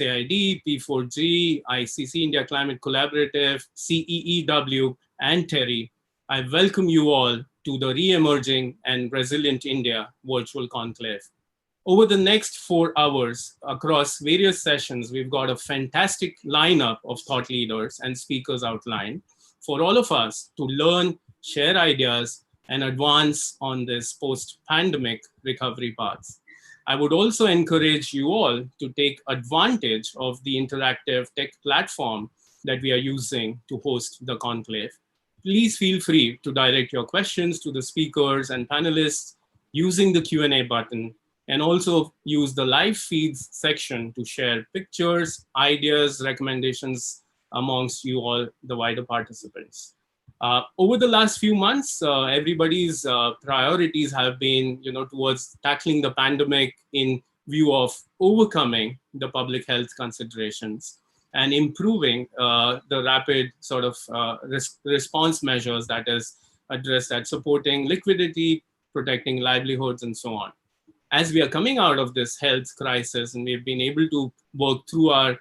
USAID, P4G, ICC India Climate Collaborative, CEEW, and TERI, I welcome you all to the Re-emerging and Resilient India Virtual Conclave. Over the next 4 hours, across various sessions, we've got a fantastic lineup of thought leaders and speakers outlined for all of us to learn, share ideas, and advance on this post-pandemic recovery paths. I would also encourage you all to take advantage of the interactive tech platform that we are using to host the conclave. Please feel free to direct your questions to the speakers and panelists using the Q&A button, and also use the live feeds section to share pictures, ideas, recommendations amongst you all, the wider participants. Over the last few months, everybody's priorities have been, towards tackling the pandemic in view of overcoming the public health considerations and improving the rapid sort of response measures that is addressed at supporting liquidity, protecting livelihoods, and so on. As we are coming out of this health crisis and we've been able to work through our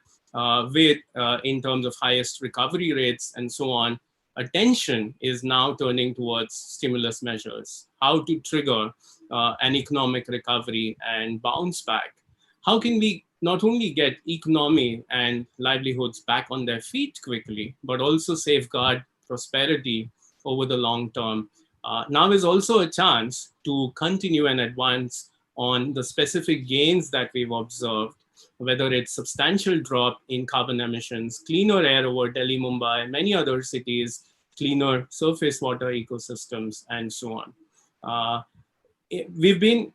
way in terms of highest recovery rates and so on, attention is now turning towards stimulus measures, how to trigger an economic recovery and bounce back. How can we not only get economy and livelihoods back on their feet quickly, but also safeguard prosperity over the long term? Now is also a chance to continue and advance on the specific gains that we've observed, whether it's substantial drop in carbon emissions, cleaner air over Delhi, Mumbai, many other cities, cleaner surface water ecosystems, and so on. We've been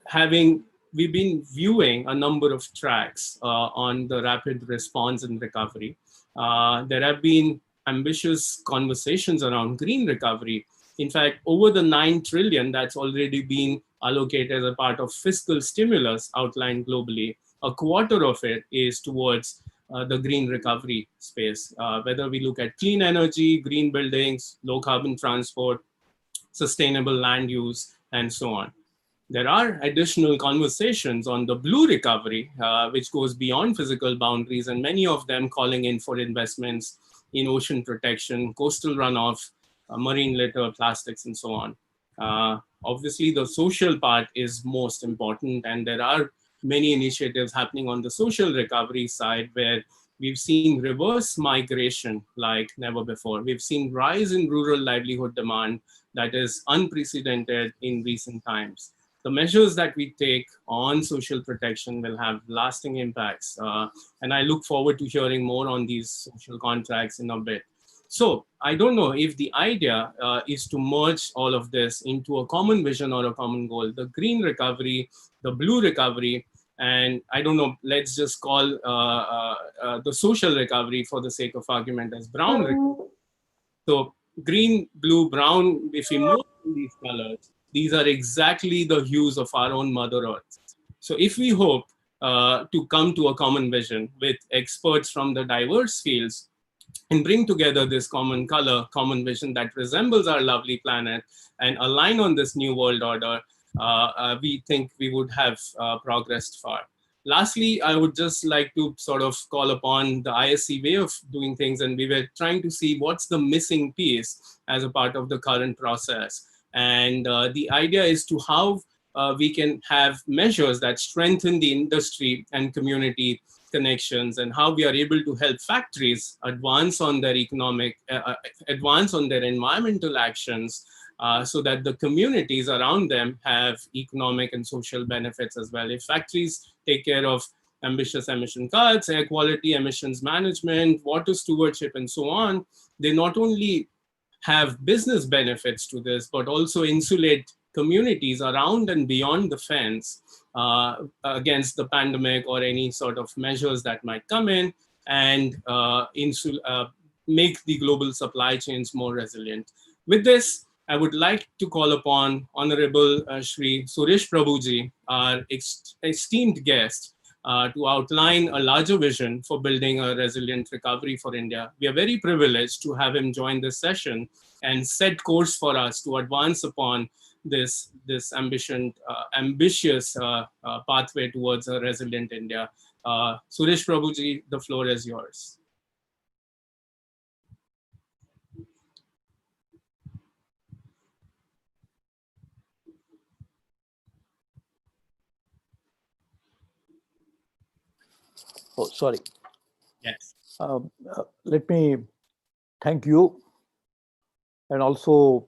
viewing a number of tracks on the rapid response and recovery. There have been ambitious conversations around green recovery. In fact, over the 9 trillion that's already been allocated as a part of fiscal stimulus outlined globally, a quarter of it is towards the green recovery space, whether we look at clean energy, green buildings, low carbon transport, sustainable land use, and so on. There are additional conversations on the blue recovery, which goes beyond physical boundaries, and many of them calling in for investments in ocean protection, coastal runoff, marine litter, plastics, and so on. Obviously, the social part is most important, and there are many initiatives happening on the social recovery side where we've seen reverse migration like never before. We've seen rise in rural livelihood demand that is unprecedented in recent times. The measures that we take on social protection will have lasting impacts. And I look forward to hearing more on these social contracts in a bit. So I don't know if the idea is to merge all of this into a common vision or a common goal, the green recovery, the blue recovery, and I don't know, let's just call the social recovery for the sake of argument as brown recovery. So green, blue, brown, if we move in these colors, these are exactly the hues of our own Mother Earth. So if we hope to come to a common vision with experts from the diverse fields and bring together this common color, common vision that resembles our lovely planet and align on this new world order, we think we would have progressed far. Lastly, I would just like to sort of call upon the ISC way of doing things, and we were trying to see what's the missing piece as a part of the current process. And the idea is to how we can have measures that strengthen the industry and community connections, and how we are able to help factories advance on their advance on their environmental actions, so that the communities around them have economic and social benefits as well. If factories take care of ambitious emission cuts, air quality, emissions management, water stewardship, and so on, they not only have business benefits to this, but also insulate communities around and beyond the fence against the pandemic or any sort of measures that might come in, and make the global supply chains more resilient. With this, I would like to call upon Honorable Shri Suresh Prabhuji, our esteemed guest, to outline a larger vision for building a resilient recovery for India. We are very privileged to have him join this session and set course for us to advance upon this ambitious pathway towards a resilient India. Suresh Prabhuji, the floor is yours. Oh, sorry. Yes. Let me thank you and also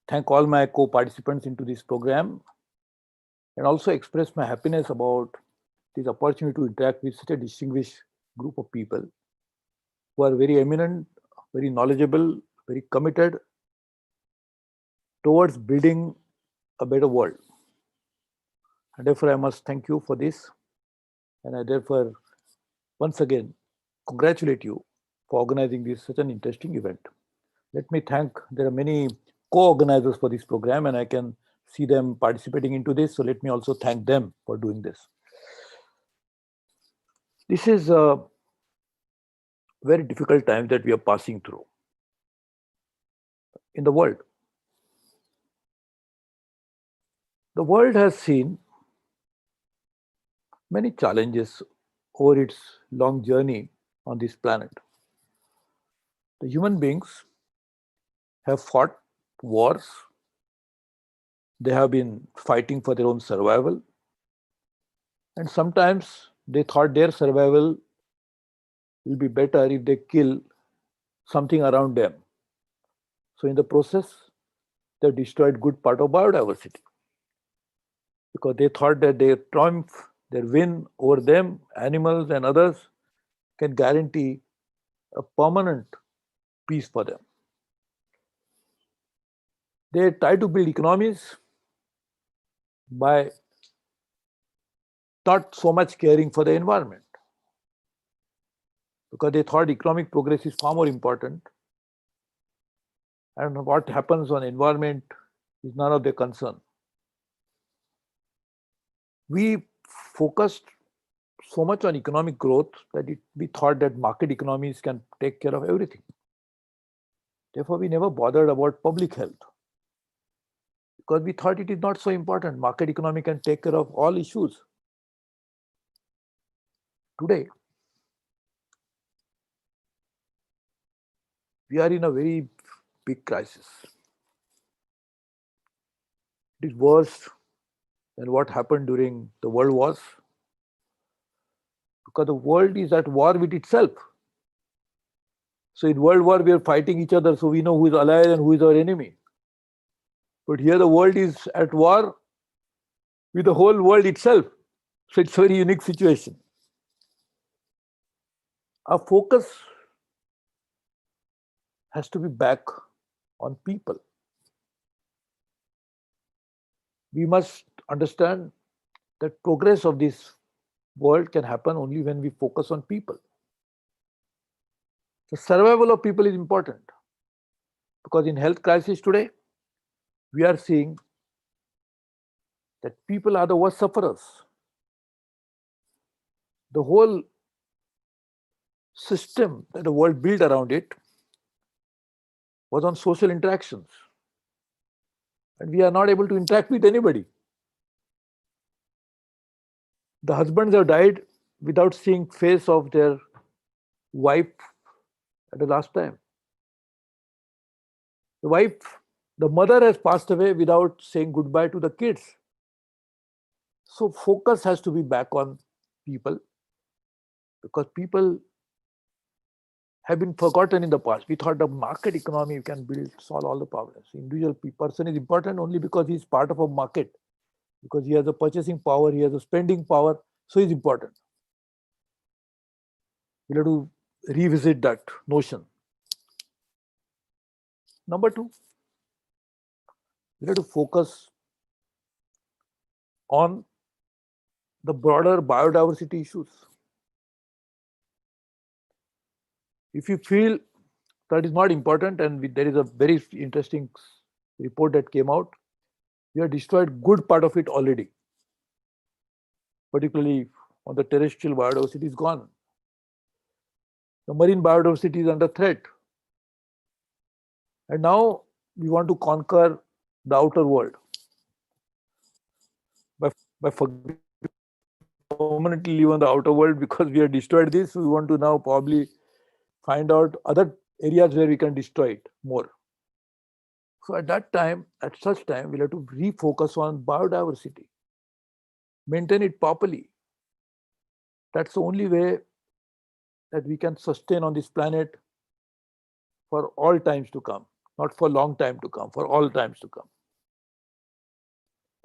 thank all my co-participants into this program and also express my happiness about this opportunity to interact with such a distinguished group of people who are very eminent, very knowledgeable, very committed towards building a better world. And therefore, I must thank you for this. And I therefore, once again, congratulate you for organizing this such an interesting event. Let me thank, there are many co-organizers for this program and I can see them participating into this. So let me also thank them for doing this. This is a very difficult time that we are passing through in the world. The world has seen many challenges over its long journey on this planet. The human beings have fought wars. They have been fighting for their own survival. And sometimes they thought their survival will be better if they kill something around them. So in the process, they destroyed good part of biodiversity because they thought that their triumph, their win over them, animals and others, can guarantee a permanent peace for them. They try to build economies by not so much caring for the environment because they thought economic progress is far more important and what happens on environment is none of their concern. We focused so much on economic growth that we thought that market economies can take care of everything. Therefore, we never bothered about public health because we thought it is not so important. Market economy can take care of all issues. Today, we are in a very big crisis. It is worse than what happened during the world wars because the world is at war with itself. So in World War, we are fighting each other, so we know who is ally and who is our enemy. But here the world is at war with the whole world itself. So it's a very unique situation. Our focus has to be back on people. We must understand that progress of this world can happen only when we focus on people. The survival of people is important because in health crisis today, we are seeing that people are the worst sufferers. The whole system that the world built around it was on social interactions. And we are not able to interact with anybody. The husbands have died without seeing face of their wife at the last time. The mother has passed away without saying goodbye to the kids. So focus has to be back on people because people have been forgotten in the past. We thought the market economy can solve all the problems. Individual person is important only because he's part of a market, because he has a purchasing power, he has a spending power, so he's important. We'll have to revisit that notion. Number two, we have to focus on the broader biodiversity issues. If you feel that is not important, and there is a very interesting report that came out, we have destroyed good part of it already. Particularly on the terrestrial biodiversity is gone. The marine biodiversity is under threat. And now we want to conquer the outer world by forgetting permanently live on the outer world because we have destroyed this. We want to now probably find out other areas where we can destroy it more. So at that time, at such time, we'll have to refocus on biodiversity, maintain it properly. That's the only way that we can sustain on this planet for all times to come, not for long time to come, for all times to come.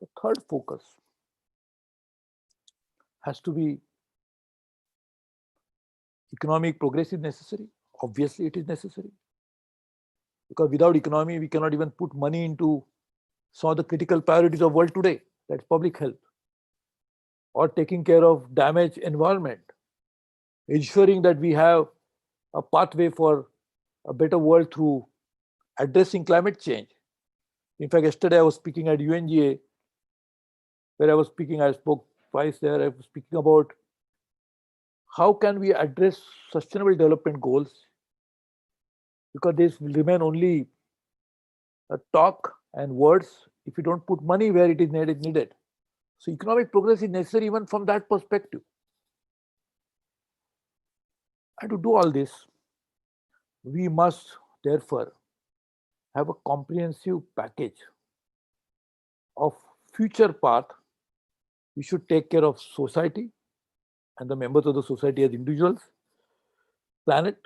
The third focus has to be economic progress is necessary. Obviously, it is necessary. Because without economy, we cannot even put money into some of the critical priorities of world today. That's public health. Or taking care of damaged environment. Ensuring that we have a pathway for a better world through addressing climate change. In fact, yesterday I was speaking at UNGA, where I spoke twice there, I was speaking about how can we address sustainable development goals, because this will remain only a talk and words if you don't put money where it is needed. So economic progress is necessary even from that perspective. And to do all this, we must therefore have a comprehensive package of future path. We should take care of society and the members of the society as individuals, planet,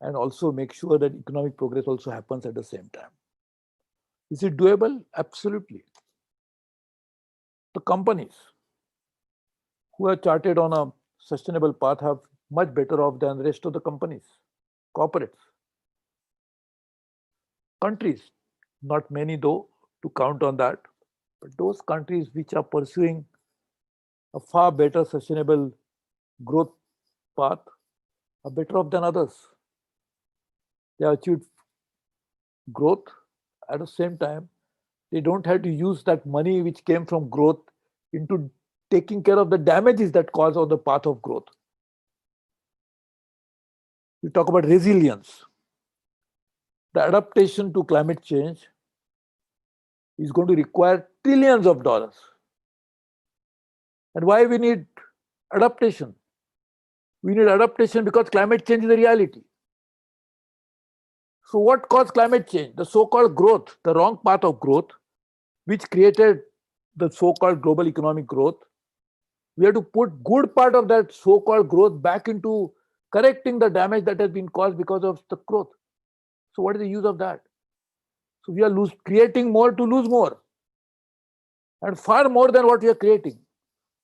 and also make sure that economic progress also happens at the same time. Is it doable? Absolutely. The companies who are charted on a sustainable path have much better off than the rest of the companies, corporates. Countries, not many though, to count on that, but those countries which are pursuing a far better sustainable growth path are better off than others. They have achieved growth. At the same time, they don't have to use that money which came from growth into taking care of the damages that cause on the path of growth. You talk about resilience. The adaptation to climate change is going to require trillions of dollars. And why we need adaptation? We need adaptation because climate change is a reality. So what caused climate change? The so-called growth, the wrong path of growth, which created the so-called global economic growth. We have to put good part of that so-called growth back into correcting the damage that has been caused because of the growth. So what is the use of that? So we are creating more to lose more, and far more than what we are creating.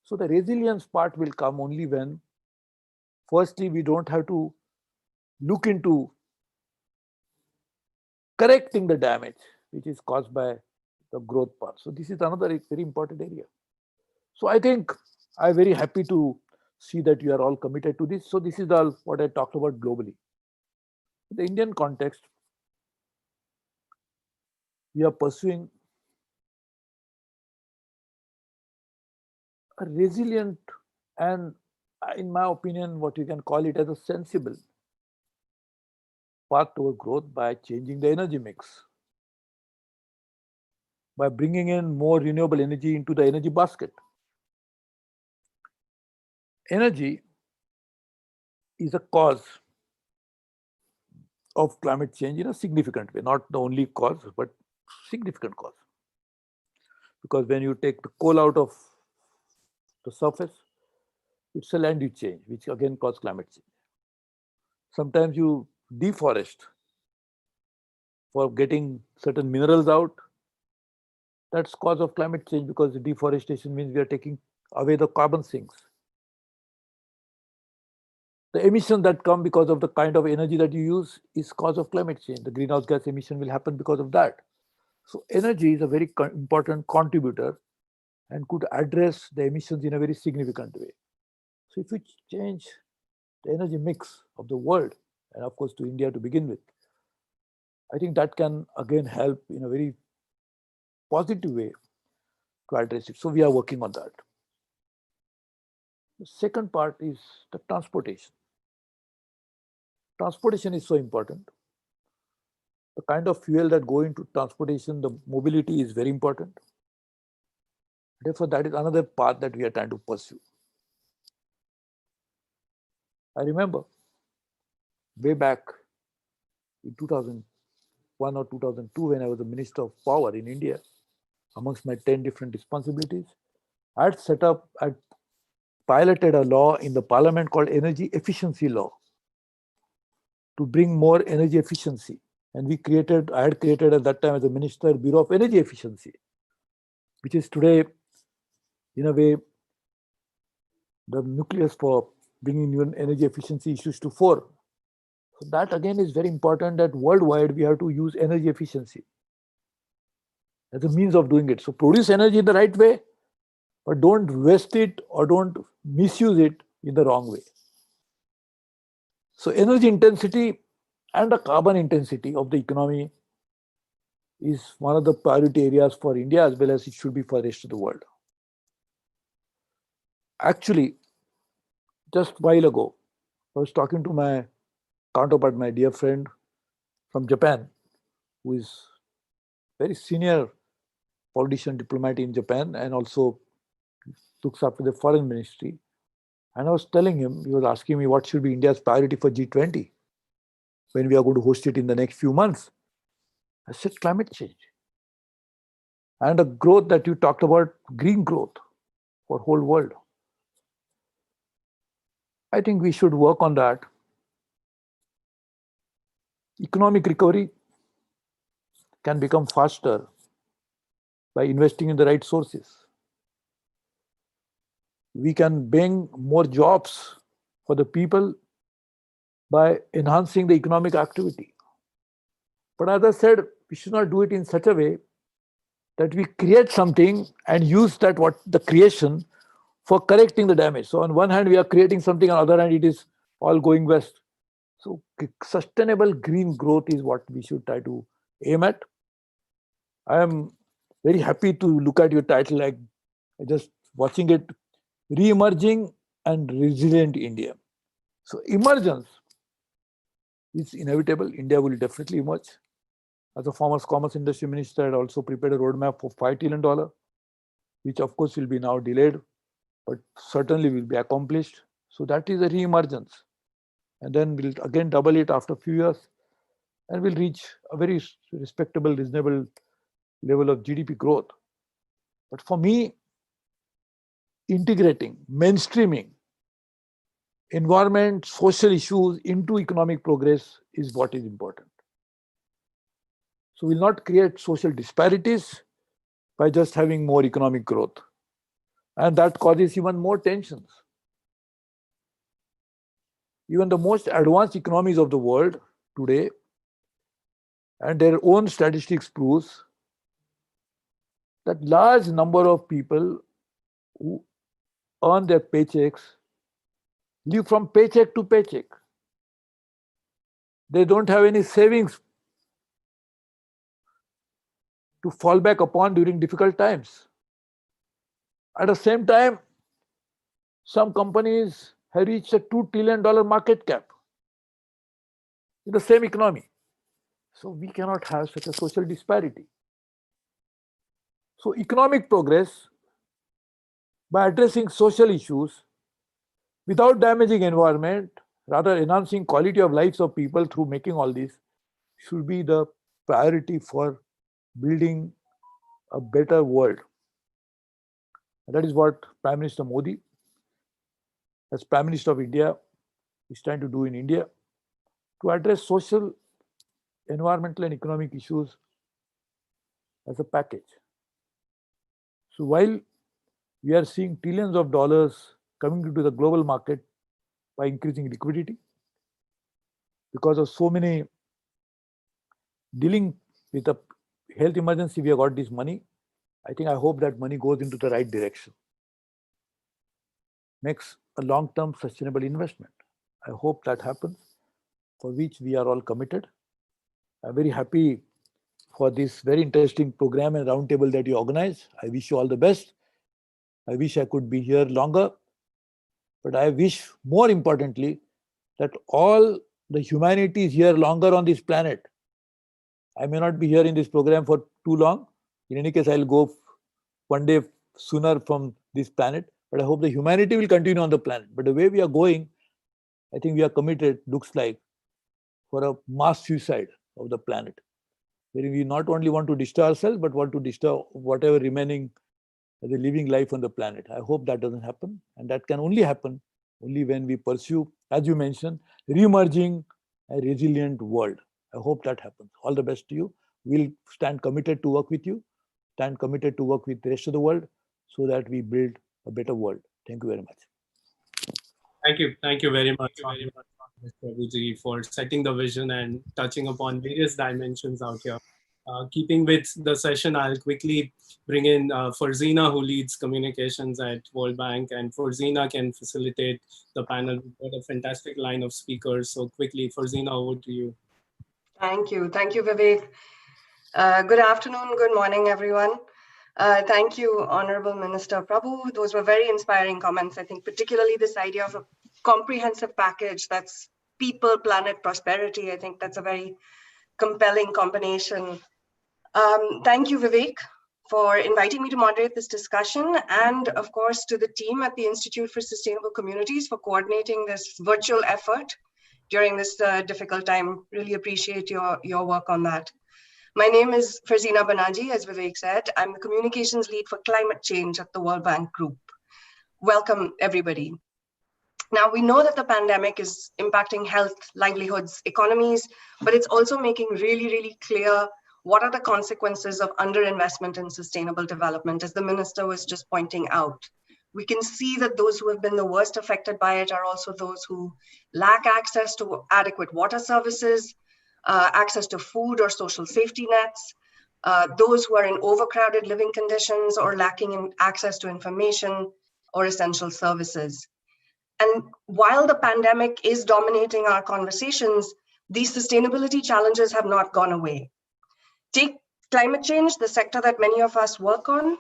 So the resilience part will come only when, firstly, we don't have to look into correcting the damage which is caused by the growth part. So this is another very important area. So I think I'm very happy to see that you are all committed to this. So this is all what I talked about globally. In the Indian context, we are pursuing a resilient and, in my opinion, what you can call it as a sensible path toward growth by changing the energy mix, by bringing in more renewable energy into the energy basket. Energy is a cause of climate change in a significant way, not the only cause, but significant cause. Because when you take the coal out of the surface, it's a land use change, which again causes climate change. Sometimes you deforest for getting certain minerals out. That's cause of climate change, because the deforestation means we are taking away the carbon sinks. The emissions that come because of the kind of energy that you use is cause of climate change. The greenhouse gas emission will happen because of that. So energy is a very important contributor and could address the emissions in a very significant way. So if we change the energy mix of the world, and of course to India to begin with, I think that can again help in a very positive way to address it. So we are working on that. The second part is the transportation. Transportation is so important. The kind of fuel that go into transportation, the mobility is very important. Therefore, that is another path that we are trying to pursue. I remember way back in 2001 or 2002 when I was the Minister of Power in India, amongst my 10 different responsibilities, I'd piloted a law in the parliament called Energy Efficiency Law to bring more energy efficiency. And I had created at that time as a minister, Bureau of Energy Efficiency, which is today, in a way, the nucleus for bringing new energy efficiency issues to fore. So that again is very important that worldwide we have to use energy efficiency as a means of doing it. So produce energy in the right way, but don't waste it or don't misuse it in the wrong way. So energy intensity and the carbon intensity of the economy is one of the priority areas for India as well as it should be for the rest of the world. Actually, just a while ago, I was talking to my counterpart, my dear friend from Japan, who is very senior politician diplomat in Japan and also looks after the foreign ministry. And I was telling him, he was asking me what should be India's priority for G20 when we are going to host it in the next few months. I said climate change. And the growth that you talked about, green growth for whole world. I think we should work on that. Economic recovery can become faster by investing in the right sources. We can bring more jobs for the people by enhancing the economic activity. But as I said, we should not do it in such a way that we create something and use that what the creation for correcting the damage. So on one hand, we are creating something, on the other hand, it is all going west. So sustainable green growth is what we should try to aim at. I am very happy to look at your title, like just watching it, Re-emerging and Resilient India. So emergence is inevitable. India will definitely emerge. As a former commerce industry minister, I had also prepared a roadmap for $5 trillion, which of course will be now delayed, but certainly will be accomplished. So that is a re-emergence. And then we'll again double it after a few years and we'll reach a very respectable, reasonable level of GDP growth. But for me, integrating, mainstreaming environment, social issues into economic progress is what is important. So we'll not create social disparities by just having more economic growth. And that causes even more tensions. Even the most advanced economies of the world today, and their own statistics proves that large number of people who earn their paychecks live from paycheck to paycheck. They don't have any savings to fall back upon during difficult times. At the same time, some companies have reached a $2 trillion market cap in the same economy. So we cannot have such a social disparity. So economic progress by addressing social issues without damaging environment, rather enhancing quality of lives of people through making all this, should be the priority for building a better world. And that is what Prime Minister Modi, as Prime Minister of India, is trying to do in India to address social, environmental and economic issues as a package. So while we are seeing trillions of dollars coming into the global market by increasing liquidity, because of so many dealing with a health emergency, we have got this money. I hope that money goes into the right direction. Makes a long-term sustainable investment. I hope that happens, for which we are all committed. I'm very happy for this very interesting program and roundtable that you organize. I wish you all the best. I wish I could be here longer, but I wish more importantly that all the humanity is here longer on this planet. I may not be here in this program for too long. In any case, I'll go one day sooner from this planet, but I hope the humanity will continue on the planet. But the way we are going, I think we are committed, looks like, for a mass suicide of the planet, where we not only want to destroy ourselves, but want to destroy whatever remaining the living life on the planet. I hope that doesn't happen. And that can only happen only when we pursue, as you mentioned, re-emerging a resilient world. I hope that happens. All the best to you. We'll stand committed to work with you, stand committed to work with the rest of the world so that we build a better world. Thank you very much. Thank you very much, Mr. Prabhuji, for setting the vision and touching upon various dimensions out here. Keeping with the session, I'll quickly bring in Farzina, who leads communications at World Bank, and Farzina can facilitate the panel. We've got a fantastic line of speakers. So quickly, Farzina, over to you. Thank you, Vivek. Good afternoon, good morning, everyone. Thank you, Honorable Minister Prabhu. Those were very inspiring comments. I think particularly this idea of a comprehensive package that's people, planet, prosperity. I think that's a very compelling combination. Thank you, Vivek, for inviting me to moderate this discussion, and of course to the team at the Institute for Sustainable Communities for coordinating this virtual effort during this difficult time. Really appreciate your work on that. My name is Farzina Banaji, as Vivek said. I'm the communications lead for climate change at the World Bank Group. Welcome, everybody. Now, we know that the pandemic is impacting health, livelihoods, economies, but it's also making really, really clear what are the consequences of underinvestment in sustainable development, as the minister was just pointing out. We can see that those who have been the worst affected by it are also those who lack access to adequate water services, access to food or social safety nets, those who are in overcrowded living conditions or lacking in access to information or essential services. And while the pandemic is dominating our conversations, these sustainability challenges have not gone away. Take climate change, the sector that many of us work on.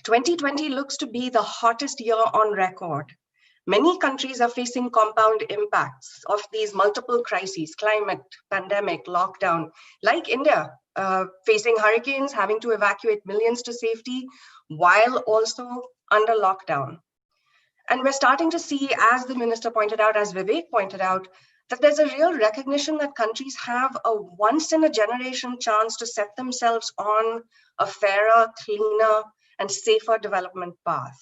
2020 looks to be the hottest year on record. Many countries are facing compound impacts of these multiple crises, climate, pandemic, lockdown, like India, facing hurricanes, having to evacuate millions to safety, while also under lockdown. And we're starting to see, as the minister pointed out, as Vivek pointed out, that there's a real recognition that countries have a once-in-a-generation chance to set themselves on a fairer, cleaner, and safer development path.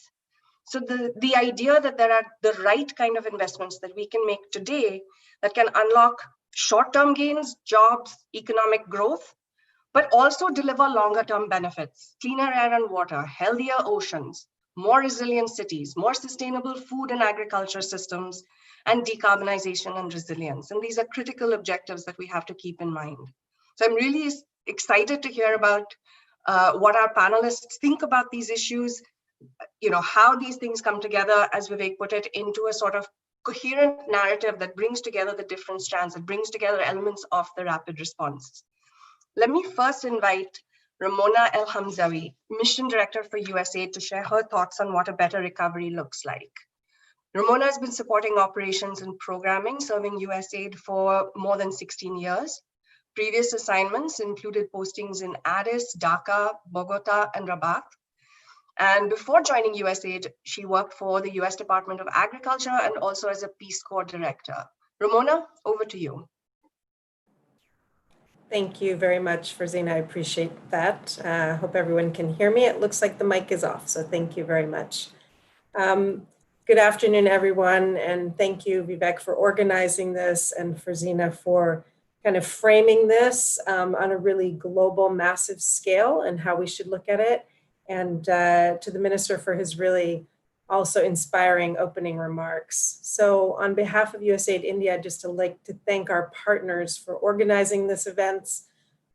So the idea that there are the right kind of investments that we can make today that can unlock short-term gains, jobs, economic growth, but also deliver longer-term benefits, cleaner air and water, healthier oceans, more resilient cities, more sustainable food and agriculture systems, and decarbonization and resilience. And these are critical objectives that we have to keep in mind. So I'm really excited to hear about what our panelists think about these issues, how these things come together, as Vivek put it, into a sort of coherent narrative that brings together the different strands, that brings together elements of the rapid response. Let me first invite Ramona El-Hamzawi, Mission Director for USAID, to share her thoughts on what a better recovery looks like. Ramona has been supporting operations and programming, serving USAID for more than 16 years. Previous assignments included postings in Addis, Dhaka, Bogota, and Rabat. And before joining USAID, she worked for the US Department of Agriculture and also as a Peace Corps director. Ramona, over to you. Thank you very much, Farzina. I appreciate that. Hope everyone can hear me. It looks like the mic is off, so thank you very much. Good afternoon, everyone, and thank you, Vivek, for organizing this, and Farzina for kind of framing this on a really global, massive scale and how we should look at it, and to the minister for his really also inspiring opening remarks. So on behalf of USAID India, I'd just like to thank our partners for organizing this event.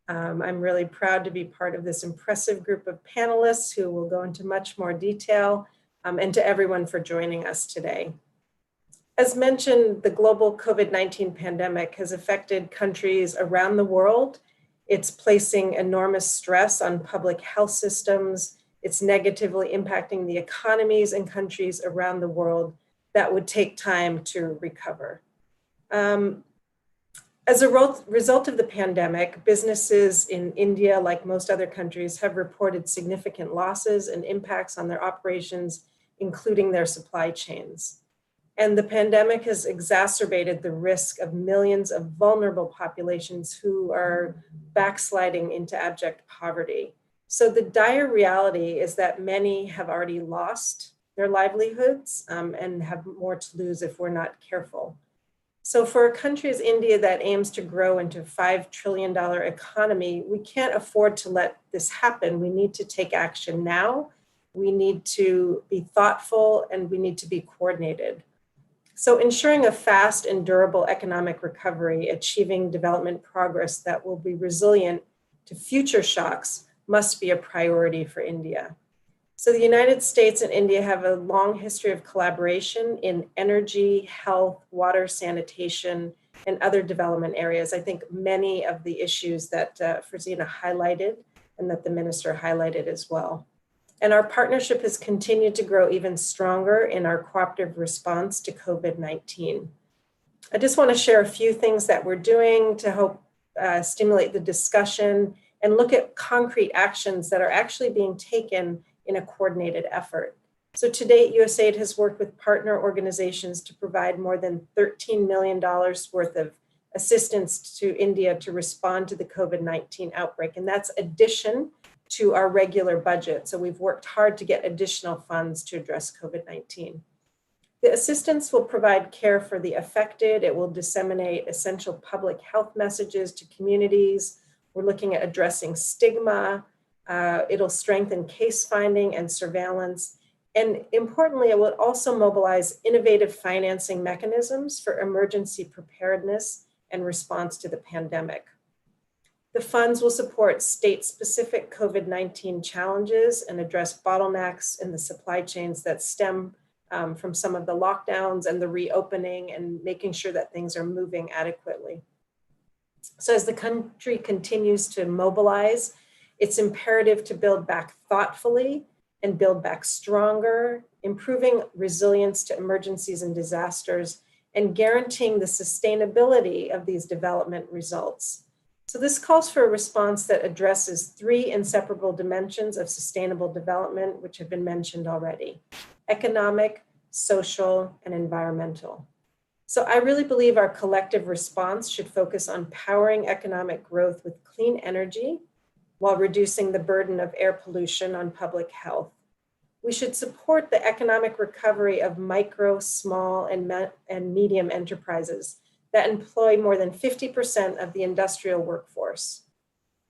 I'm really proud to be part of this impressive group of panelists who will go into much more detail, and to everyone for joining us today. As mentioned, the global COVID-19 pandemic has affected countries around the world. It's placing enormous stress on public health systems. It's negatively impacting the economies in countries around the world that would take time to recover. As a result of the pandemic, businesses in India, like most other countries, have reported significant losses and impacts on their operations, including their supply chains. And the pandemic has exacerbated the risk of millions of vulnerable populations who are backsliding into abject poverty. So the dire reality is that many have already lost their livelihoods and have more to lose if we're not careful. So for a country as India that aims to grow into a $5 trillion economy, we can't afford to let this happen. We need to take action now. We need to be thoughtful and we need to be coordinated. So ensuring a fast and durable economic recovery, achieving development progress that will be resilient to future shocks must be a priority for India. So the United States and India have a long history of collaboration in energy, health, water, sanitation, and other development areas. I think many of the issues that Fresina highlighted and that the minister highlighted as well. And our partnership has continued to grow even stronger in our cooperative response to COVID-19. I just want to share a few things that we're doing to help stimulate the discussion and look at concrete actions that are actually being taken in a coordinated effort. So to date, USAID has worked with partner organizations to provide more than $13 million worth of assistance to India to respond to the COVID-19 outbreak. And that's addition to our regular budget. So we've worked hard to get additional funds to address COVID-19. The assistance will provide care for the affected. It will disseminate essential public health messages to communities. We're looking at addressing stigma. It'll strengthen case finding and surveillance. And importantly, it will also mobilize innovative financing mechanisms for emergency preparedness and response to the pandemic. The funds will support state-specific COVID-19 challenges and address bottlenecks in the supply chains that stem from some of the lockdowns and the reopening and making sure that things are moving adequately. So as the country continues to mobilize, it's imperative to build back thoughtfully and build back stronger, improving resilience to emergencies and disasters, and guaranteeing the sustainability of these development results. So this calls for a response that addresses three inseparable dimensions of sustainable development, which have been mentioned already: economic, social, and environmental. So I really believe our collective response should focus on powering economic growth with clean energy while reducing the burden of air pollution on public health. We should support the economic recovery of micro, small, and medium enterprises that employ more than 50% of the industrial workforce.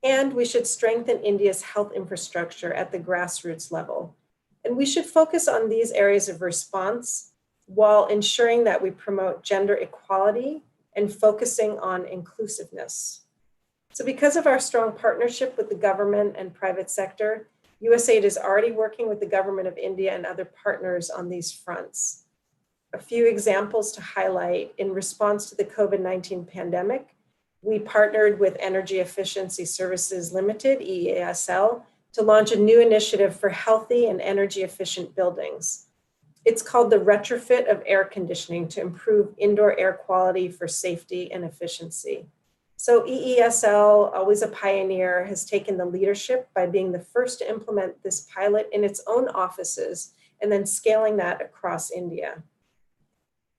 And we should strengthen India's health infrastructure at the grassroots level. And we should focus on these areas of response while ensuring that we promote gender equality and focusing on inclusiveness. So because of our strong partnership with the government and private sector, USAID is already working with the government of India and other partners on these fronts. A few examples to highlight: in response to the COVID-19 pandemic, we partnered with Energy Efficiency Services Limited, EESL, to launch a new initiative for healthy and energy efficient buildings. It's called the Retrofit of Air Conditioning to improve indoor air quality for safety and efficiency. So EESL, always a pioneer, has taken the leadership by being the first to implement this pilot in its own offices and then scaling that across India.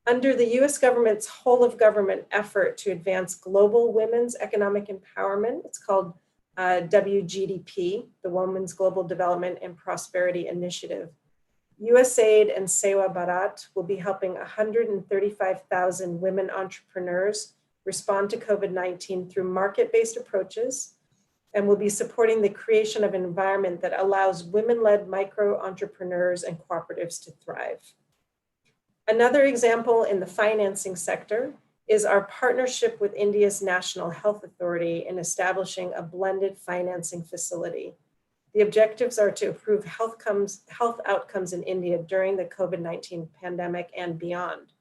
Under the US government's whole of government effort to advance global women's economic empowerment, it's called WGDP, the Women's Global Development and Prosperity Initiative. USAID and Sewa Bharat will be helping 135,000 women entrepreneurs respond to COVID-19 through market-based approaches, and will be supporting the creation of an environment that allows women-led micro-entrepreneurs and cooperatives to thrive. Another example in the financing sector is our partnership with India's National Health Authority in establishing a blended financing facility. The objectives are to improve health outcomes in India during the COVID-19 pandemic and beyond.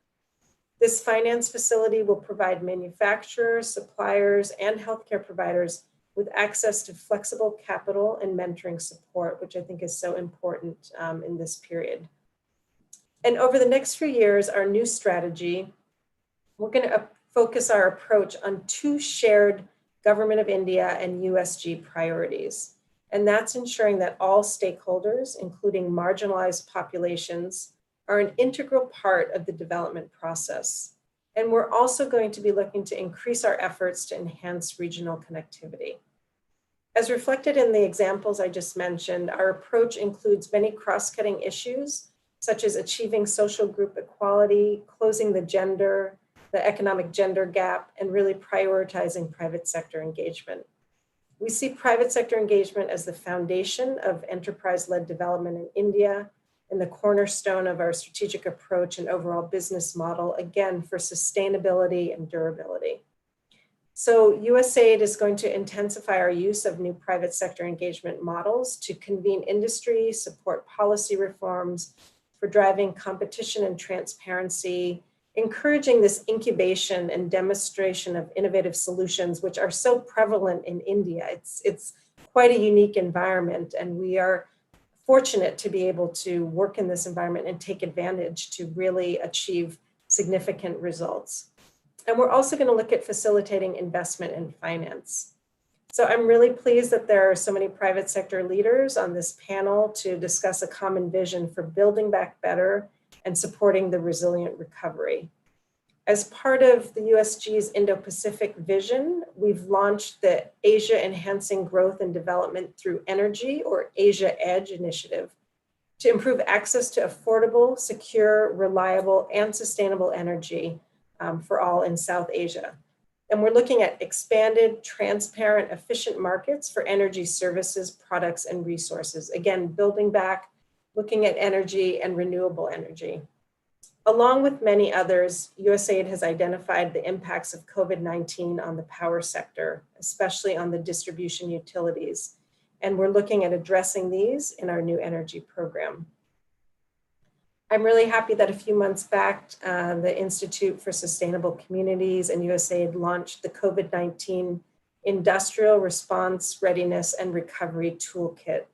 This finance facility will provide manufacturers, suppliers, and healthcare providers with access to flexible capital and mentoring support, which I think is so important in this period. And over the next few years, our new strategy, we're going to focus our approach on two shared Government of India and USG priorities. And that's ensuring that all stakeholders, including marginalized populations, are an integral part of the development process. And we're also going to be looking to increase our efforts to enhance regional connectivity. As reflected in the examples I just mentioned, our approach includes many cross-cutting issues, such as achieving social group equality, closing the economic gender gap, and really prioritizing private sector engagement. We see private sector engagement as the foundation of enterprise-led development in India and the cornerstone of our strategic approach and overall business model, again, for sustainability and durability. So USAID is going to intensify our use of new private sector engagement models to convene industry, support policy reforms, for driving competition and transparency, encouraging this incubation and demonstration of innovative solutions, which are so prevalent in India. It's quite a unique environment, and we are fortunate to be able to work in this environment and take advantage to really achieve significant results. And we're also going to look at facilitating investment and finance. So I'm really pleased that there are so many private sector leaders on this panel to discuss a common vision for building back better and supporting the resilient recovery. As part of the USG's Indo-Pacific vision, we've launched the Asia Enhancing Growth and Development Through Energy, or Asia EDGE initiative, to improve access to affordable, secure, reliable, and sustainable energy for all in South Asia. And we're looking at expanded, transparent, efficient markets for energy services, products, and resources. Again, building back, looking at energy and renewable energy. Along with many others, USAID has identified the impacts of COVID-19 on the power sector, especially on the distribution utilities. And we're looking at addressing these in our new energy program. I'm really happy that a few months back, the Institute for Sustainable Communities and USAID launched the COVID-19 Industrial Response Readiness and Recovery Toolkit.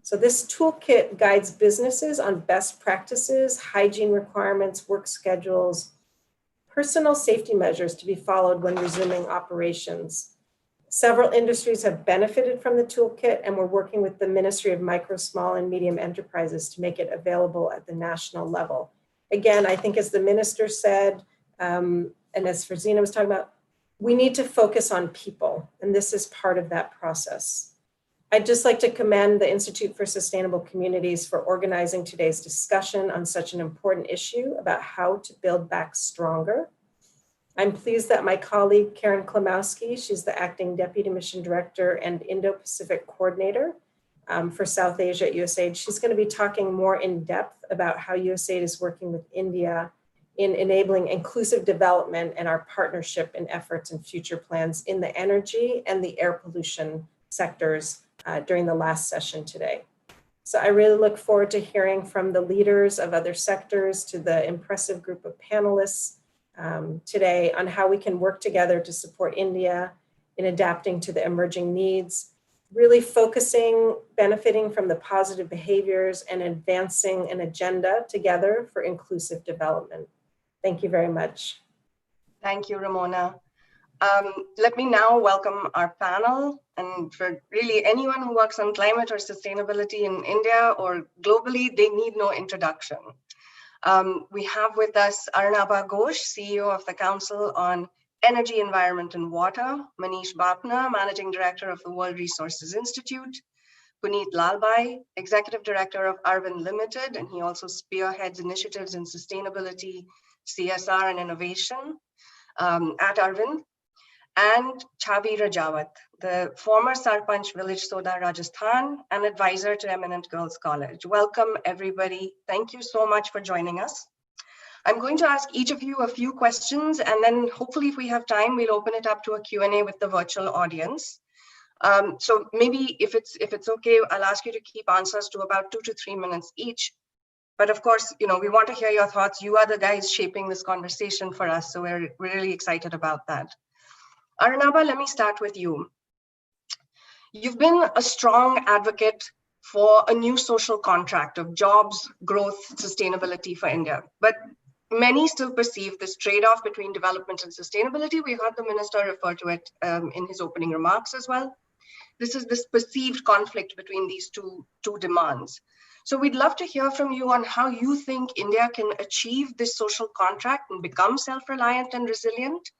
So this toolkit guides businesses on best practices, hygiene requirements, work schedules, personal safety measures to be followed when resuming operations. Several industries have benefited from the toolkit, and we're working with the Ministry of Micro, Small, and Medium Enterprises to make it available at the national level. Again, I think as the minister said, and as Fazina was talking about, we need to focus on people, and this is part of that process. I'd just like to commend the Institute for Sustainable Communities for organizing today's discussion on such an important issue about how to build back stronger. I'm pleased that my colleague, Karen Klimowski, she's the Acting Deputy Mission Director and Indo-Pacific Coordinator for South Asia at USAID. She's going to be talking more in depth about how USAID is working with India in enabling inclusive development and our partnership and efforts and future plans in the energy and the air pollution sectors during the last session today. So I really look forward to hearing from the leaders of other sectors to the impressive group of panelists today on how we can work together to support India in adapting to the emerging needs, really focusing, benefiting from the positive behaviors and advancing an agenda together for inclusive development. Thank you very much. Thank you, Ramona. Let me now welcome our panel, and for really anyone who works on climate or sustainability in India or globally, they need no introduction. We have with us Arnaba Ghosh, CEO of the Council on Energy, Environment and Water, Manish Bapna, Managing Director of the World Resources Institute, Puneet Lalbhai, Executive Director of Arvind Limited, and he also spearheads initiatives in sustainability, CSR and innovation at Arvind, and Chavi Rajawat, the former Sarpanch Village Soda, Rajasthan, and advisor to Eminent Girls College. Welcome, everybody. Thank you so much for joining us. I'm going to ask each of you a few questions, and then hopefully if we have time, we'll open it up to a Q&A with the virtual audience. So maybe if it's okay, I'll ask you to keep answers to about 2 to 3 minutes each. But of course, we want to hear your thoughts. You are the guys shaping this conversation for us, so we're really excited about that. Arnaba, let me start with you. You've been a strong advocate for a new social contract of jobs, growth, sustainability for India. But many still perceive this trade-off between development and sustainability. We heard the minister refer to it in his opening remarks as well. This is this perceived conflict between these two demands. So we'd love to hear from you on how you think India can achieve this social contract and become self-reliant and resilient.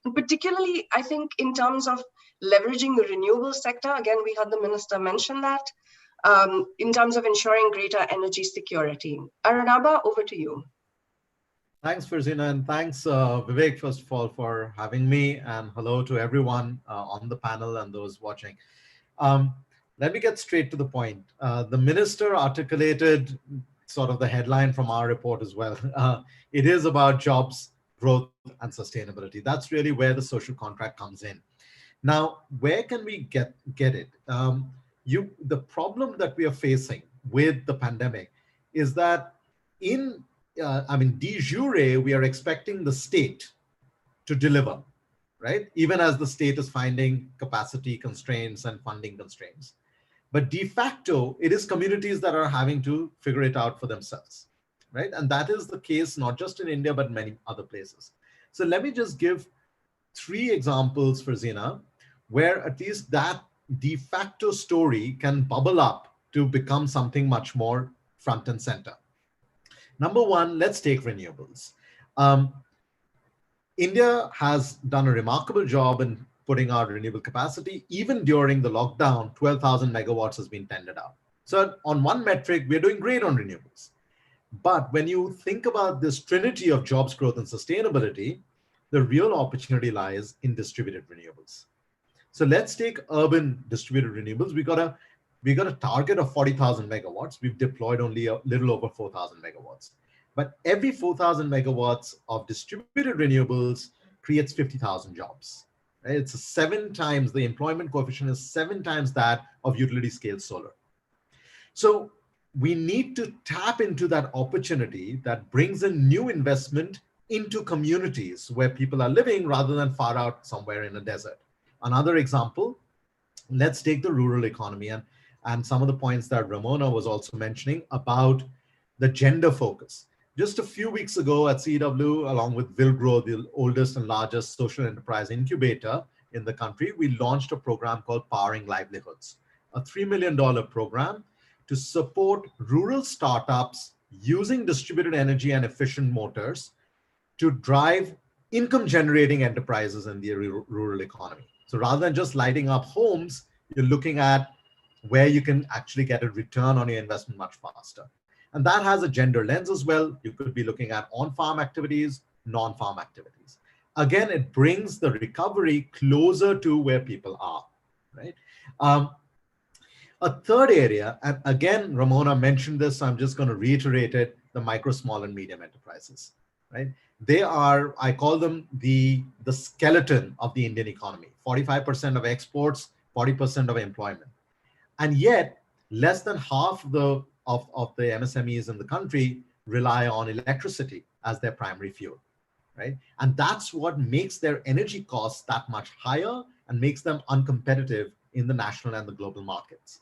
And particularly, I think in terms of leveraging the renewable sector, again, we heard the minister mention that, in terms of ensuring greater energy security. Arunabha, over to you. Thanks, Farzina, and thanks, Vivek, first of all, for having me, and hello to everyone on the panel and those watching. Let me get straight to the point. The minister articulated sort of the headline from our report as well. It is about jobs, growth, and sustainability. That's really where the social contract comes in. Now, where can we get it? The problem that we are facing with the pandemic is that de jure, we are expecting the state to deliver, right? Even as the state is finding capacity constraints and funding constraints. But de facto, it is communities that are having to figure it out for themselves, right? And that is the case, not just in India, but many other places. So let me just give 3 examples, Farzina, where at least that de facto story can bubble up to become something much more front and center. Number 1, let's take renewables. India has done a remarkable job in putting out renewable capacity. Even during the lockdown, 12,000 megawatts has been tendered out. So on one metric, we're doing great on renewables. But when you think about this trinity of jobs, growth, and sustainability, the real opportunity lies in distributed renewables. So let's take urban distributed renewables. We got a target of 40,000 megawatts. We've deployed only a little over 4,000 megawatts. But every 4,000 megawatts of distributed renewables creates 50,000 jobs. Right? It's 7 times, the employment coefficient is 7 times that of utility scale solar. So we need to tap into that opportunity that brings in new investment into communities where people are living rather than far out somewhere in a desert. Another example, let's take the rural economy and some of the points that Ramona was also mentioning about the gender focus. Just a few weeks ago at CEW, along with Vilgrow, the oldest and largest social enterprise incubator in the country, we launched a program called Powering Livelihoods, a $3 million program to support rural startups using distributed energy and efficient motors to drive income-generating enterprises in the rural economy. So rather than just lighting up homes, you're looking at where you can actually get a return on your investment much faster. And that has a gender lens as well. You could be looking at on-farm activities, non-farm activities. Again, it brings the recovery closer to where people are, right? A third area, and again, Ramona mentioned this, so I'm just going to reiterate it, the micro, small, and medium enterprises, right? They are, I call them the skeleton of the Indian economy. 45% of exports, 40% of employment. And yet, less than half of the MSMEs in the country rely on electricity as their primary fuel, right? And that's what makes their energy costs that much higher and makes them uncompetitive in the national and the global markets.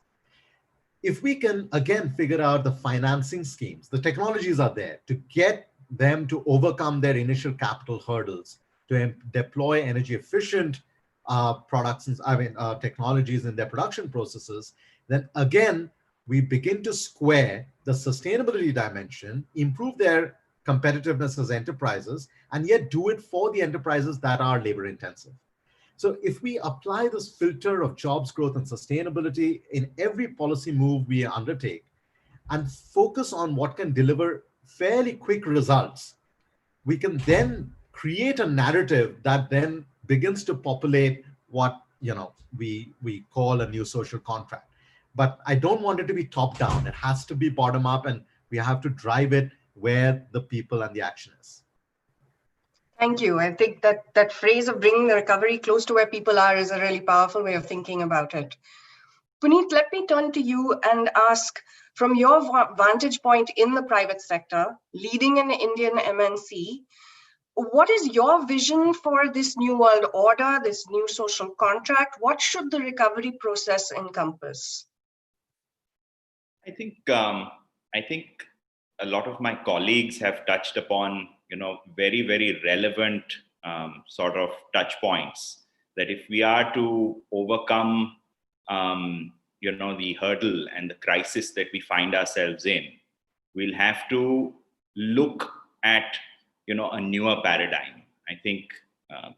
If we can, again, figure out the financing schemes, the technologies are there to get them to overcome their initial capital hurdles, to deploy energy efficient products and technologies in their production processes, then again, we begin to square the sustainability dimension, improve their competitiveness as enterprises, and yet do it for the enterprises that are labor intensive. So if we apply this filter of jobs, growth, and sustainability in every policy move we undertake and focus on what can deliver fairly quick results, we can then create a narrative that then begins to populate what we call a new social contract. But I don't want it to be top down. It has to be bottom up, and we have to drive it where the people and the action is. Thank you. I think that phrase of bringing the recovery close to where people are is a really powerful way of thinking about it. Puneet, let me turn to you and ask, from your vantage point in the private sector, leading an Indian MNC, what is your vision for this new world order, this new social contract? What should the recovery process encompass? I think a lot of my colleagues have touched upon, very, very relevant sort of touch points, that if we are to overcome the hurdle and the crisis that we find ourselves in, we'll have to look at, a newer paradigm. I think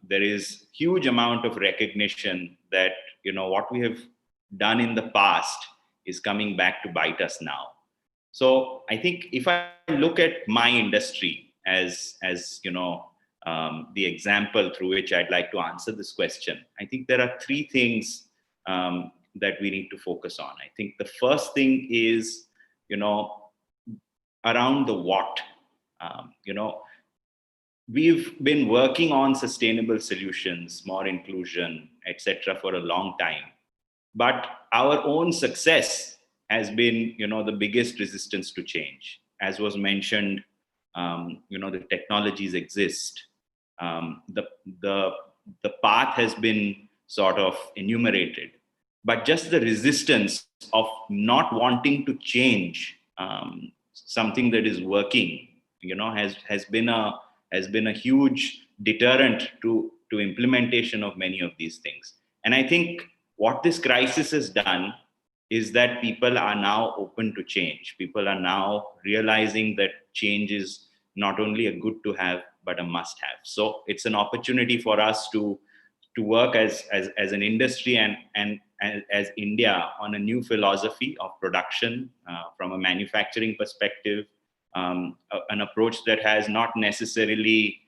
there is huge amount of recognition that, what we have done in the past is coming back to bite us now. So I think if I look at my industry as the example through which I'd like to answer this question, I think there are three things that we need to focus on. I think the first thing is, around the what. We've been working on sustainable solutions, more inclusion, etc., for a long time. But our own success has been, the biggest resistance to change. As was mentioned, the technologies exist. The path has been sort of enumerated, but just the resistance of not wanting to change something that is working, has been a huge deterrent to implementation of many of these things. And I think what this crisis has done is that people are now open to change. People are now realizing that change is not only a good to have, but a must have. So it's an opportunity for us to work as an industry and as India on a new philosophy of production from a manufacturing perspective, an approach that has not necessarily,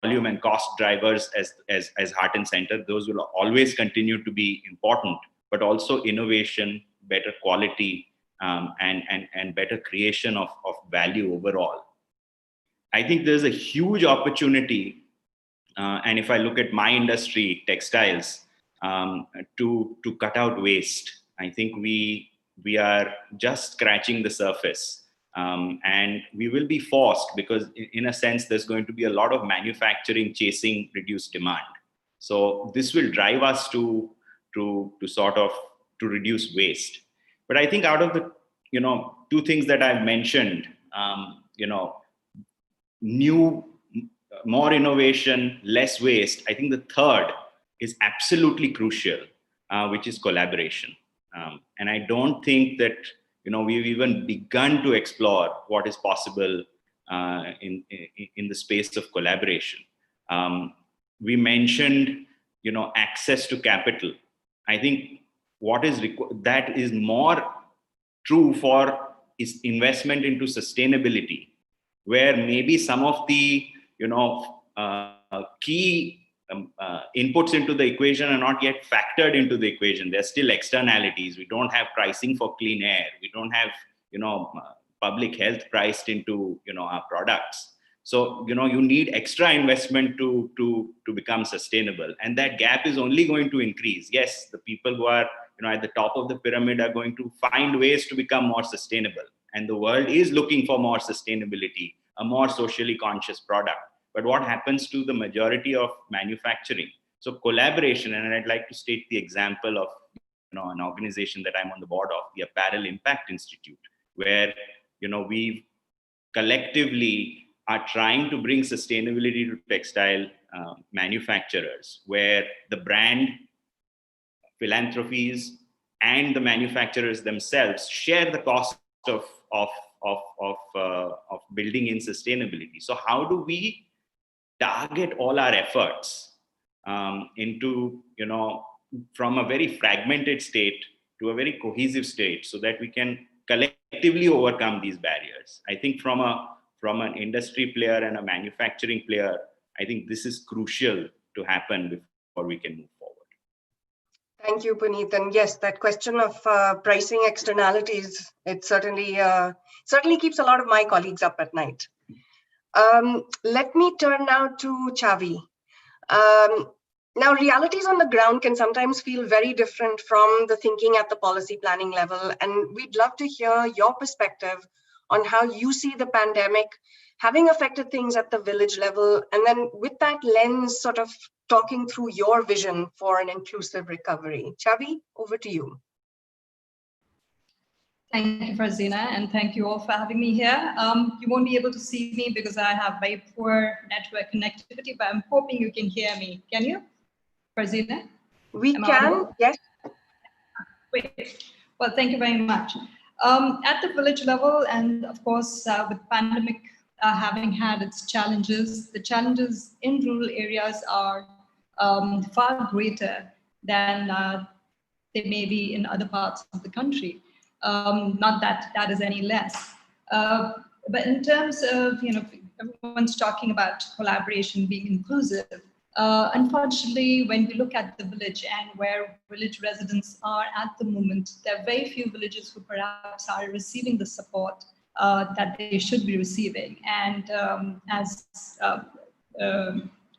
volume and cost drivers as heart and center. Those will always continue to be important, but also innovation, better quality, and better creation of value overall. I think there's a huge opportunity, and if I look at my industry, textiles, to cut out waste. I think we are just scratching the surface, and we will be forced, because in a sense there's going to be a lot of manufacturing chasing reduced demand. So this will drive us to reduce waste. But I think out of the two things that I've mentioned, more innovation, less waste, I think the third is absolutely crucial, which is collaboration. And I don't think that we've even begun to explore what is possible in the space of collaboration. We mentioned access to capital. I think that is more true for is investment into sustainability, where maybe some of the key inputs into the equation are not yet factored into the equation. There's still externalities. We don't have pricing for clean air. We don't have public health priced into our products. So you need extra investment to become sustainable, and that gap is only going to increase. Yes, the people who are at the top of the pyramid are going to find ways to become more sustainable, and the world is looking for more sustainability, a more socially conscious product. But what happens to the majority of manufacturing? So collaboration, and I'd like to state the example of an organization that I'm on the board of, the Apparel Impact Institute, where we collectively are trying to bring sustainability to textile manufacturers, where the brand, philanthropies, and the manufacturers themselves share the cost of building in sustainability. So how do we target all our efforts into from a very fragmented state to a very cohesive state, so that we can collectively overcome these barriers? I think from an industry player and a manufacturing player, I think this is crucial to happen before we can move forward. Thank you, Puneet. And yes, that question of pricing externalities, it certainly keeps a lot of my colleagues up at night. Let me turn now to Chavi. Now, realities on the ground can sometimes feel very different from the thinking at the policy planning level. And we'd love to hear your perspective on how you see the pandemic having affected things at the village level. And then with that lens, sort of talking through your vision for an inclusive recovery. Chavi, over to you. Thank you, Farzina, and thank you all for having me here. You won't be able to see me because I have very poor network connectivity, but I'm hoping you can hear me. Can you, Farzina? We can, yes. Great. Well, thank you very much. At the village level, and of course, with pandemic having had its challenges, the challenges in rural areas are far greater than they may be in other parts of the country. Not that that is any less. But in terms of, everyone's talking about collaboration being inclusive. Unfortunately, when we look at the village and where village residents are at the moment, there are very few villages who perhaps are receiving the support that they should be receiving. And as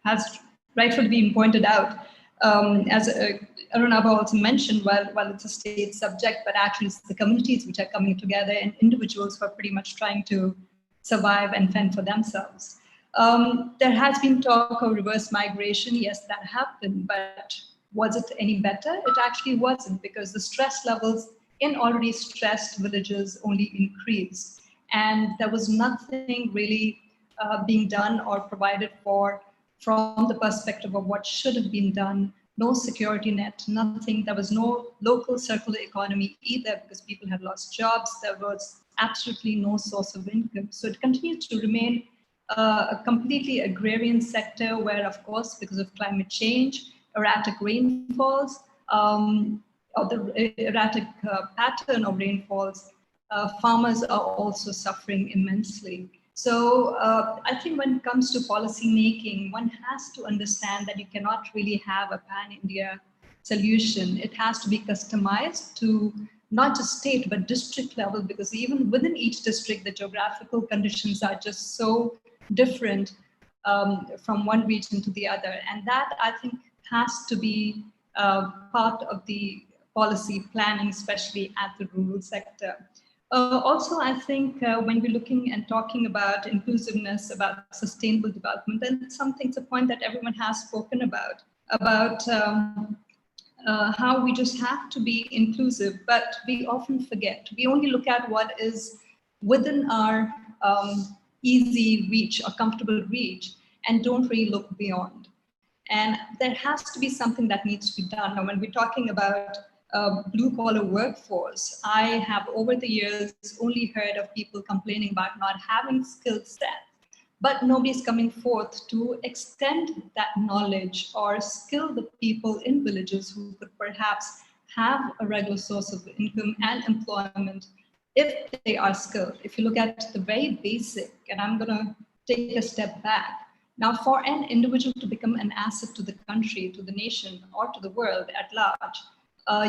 has rightfully been pointed out, as Arun Abha also mentioned, while it's a state subject, but actually it's the communities which are coming together and individuals who are pretty much trying to survive and fend for themselves. There has been talk of reverse migration. Yes, that happened, but was it any better? It actually wasn't, because the stress levels in already stressed villages only increased. And there was nothing really being done or provided for from the perspective of what should have been done. No security net, nothing. There was no local circular economy either, because people had lost jobs. There was absolutely no source of income. So it continues to remain a completely agrarian sector where, of course, because of climate change, erratic rainfalls, or the erratic pattern of rainfalls, farmers are also suffering immensely. So I think when it comes to policy making, one has to understand that you cannot really have a pan-India solution. It has to be customized to not just state, but district level, because even within each district, the geographical conditions are just so different from one region to the other. And that, I think, has to be part of the policy planning, especially at the rural sector. Also, I think when we're looking and talking about inclusiveness, about sustainable development, and it's a point that everyone has spoken about how we just have to be inclusive, but we often forget. We only look at what is within our easy reach or comfortable reach and don't really look beyond. And there has to be something that needs to be done. Now, when we're talking about blue-collar workforce, I have over the years only heard of people complaining about not having skill set, but nobody's coming forth to extend that knowledge or skill the people in villages who could perhaps have a regular source of income and employment if they are skilled. If you look at the very basic, and I'm gonna take a step back. Now, for an individual to become an asset to the country, to the nation, or to the world at large,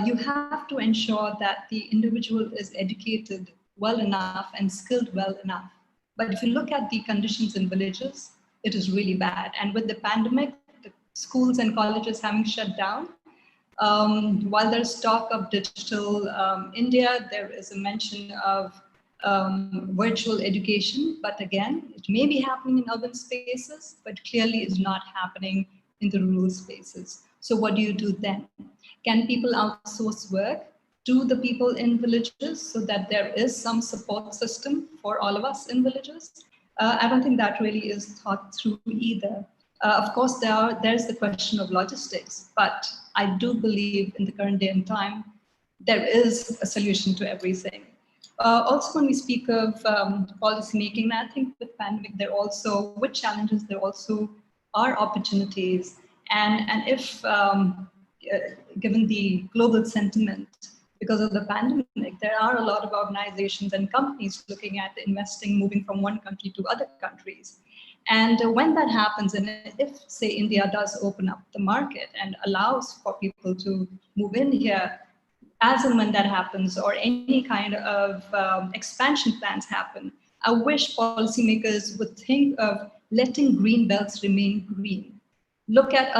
you have to ensure that the individual is educated well enough and skilled well enough. But if you look at the conditions in villages, it is really bad. And with the pandemic, the schools and colleges having shut down, while there's talk of digital India, there is a mention of virtual education. But again, it may be happening in urban spaces, but clearly is not happening in the rural spaces. So what do you do then? Can people outsource work to the people in villages so that there is some support system for all of us in villages? I don't think that really is thought through either. Of course, there's the question of logistics, but I do believe in the current day and time, there is a solution to everything. Also, when we speak of policy making, I think with pandemic, there also, with challenges, there also are opportunities. And if, given the global sentiment, because of the pandemic, there are a lot of organizations and companies looking at investing, moving from one country to other countries. And when that happens, and if, say, India does open up the market and allows for people to move in here, as and when that happens, or any kind of expansion plans happen, I wish policymakers would think of letting green belts remain green. Look at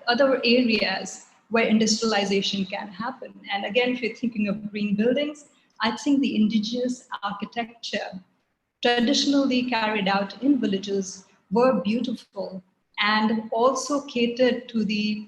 other areas where industrialization can happen. And again, if you're thinking of green buildings, I think the indigenous architecture traditionally carried out in villages were beautiful and also catered to the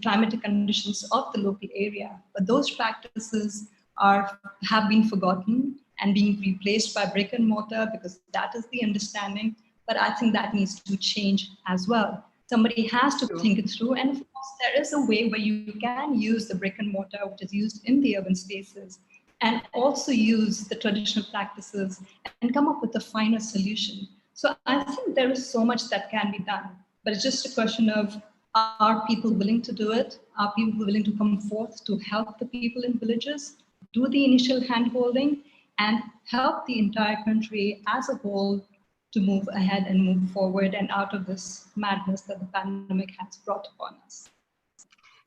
climatic conditions of the local area. But those practices have been forgotten and being replaced by brick and mortar because that is the understanding. But I think that needs to change as well. Somebody has to think it through. And of course, there is a way where you can use the brick and mortar, which is used in the urban spaces, and also use the traditional practices and come up with a finer solution. So I think there is so much that can be done, but it's just a question of, are people willing to do it? Are people willing to come forth to help the people in villages, do the initial handholding, and help the entire country as a whole to move ahead and move forward and out of this madness that the pandemic has brought upon us?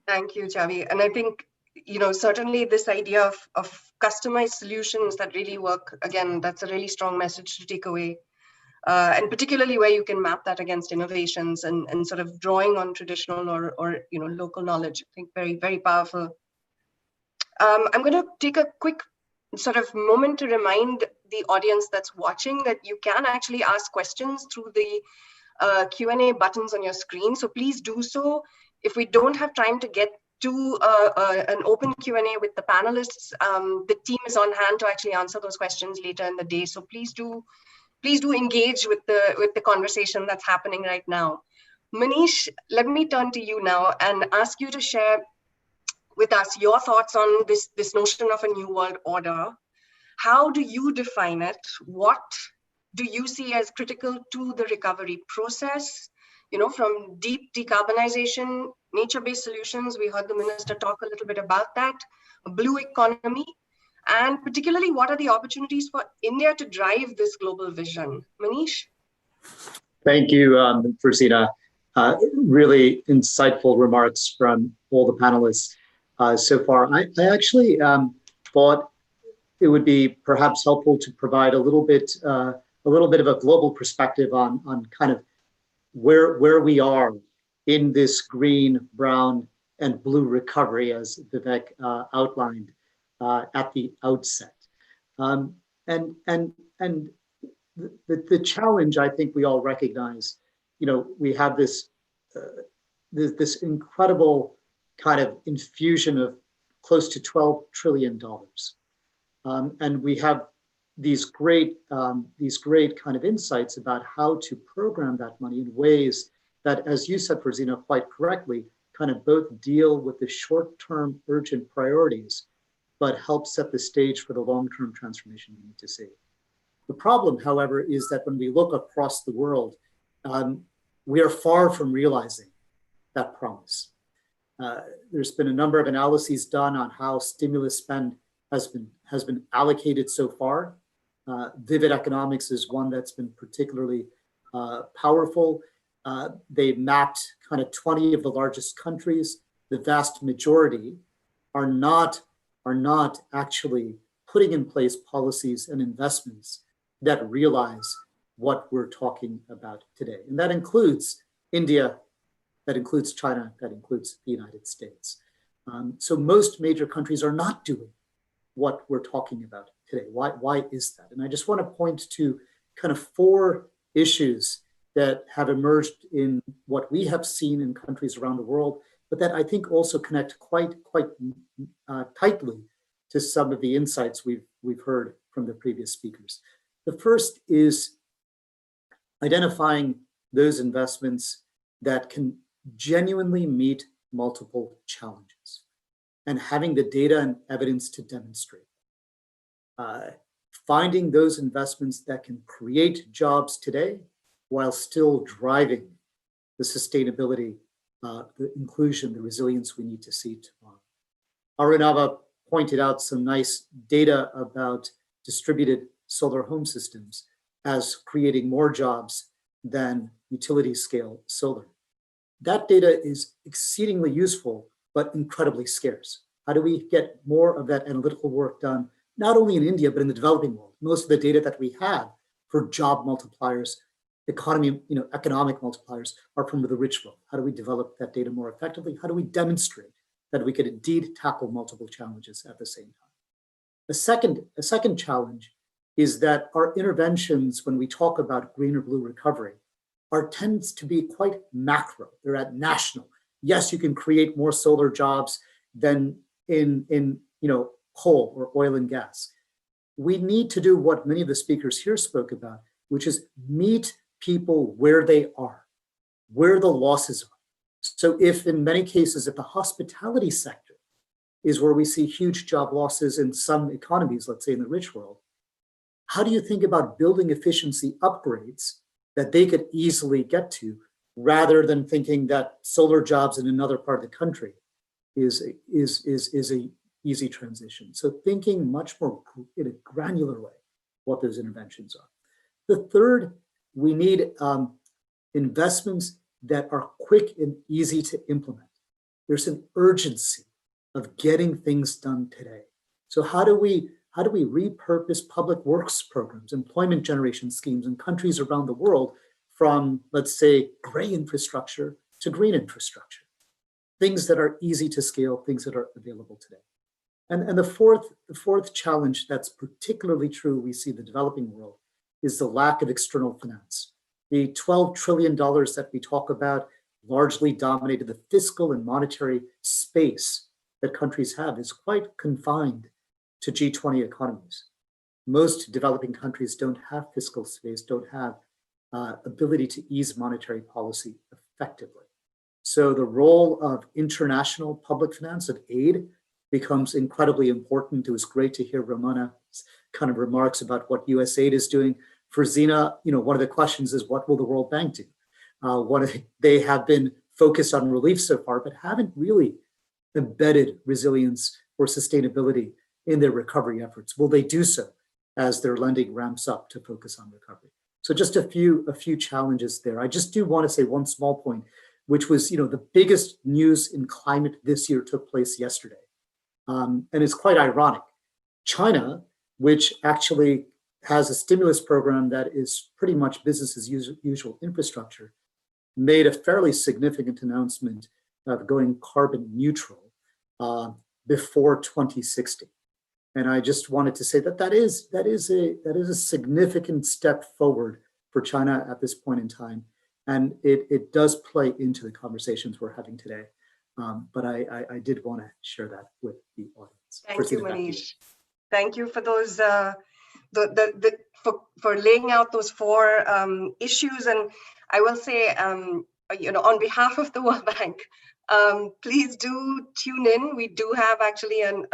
Thank you, Chavi. And I think, certainly this idea of customized solutions that really work, again, that's a really strong message to take away. And particularly where you can map that against innovations and sort of drawing on traditional or local knowledge. I think very, very powerful. I'm going to take a quick sort of moment to remind the audience that's watching that you can actually ask questions through the Q&A buttons on your screen. So please do so. If we don't have time to get to an open Q&A with the panelists, the team is on hand to actually answer those questions later in the day. So please do engage with the conversation that's happening right now. Manish, let me turn to you now and ask you to share with us your thoughts on this notion of a new world order. How do you define it? What do you see as critical to the recovery process? From deep decarbonization, nature-based solutions, we heard the minister talk a little bit about that, a blue economy, and particularly what are the opportunities for India to drive this global vision? Manish? Thank you, Rosina. Really insightful remarks from all the panelists so far. I actually thought it would be perhaps helpful to provide a little bit of a global perspective on kind of where we are in this green, brown, and blue recovery, as Vivek outlined at the outset. And the challenge, I think we all recognize, we have this incredible kind of infusion of close to $12 trillion. And we have these great kind of insights about how to program that money in ways that, as you said, Rosina, quite correctly, kind of both deal with the short-term urgent priorities, but help set the stage for the long-term transformation we need to see. The problem, however, is that when we look across the world, we are far from realizing that promise. There's been a number of analyses done on how stimulus spend has been allocated so far. Vivid Economics is one that's been particularly powerful. They mapped kind of 20 of the largest countries. The vast majority are not actually putting in place policies and investments that realize what we're talking about today. And that includes India, that includes China, that includes the United States. So most major countries are not doing what we're talking about today. Why is that? And I just want to point to kind of 4 issues that have emerged in what we have seen in countries around the world, but that I think also connect quite tightly to some of the insights we've heard from the previous speakers. The first is identifying those investments that can genuinely meet multiple challenges and having the data and evidence to demonstrate. Finding those investments that can create jobs today while still driving the sustainability, the inclusion, the resilience we need to see tomorrow. Arunava pointed out some nice data about distributed solar home systems as creating more jobs than utility scale solar. That data is exceedingly useful, but incredibly scarce. How do we get more of that analytical work done, not only in India, but in the developing world? Most of the data that we have for job multipliers, economic multipliers are from the rich world. How do we develop that data more effectively? How do we demonstrate that we could indeed tackle multiple challenges at the same time? A second challenge is that our interventions, when we talk about green or blue recovery, tends to be quite macro. They're at national. Yes, you can create more solar jobs than in coal or oil and gas. We need to do what many of the speakers here spoke about, which is meet people where they are. where the losses are. So if in many cases, if the hospitality sector is where we see huge job losses in some economies, let's say in the rich world, how do you think about building efficiency upgrades that they could easily get to, rather than thinking that solar jobs in another part of the country is a easy transition? So thinking much more in a granular way what those interventions are. The third, we need investments that are quick and easy to implement. There's an urgency of getting things done today. So how do we repurpose public works programs, employment generation schemes in countries around the world from, let's say, gray infrastructure to green infrastructure? Things that are easy to scale, things that are available today. And the fourth challenge that's particularly true, we see in the developing world, is the lack of external finance. The $12 trillion that we talk about largely dominated the fiscal and monetary space that countries have is quite confined to G20 economies. Most developing countries don't have fiscal space, don't have ability to ease monetary policy effectively. So the role of international public finance, of aid, becomes incredibly important. It was great to hear Ramona's kind of remarks about what USAID is doing. For Zina, one of the questions is, what will the World Bank do? They have been focused on relief so far, but haven't really embedded resilience or sustainability in their recovery efforts. Will they do so as their lending ramps up to focus on recovery? So just a few challenges there. I just do want to say one small point, which was, the biggest news in climate this year took place yesterday. And it's quite ironic. China, which actually has a stimulus program that is pretty much business as usual infrastructure, made a fairly significant announcement of going carbon neutral before 2060. And I just wanted to say that is a significant step forward for China at this point in time. And it does play into the conversations we're having today. But I did want to share that with the audience. Thank you, Manish. Thank you for those for laying out those four issues. And I will say, on behalf of the World Bank, please do tune in. We do have actually an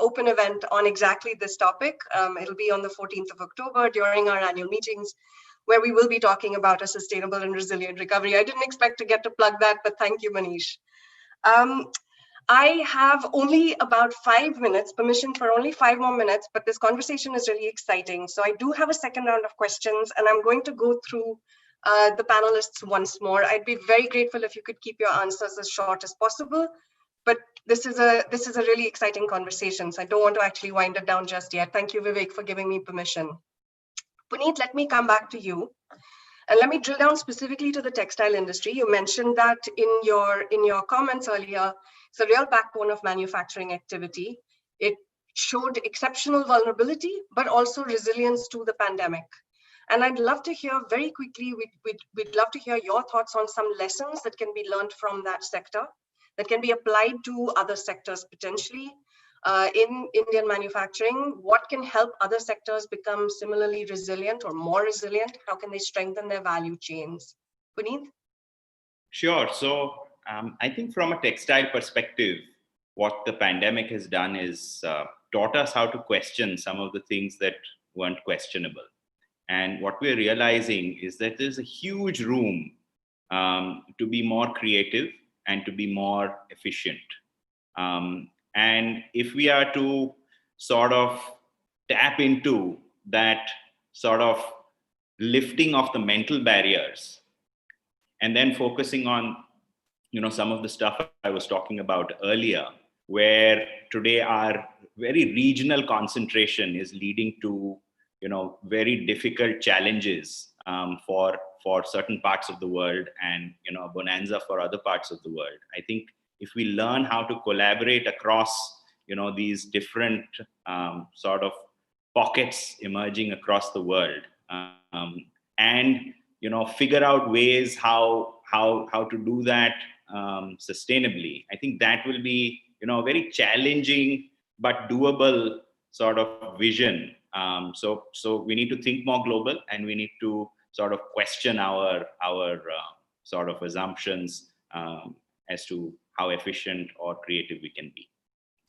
open event on exactly this topic. It'll be on the 14th of October during our annual meetings, where we will be talking about a sustainable and resilient recovery. I didn't expect to get to plug that, but thank you, Manish. I have only about 5 minutes, permission for only 5 more minutes, but this conversation is really exciting. So I do have a second round of questions, and I'm going to go through the panelists once more. I'd be very grateful if you could keep your answers as short as possible, but this is a really exciting conversation, so I don't want to actually wind it down just yet. Thank you, Vivek, for giving me permission. Puneet, let me come back to you. And let me drill down specifically to the textile industry. You mentioned that in your comments earlier, it's a real backbone of manufacturing activity. It showed exceptional vulnerability, but also resilience to the pandemic. And I'd love to hear very quickly, we'd love to hear your thoughts on some lessons that can be learned from that sector, that can be applied to other sectors potentially. In Indian manufacturing, what can help other sectors become similarly resilient or more resilient? How can they strengthen their value chains? Puneet? Sure. So I think from a textile perspective, what the pandemic has done is taught us how to question some of the things that weren't questionable. And what we're realizing is that there's a huge room to be more creative and to be more efficient. And if we are to sort of tap into that sort of lifting of the mental barriers and then focusing on, some of the stuff I was talking about earlier, where today our very regional concentration is leading to, very difficult challenges for certain parts of the world and, a bonanza for other parts of the world. I think if we learn how to collaborate across, these different sort of pockets emerging across the world, and figure out ways how to do that sustainably, I think that will be a very challenging but doable sort of vision. So we need to think more global, and we need to sort of question our sort of assumptions as to how efficient or creative we can be.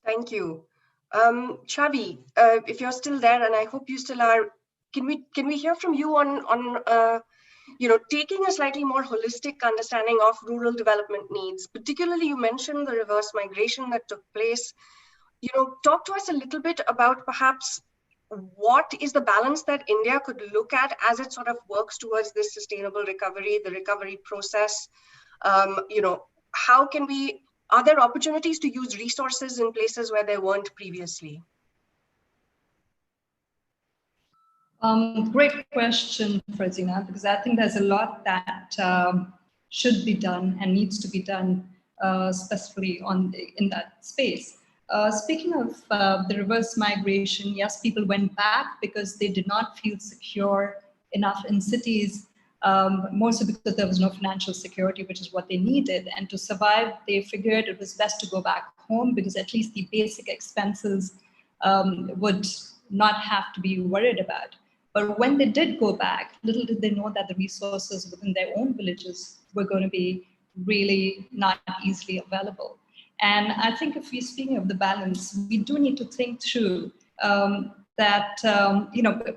Thank you. Chavi, if you're still there, and I hope you still are, can we hear from you on taking a slightly more holistic understanding of rural development needs? Particularly, you mentioned the reverse migration that took place. Talk to us a little bit about perhaps what is the balance that India could look at as it sort of works towards this sustainable recovery, the recovery process. How can are there opportunities to use resources in places where there weren't previously? Great question, Frazina, because I think there's a lot that should be done and needs to be done, specifically in that space. Speaking of the reverse migration, yes, people went back because they did not feel secure enough in cities, more so because there was no financial security, which is what they needed. And to survive, they figured it was best to go back home because at least the basic expenses would not have to be worried about. But when they did go back, little did they know that the resources within their own villages were going to be really not easily available. And I think if we're speaking of the balance, we do need to think through that,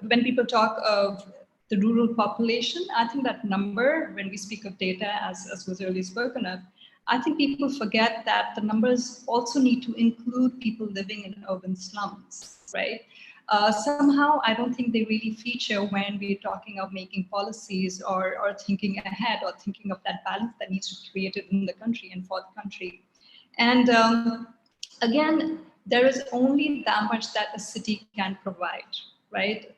when people talk of the rural population, I think that number, when we speak of data, as was earlier spoken of, I think people forget that the numbers also need to include people living in urban slums, right? Somehow, I don't think they really feature when we're talking of making policies or thinking ahead or thinking of that balance that needs to be created in the country and for the country. And again, there is only that much that a city can provide, right?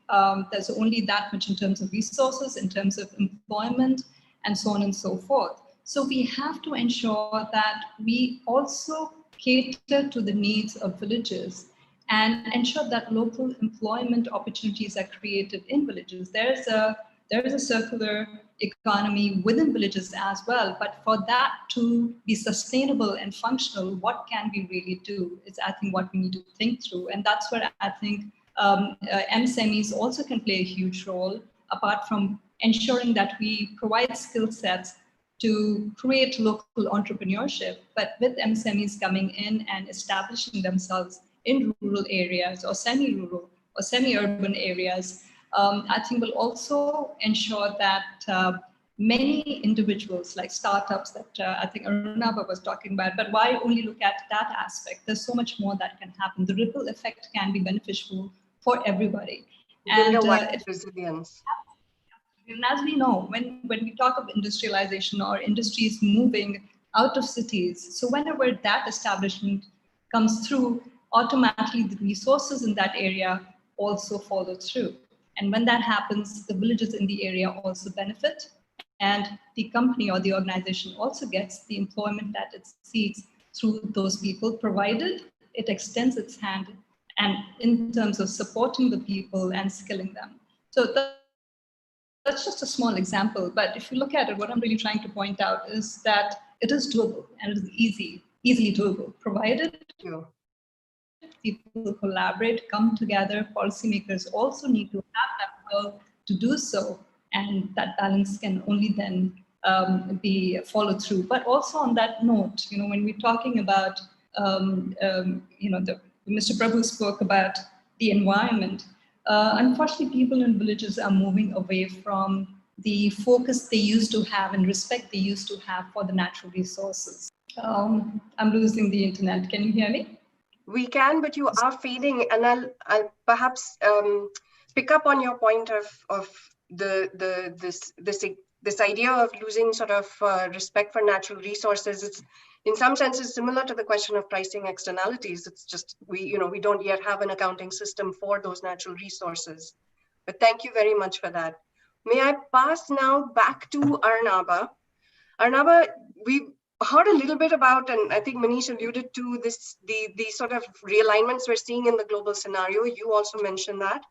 There's only that much in terms of resources, in terms of employment, and so on and so forth. So we have to ensure that we also cater to the needs of villages and ensure that local employment opportunities are created in villages. There is a circular economy within villages as well, but for that to be sustainable and functional, what can we really do is, I think, what we need to think through. And that's where I think MSMEs also can play a huge role, apart from ensuring that we provide skill sets to create local entrepreneurship, but with MSMEs coming in and establishing themselves in rural areas or semi-rural or semi-urban areas, I think will also ensure that many individuals, like startups that I think Arunabha was talking about, but why only look at that aspect? There's so much more that can happen. The ripple effect can be beneficial for everybody. And resilience. And as we know, when we talk of industrialization or industries moving out of cities, so whenever that establishment comes through, automatically the resources in that area also follow through. And when that happens, the villages in the area also benefit, and the company or the organization also gets the employment that it seeks through those people, provided it extends its hand and in terms of supporting the people and skilling them. So that's just a small example, but if you look at it, what I'm really trying to point out is that it is doable and it is easily doable, provided people collaborate, come together. Policymakers also need to have that will to do so, and that balance can only then be followed through. But also on that note, when we're talking about, Mr. Prabhu spoke about the environment. Unfortunately, people in villages are moving away from the focus they used to have and respect they used to have for the natural resources. I'm losing the internet. Can you hear me? We can, but you are fading, and I'll perhaps pick up on your point of this idea of losing sort of respect for natural resources. It's in some senses similar to the question of pricing externalities. It's just we don't yet have an accounting system for those natural resources. But thank you very much for that. May I pass now back to Arnaba? Arnaba, we heard a little bit about, and I think Manish alluded to this, the sort of realignments we're seeing in the global scenario. You also mentioned that.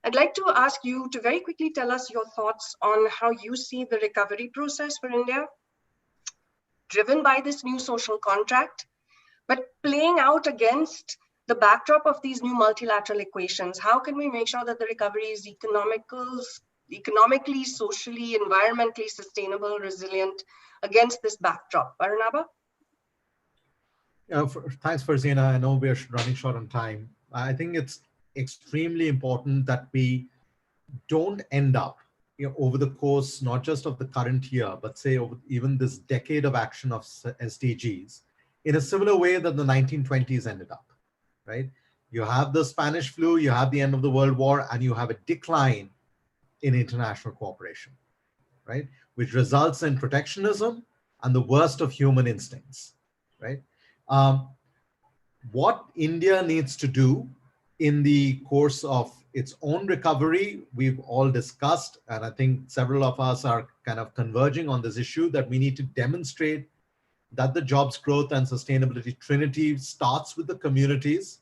I'd like to ask you to very quickly tell us your thoughts on how you see the recovery process for India, driven by this new social contract, but playing out against the backdrop of these new multilateral equations. How can we make sure that the recovery is economical, economically, socially, environmentally sustainable, resilient against this backdrop? Arunabha? Thanks, Farzina. I know we're running short on time. I think it's extremely important that we don't end up, over the course, not just of the current year, but say over even this decade of action of SDGs, in a similar way that the 1920s ended up, right? You have the Spanish flu, you have the end of the World War, and you have a decline in international cooperation, right? Which results in protectionism and the worst of human instincts, right? What India needs to do in the course of its own recovery, we've all discussed, and I think several of us are kind of converging on this issue, that we need to demonstrate that the jobs growth and sustainability trinity starts with the communities.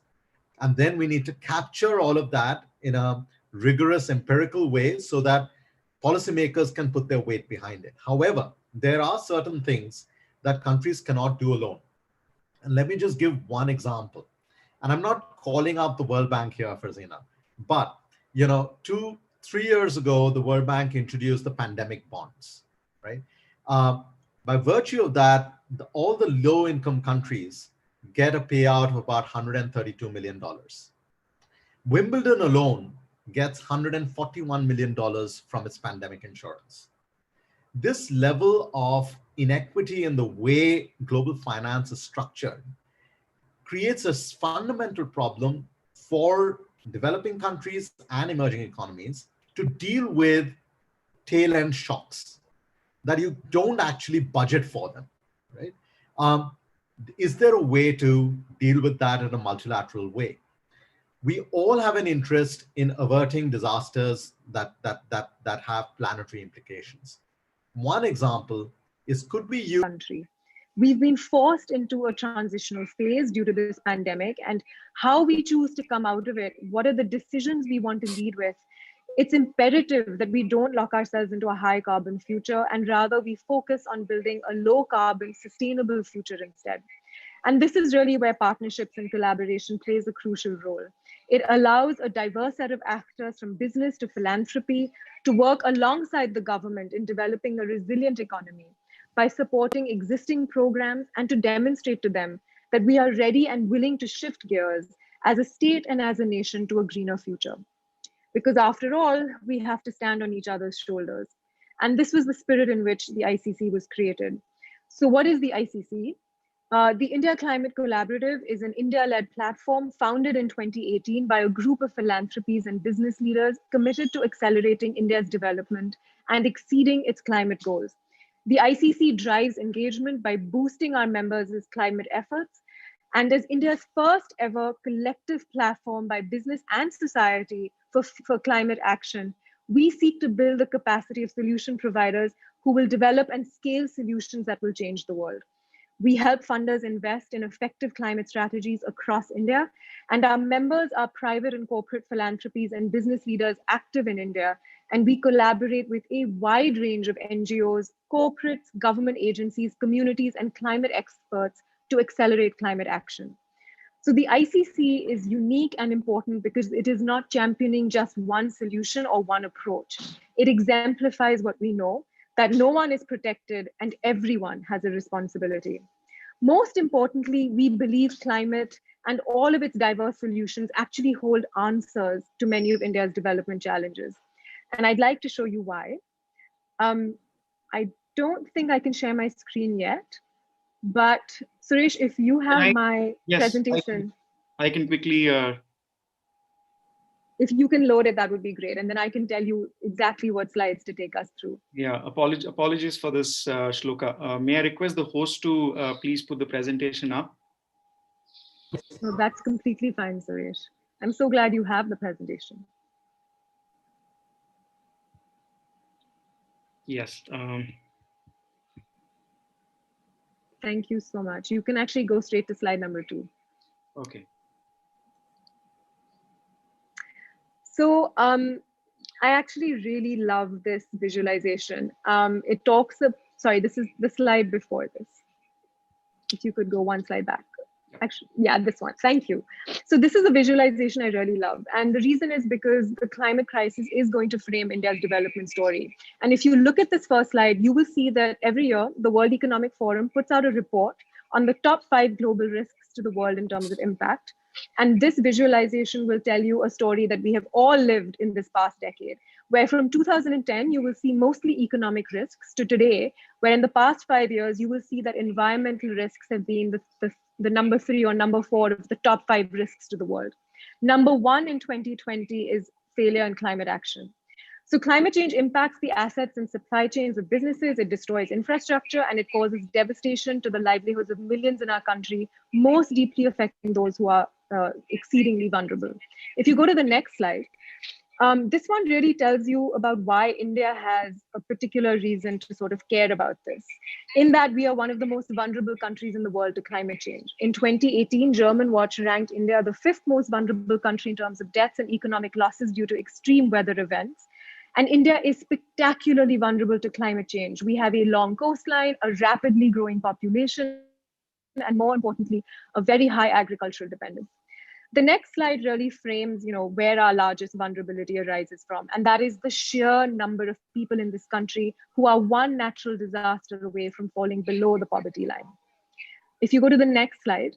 And then we need to capture all of that in a rigorous empirical way so that policymakers can put their weight behind it. However, there are certain things that countries cannot do alone. And let me just give one example. And I'm not calling out the World Bank here, Farzina, but 2-3 years ago, the World Bank introduced the pandemic bonds, right? By virtue of that, all the low-income countries get a payout of about $132 million. Wimbledon alone gets $141 million from its pandemic insurance. This level of inequity in the way global finance is structured creates a fundamental problem for developing countries and emerging economies to deal with tail-end shocks that you don't actually budget for them, right? Is there a way to deal with that in a multilateral way? We all have an interest in averting disasters that have planetary implications. One example is, could we use country? We've been forced into a transitional phase due to this pandemic, and how we choose to come out of it, what are the decisions we want to lead with, it's imperative that we don't lock ourselves into a high carbon future, and rather we focus on building a low carbon, sustainable future instead. And this is really where partnerships and collaboration plays a crucial role. It allows a diverse set of actors from business to philanthropy to work alongside the government in developing a resilient economy by supporting existing programs, and to demonstrate to them that we are ready and willing to shift gears as a state and as a nation to a greener future. Because after all, we have to stand on each other's shoulders. And this was the spirit in which the ICC was created. So what is the ICC? The India Climate Collaborative is an India-led platform founded in 2018 by a group of philanthropies and business leaders committed to accelerating India's development and exceeding its climate goals. The ICC drives engagement by boosting our members' climate efforts, and as India's first ever collective platform by business and society for climate action, we seek to build the capacity of solution providers who will develop and scale solutions that will change the world. We help funders invest in effective climate strategies across India, and our members are private and corporate philanthropies and business leaders active in India, and we collaborate with a wide range of NGOs, corporates, government agencies, communities, and climate experts to accelerate climate action. So the ICC is unique and important because it is not championing just one solution or one approach. It exemplifies what we know, that no one is protected and everyone has a responsibility. Most importantly, we believe climate and all of its diverse solutions actually hold answers to many of India's development challenges. And I'd like to show you why. I don't think I can share my screen yet, but Suresh, if you have my presentation. I can quickly. If you can load it, that would be great. And then I can tell you exactly what slides to take us through. Yeah, apologies for this, Shloka. May I request the host to please put the presentation up? No, that's completely fine, Suresh. I'm so glad you have the presentation. Yes. Thank you so much. You can actually go straight to slide number 2. Okay. So I actually really love this visualization. It talks of, sorry, this is the slide before this. If you could go one slide back. Actually, yeah, this one. Thank you. So this is a visualization I really love. And the reason is because the climate crisis is going to frame India's development story. And if you look at this first slide, you will see that every year, the World Economic Forum puts out a report on the top 5 global risks to the world in terms of impact. And this visualization will tell you a story that we have all lived in this past decade, where from 2010, you will see mostly economic risks to today, where in the past 5 years, you will see that environmental risks have been the number 3 or number 4 of the top 5 risks to the world. Number 1 in 2020 is failure in climate action. So climate change impacts the assets and supply chains of businesses, it destroys infrastructure, and it causes devastation to the livelihoods of millions in our country, most deeply affecting those who are exceedingly vulnerable. If you go to the next slide, this one really tells you about why India has a particular reason to sort of care about this. In that we are one of the most vulnerable countries in the world to climate change. In 2018, German Watch ranked India the 5th most vulnerable country in terms of deaths and economic losses due to extreme weather events. And India is spectacularly vulnerable to climate change. We have a long coastline, a rapidly growing population, and more importantly, a very high agricultural dependence. The next slide really frames, where our largest vulnerability arises from, and that is the sheer number of people in this country who are one natural disaster away from falling below the poverty line. If you go to the next slide,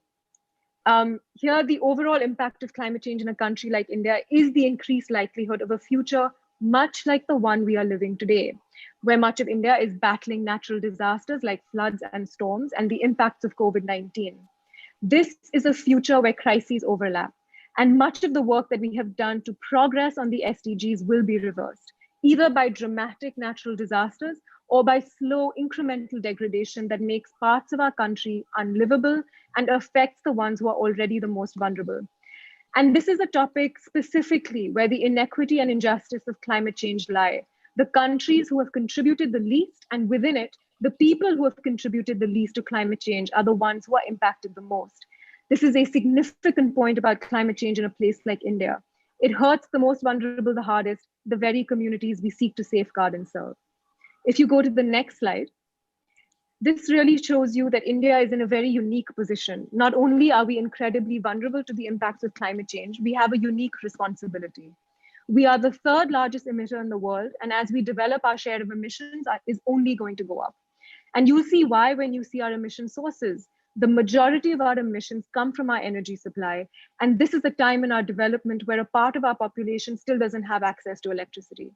here the overall impact of climate change in a country like India is the increased likelihood of a future much like the one we are living today, where much of India is battling natural disasters like floods and storms and the impacts of COVID-19. This is a future where crises overlap, and much of the work that we have done to progress on the SDGs will be reversed, either by dramatic natural disasters or by slow incremental degradation that makes parts of our country unlivable and affects the ones who are already the most vulnerable. And this is a topic specifically where the inequity and injustice of climate change lie. The countries who have contributed the least, and within it, the people who have contributed the least to climate change are the ones who are impacted the most. This is a significant point about climate change in a place like India. It hurts the most vulnerable the hardest, the very communities we seek to safeguard and serve. If you go to the next slide, this really shows you that India is in a very unique position. Not only are we incredibly vulnerable to the impacts of climate change, we have a unique responsibility. We are the 3rd largest emitter in the world, and as we develop, our share of emissions is only going to go up. And you'll see why when you see our emission sources. The majority of our emissions come from our energy supply, and this is a time in our development where a part of our population still doesn't have access to electricity.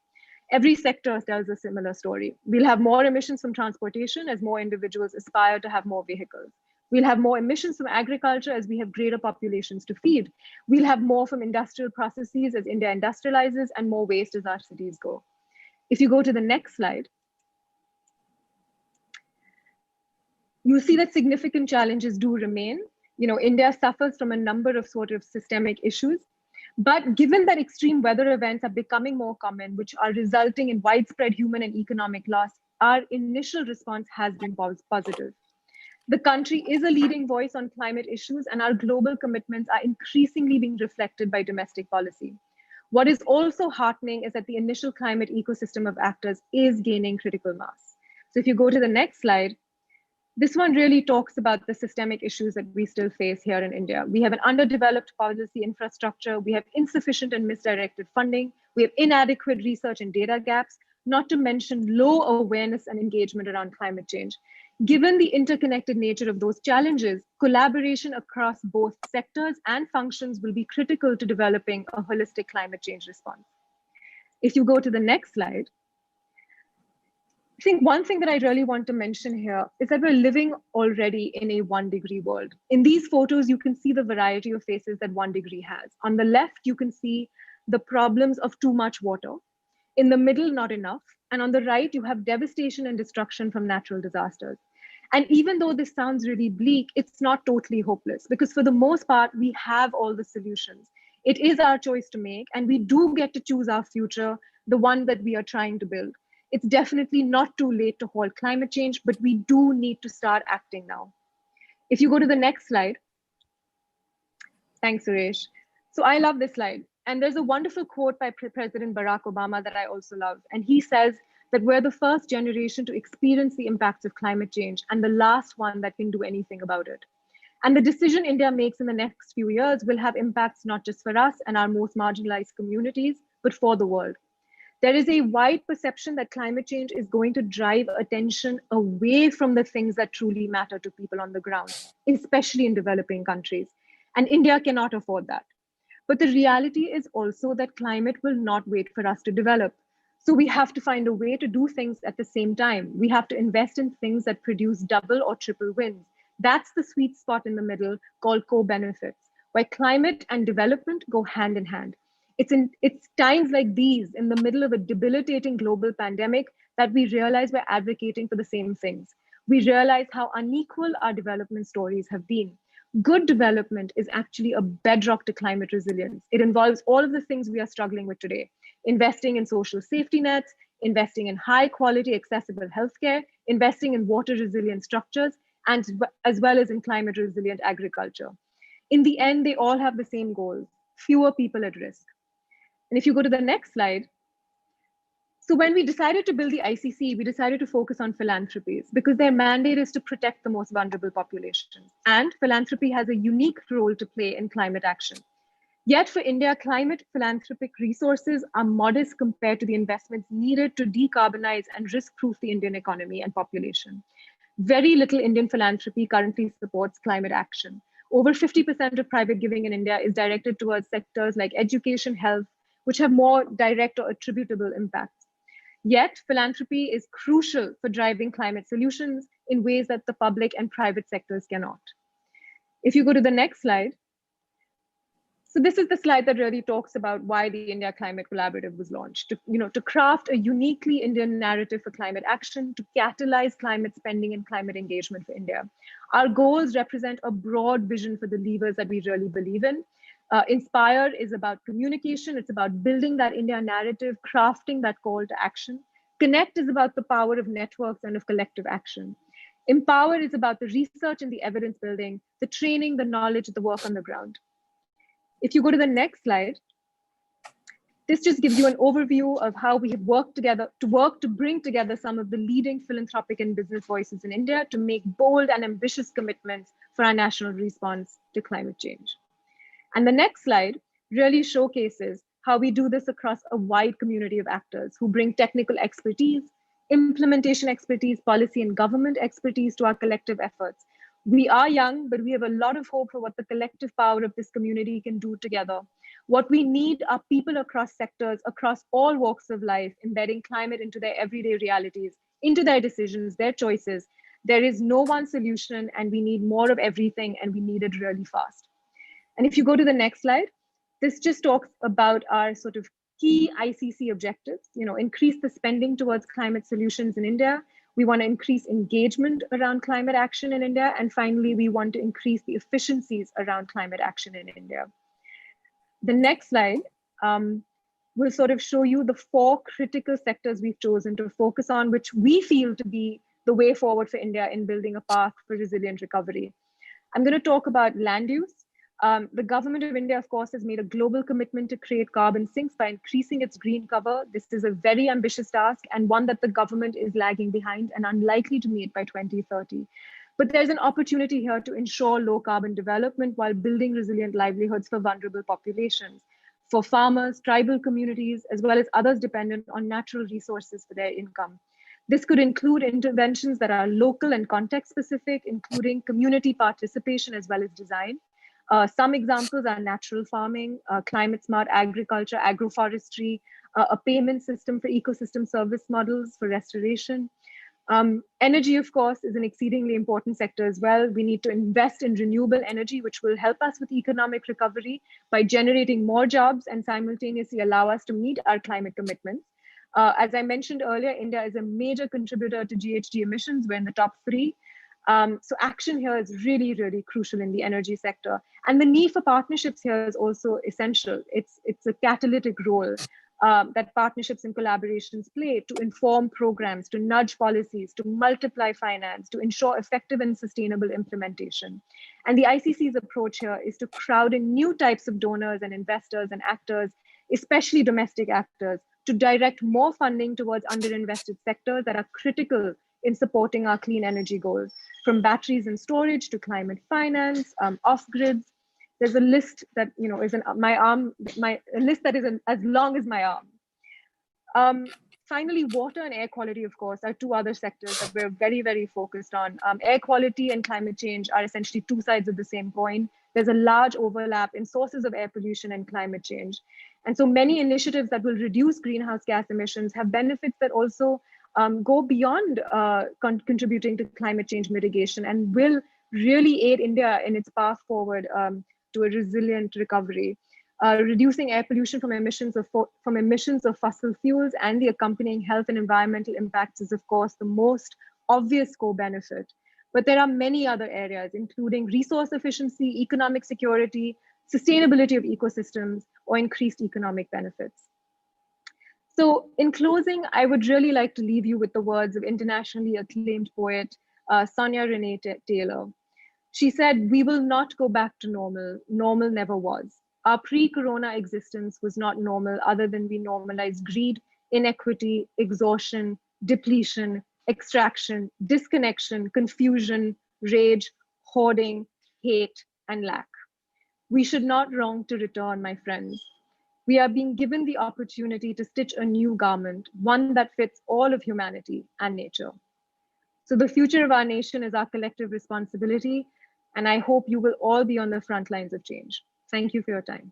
Every sector tells a similar story. We'll have more emissions from transportation as more individuals aspire to have more vehicles. We'll have more emissions from agriculture as we have greater populations to feed. We'll have more from industrial processes as India industrializes, and more waste as our cities go. If you go to the next slide, you'll see that significant challenges do remain. India suffers from a number of sort of systemic issues. But given that extreme weather events are becoming more common, which are resulting in widespread human and economic loss, our initial response has been positive. The country is a leading voice on climate issues, and our global commitments are increasingly being reflected by domestic policy. What is also heartening is that the initial climate ecosystem of actors is gaining critical mass. So if you go to the next slide, this one really talks about the systemic issues that we still face here in India. We have an underdeveloped policy infrastructure. We have insufficient and misdirected funding. We have inadequate research and data gaps, not to mention low awareness and engagement around climate change. Given the interconnected nature of those challenges, collaboration across both sectors and functions will be critical to developing a holistic climate change response. If you go to the next slide, I think one thing that I really want to mention here is that we're living already in a 1 degree world. In these photos, you can see the variety of faces that 1 degree has. On the left, you can see the problems of too much water. In the middle, not enough. And on the right, you have devastation and destruction from natural disasters. And even though this sounds really bleak, it's not totally hopeless, because for the most part, we have all the solutions. It is our choice to make, and we do get to choose our future, the one that we are trying to build. It's definitely not too late to halt climate change, but we do need to start acting now. If you go to the next slide. Thanks, Suresh. So I love this slide. And there's a wonderful quote by President Barack Obama that I also love. And he says that we're the first generation to experience the impacts of climate change and the last one that can do anything about it. And the decision India makes in the next few years will have impacts not just for us and our most marginalized communities, but for the world. There is a wide perception that climate change is going to drive attention away from the things that truly matter to people on the ground, especially in developing countries. And India cannot afford that. But the reality is also that climate will not wait for us to develop. So we have to find a way to do things at the same time. We have to invest in things that produce double or triple wins. That's the sweet spot in the middle called co-benefits, where climate and development go hand in hand. It's times like these, in the middle of a debilitating global pandemic, that we realize we're advocating for the same things. We realize how unequal our development stories have been. Good development is actually a bedrock to climate resilience. It involves all of the things we are struggling with today: investing in social safety nets, investing in high quality, accessible healthcare, investing in water resilient structures, and as well as in climate resilient agriculture. In the end, they all have the same goals: fewer people at risk. And if you go to the next slide, so when we decided to build the ICC, we decided to focus on philanthropies because their mandate is to protect the most vulnerable populations. And philanthropy has a unique role to play in climate action. Yet for India, climate philanthropic resources are modest compared to the investments needed to decarbonize and risk-proof the Indian economy and population. Very little Indian philanthropy currently supports climate action. Over 50% of private giving in India is directed towards sectors like education, health, which have more direct or attributable impacts. Yet, philanthropy is crucial for driving climate solutions in ways that the public and private sectors cannot. If you go to the next slide. So this is the slide that really talks about why the India Climate Collaborative was launched, to craft a uniquely Indian narrative for climate action, to catalyze climate spending and climate engagement for India. Our goals represent a broad vision for the levers that we really believe in. Inspire is about communication. It's about building that India narrative, crafting that call to action. Connect is about the power of networks and of collective action. Empower is about the research and the evidence building, the training, the knowledge, the work on the ground. If you go to the next slide, this just gives you an overview of how we have worked together to bring together some of the leading philanthropic and business voices in India to make bold and ambitious commitments for our national response to climate change. And the next slide really showcases how we do this across a wide community of actors who bring technical expertise, implementation expertise, policy and government expertise to our collective efforts. We are young, but we have a lot of hope for what the collective power of this community can do together. What we need are people across sectors, across all walks of life, embedding climate into their everyday realities, into their decisions, their choices. There is no one solution, and we need more of everything, and we need it really fast. And if you go to the next slide, this just talks about our sort of key ICC objectives, increase the spending towards climate solutions in India. We want to increase engagement around climate action in India. And finally, we want to increase the efficiencies around climate action in India. The next slide will sort of show you the 4 critical sectors we've chosen to focus on, which we feel to be the way forward for India in building a path for resilient recovery. I'm going to talk about land use. The government of India, of course, has made a global commitment to create carbon sinks by increasing its green cover. This is a very ambitious task and one that the government is lagging behind and unlikely to meet by 2030. But there's an opportunity here to ensure low carbon development while building resilient livelihoods for vulnerable populations, for farmers, tribal communities, as well as others dependent on natural resources for their income. This could include interventions that are local and context specific, including community participation as well as design. Some examples are natural farming, climate smart agriculture, agroforestry, a payment system for ecosystem service models for restoration. Energy, of course, is an exceedingly important sector as well. We need to invest in renewable energy, which will help us with economic recovery by generating more jobs and simultaneously allow us to meet our climate commitments. As I mentioned earlier, India is a major contributor to GHG emissions. We're in the top 3. So action here is really, really crucial in the energy sector. And the need for partnerships here is also essential. It's a catalytic role that partnerships and collaborations play to inform programs, to nudge policies, to multiply finance, to ensure effective and sustainable implementation. And the ICC's approach here is to crowd in new types of donors and investors and actors, especially domestic actors, to direct more funding towards underinvested sectors that are critical in supporting our clean energy goals, from batteries and storage to climate finance, off-grids. There's a list that is a list that is as long as my arm. Finally, water and air quality, of course, are two other sectors that we're very, very focused on. Air quality and climate change are essentially two sides of the same coin. There's a large overlap in sources of air pollution and climate change. And so many initiatives that will reduce greenhouse gas emissions have benefits that also go beyond contributing to climate change mitigation and will really aid India in its path forward to a resilient recovery. Reducing air pollution from emissions of fossil fuels and the accompanying health and environmental impacts is, of course, the most obvious co-benefit. But there are many other areas, including resource efficiency, economic security, sustainability of ecosystems, or increased economic benefits. So in closing, I would really like to leave you with the words of internationally acclaimed poet Sonia Renee Taylor. She said, "We will not go back to normal. Normal never was. Our pre-corona existence was not normal other than we normalized greed, inequity, exhaustion, depletion, extraction, disconnection, confusion, rage, hoarding, hate, and lack. We should not wrong to return, my friends. We are being given the opportunity to stitch a new garment, one that fits all of humanity and nature. So the future of our nation is our collective responsibility, and I hope you will all be on the front lines of change. Thank you for your time."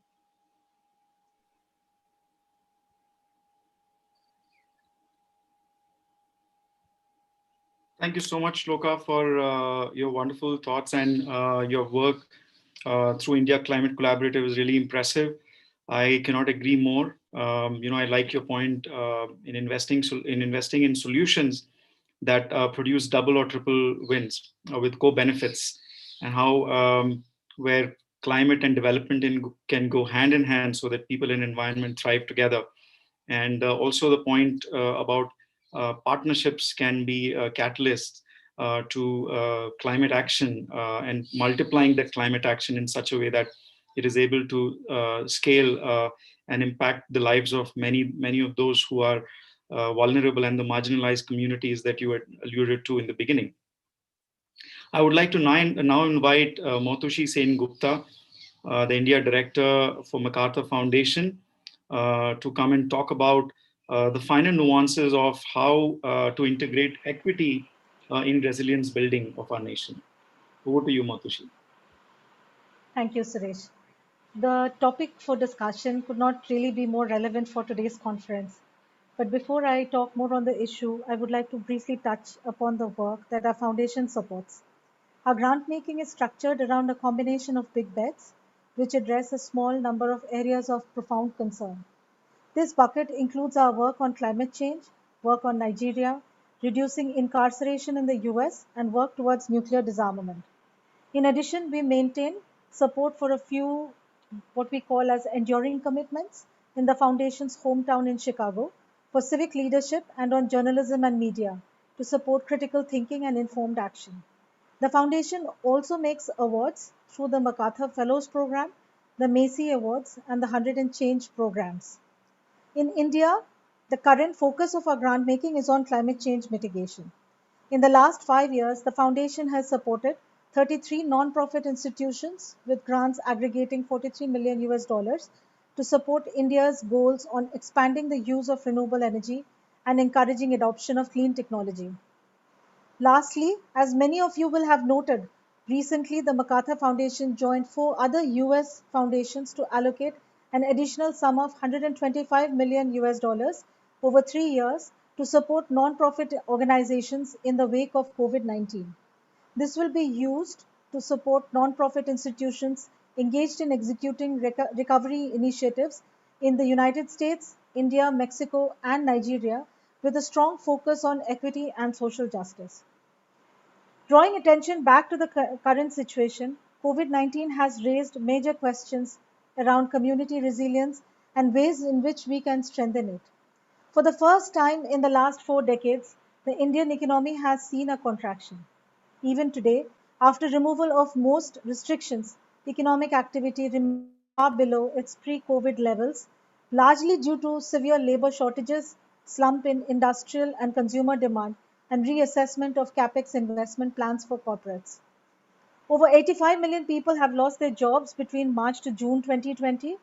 Thank you so much, Shloka, for your wonderful thoughts, and your work through India Climate Collaborative is really impressive. I cannot agree more. I like your point in investing in solutions that produce double or triple wins with co-benefits, and how where climate and development can go hand in hand so that people and environment thrive together. And also the point about partnerships can be catalysts to climate action, and multiplying that climate action in such a way that it is able to scale and impact the lives of many of those who are vulnerable and the marginalized communities that you had alluded to in the beginning. I would like to now invite Mautushi Sen Gupta, the India Director for MacArthur Foundation, to come and talk about the finer nuances of how to integrate equity in resilience building of our nation. Over to you, Mautushi. Thank you, Suresh. The topic for discussion could not really be more relevant for today's conference. But before I talk more on the issue, I would like to briefly touch upon the work that our foundation supports. Our grant making is structured around a combination of big bets, which address a small number of areas of profound concern. This bucket includes our work on climate change, work on Nigeria, reducing incarceration in the US, and work towards nuclear disarmament. In addition, we maintain support for a few what we call as enduring commitments in the foundation's hometown in Chicago for civic leadership and on journalism and media to support critical thinking and informed action. The foundation also makes awards through the MacArthur Fellows Program, the Macy Awards, and the 100 and Change programs. In India, the current focus of our grant making is on climate change mitigation. In the last 5 years, the foundation has supported 33 non-profit institutions with grants aggregating $43 million to support India's goals on expanding the use of renewable energy and encouraging adoption of clean technology. Lastly, as many of you will have noted, recently the MacArthur Foundation joined 4 other US foundations to allocate an additional sum of $125 million over 3 years to support non-profit organizations in the wake of COVID-19. This will be used to support non-profit institutions engaged in executing recovery initiatives in the United States, India, Mexico, and Nigeria, with a strong focus on equity and social justice. Drawing attention back to the current situation, COVID-19 has raised major questions around community resilience and ways in which we can strengthen it. For the first time in the last 4 decades, the Indian economy has seen a contraction. Even today, after removal of most restrictions, economic activity remains far below its pre-COVID levels, largely due to severe labor shortages, slump in industrial and consumer demand, and reassessment of capex investment plans for corporates. Over 85 million people have lost their jobs between March to June 2020.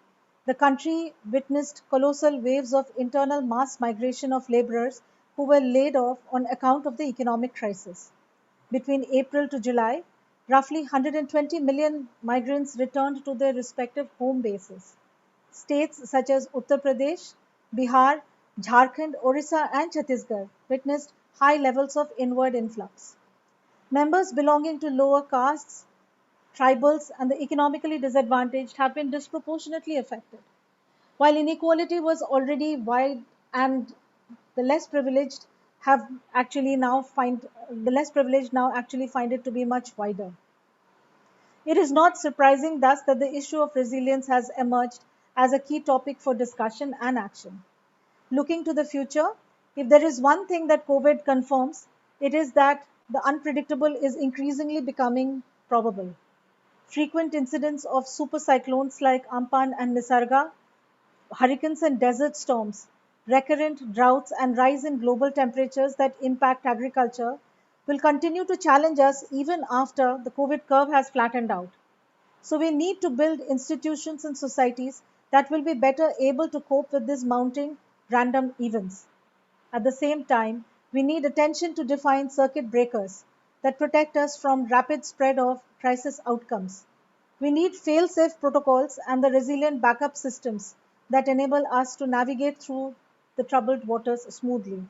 The country witnessed colossal waves of internal mass migration of laborers who were laid off on account of the economic crisis. Between April to July, roughly 120 million migrants returned to their respective home bases. States such as Uttar Pradesh, Bihar, Jharkhand, Orissa, and Chhattisgarh witnessed high levels of inward influx. Members belonging to lower castes, tribals, and the economically disadvantaged have been disproportionately affected. While inequality was already wide and the less privileged now actually find it to be much wider. It is not surprising thus that the issue of resilience has emerged as a key topic for discussion and action. Looking to the future, if there is one thing that COVID confirms, it is that the unpredictable is increasingly becoming probable. Frequent incidents of super cyclones like Amphan and Nisarga, hurricanes and desert storms, recurrent droughts, and rise in global temperatures that impact agriculture will continue to challenge us even after the COVID curve has flattened out. So we need to build institutions and societies that will be better able to cope with these mounting random events. At the same time, we need attention to define circuit breakers that protect us from rapid spread of crisis outcomes. We need fail-safe protocols and the resilient backup systems that enable us to navigate through the troubled waters smoothly.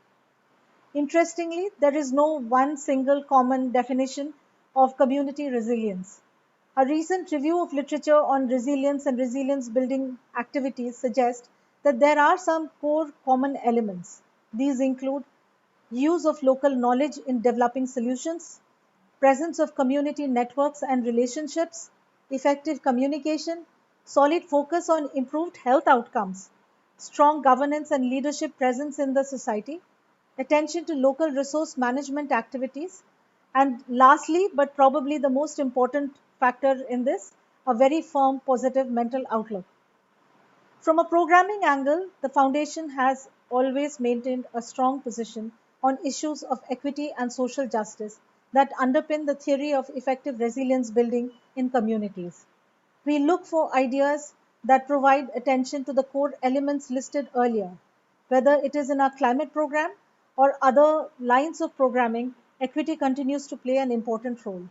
Interestingly, there is no one single common definition of community resilience. A recent review of literature on resilience and resilience building activities suggests that there are some core common elements. These include use of local knowledge in developing solutions, presence of community networks and relationships, effective communication, solid focus on improved health outcomes, strong governance and leadership presence in the society, attention to local resource management activities, and lastly, but probably the most important factor in this, a very firm positive mental outlook. From a programming angle, the Foundation has always maintained a strong position on issues of equity and social justice that underpin the theory of effective resilience building in communities. We look for ideas that provide attention to the core elements listed earlier. Whether it is in our climate program or other lines of programming, equity continues to play an important role.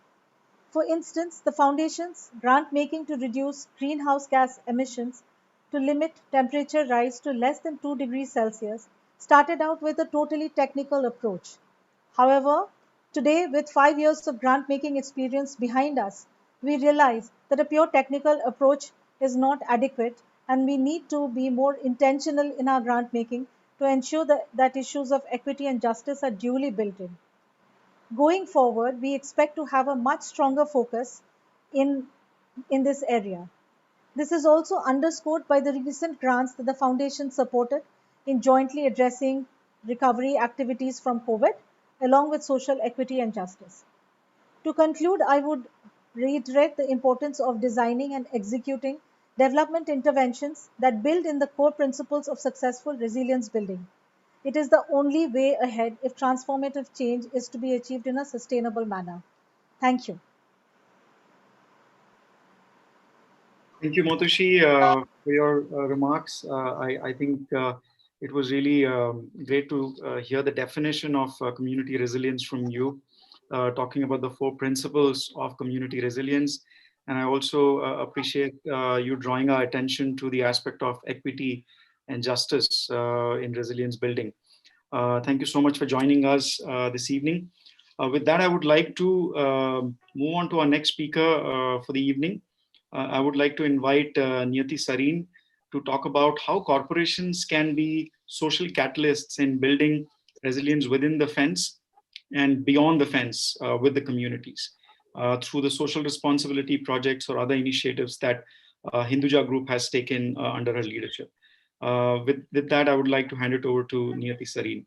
For instance, the Foundation's grant making to reduce greenhouse gas emissions to limit temperature rise to less than 2 degrees Celsius started out with a totally technical approach. However, today, with 5 years of grant making experience behind us, we realize that a pure technical approach is not adequate, and we need to be more intentional in our grant making to ensure that issues of equity and justice are duly built in. Going forward, we expect to have a much stronger focus in this area. This is also underscored by the recent grants that the Foundation supported in jointly addressing recovery activities from COVID, along with social equity and justice. To conclude, I would reiterate the importance of designing and executing development interventions that build in the core principles of successful resilience building. It is the only way ahead if transformative change is to be achieved in a sustainable manner. Thank you. Thank you, Matushi, for your remarks. I think it was really great to hear the definition of community resilience from you, talking about the 4 principles of community resilience. And I also appreciate you drawing our attention to the aspect of equity and justice in resilience building. Thank you so much for joining us this evening. With that, I would like to move on to our next speaker for the evening. I would like to invite Niyati Sareen to talk about how corporations can be social catalysts in building resilience within the fence and beyond the fence with the communities through the social responsibility projects or other initiatives that Hinduja Group has taken under her leadership. With that, I would like to hand it over to Niyati Sareen.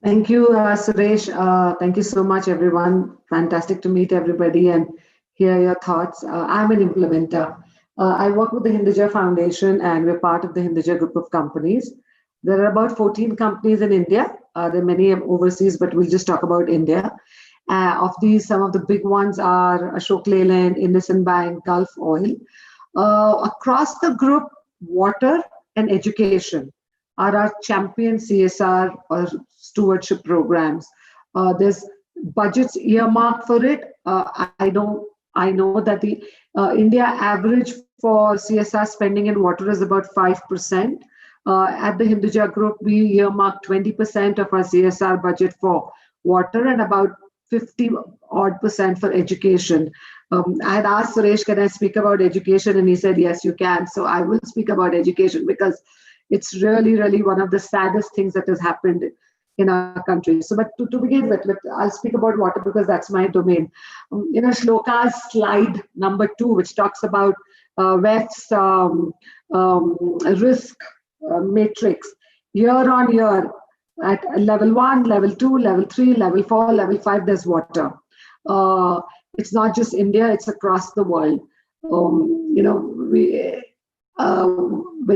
Thank you, Suresh. Thank you so much, everyone. Fantastic to meet everybody and hear your thoughts. I'm an implementer. I work with the Hinduja Foundation, and we're part of the Hinduja Group of companies. There are about 14 companies in India. There are many overseas, but we'll just talk about India. Of these, some of the big ones are Ashok Leyland, IndusInd Bank, Gulf Oil. Across the group, water and education are our champion CSR or stewardship programs. There's budgets earmarked for it. I know that the India average for CSR spending in water is about 5%. At the Hinduja Group, we earmark 20% of our CSR budget for water and about 50% for education. I had asked Suresh, can I speak about education? And he said, yes, you can. So I will speak about education because it's really, really one of the saddest things that has happened in our country. So, but to begin with, I'll speak about water because that's my domain. Shloka's slide number 2, which talks about WEF's risk matrix, year on year, at level 1, level 2, level 3, level 4, level 5, there's water. It's not just India, it's across the world. When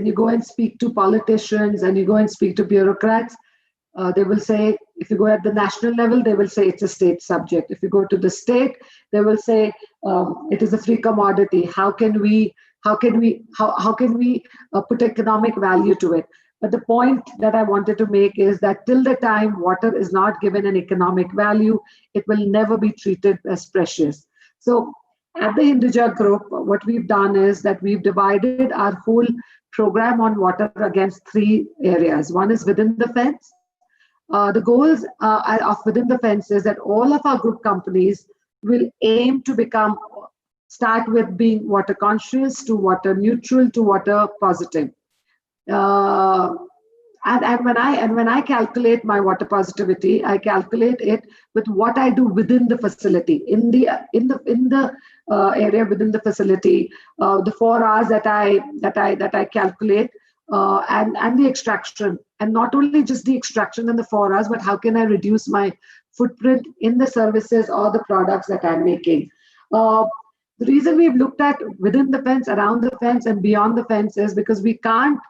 you go and speak to politicians and you go and speak to bureaucrats, they will say, if you go at the national level, they will say it's a state subject. If you go to the state, they will say it is a free commodity. How can we put economic value to it? But the point that I wanted to make is that till the time water is not given an economic value, it will never be treated as precious. So at the Hinduja Group, what we've done is that we've divided our whole program on water against 3 areas. One is within the fence. The goals of within the fence is that all of our group companies will aim to start with being water conscious to water neutral to water positive. And when I calculate my water positivity, I calculate it with what I do within the facility, in the area within the facility, the 4 hours that I calculate, and the extraction, and not only just the extraction in the 4 hours, but how can I reduce my footprint in the services or the products that I'm making. The reason we've looked at within the fence, around the fence, and beyond the fence is because we can't,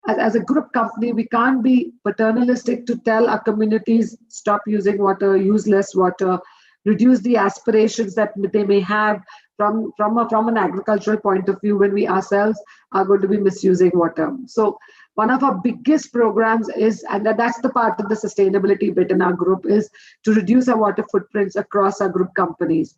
as a group company, we can't be paternalistic to tell our communities stop using water, use less water, reduce the aspirations that they may have from an agricultural point of view when we ourselves are going to be misusing water. So one of our biggest programs is, and that's the part of the sustainability bit in our group, is to reduce our water footprints across our group companies.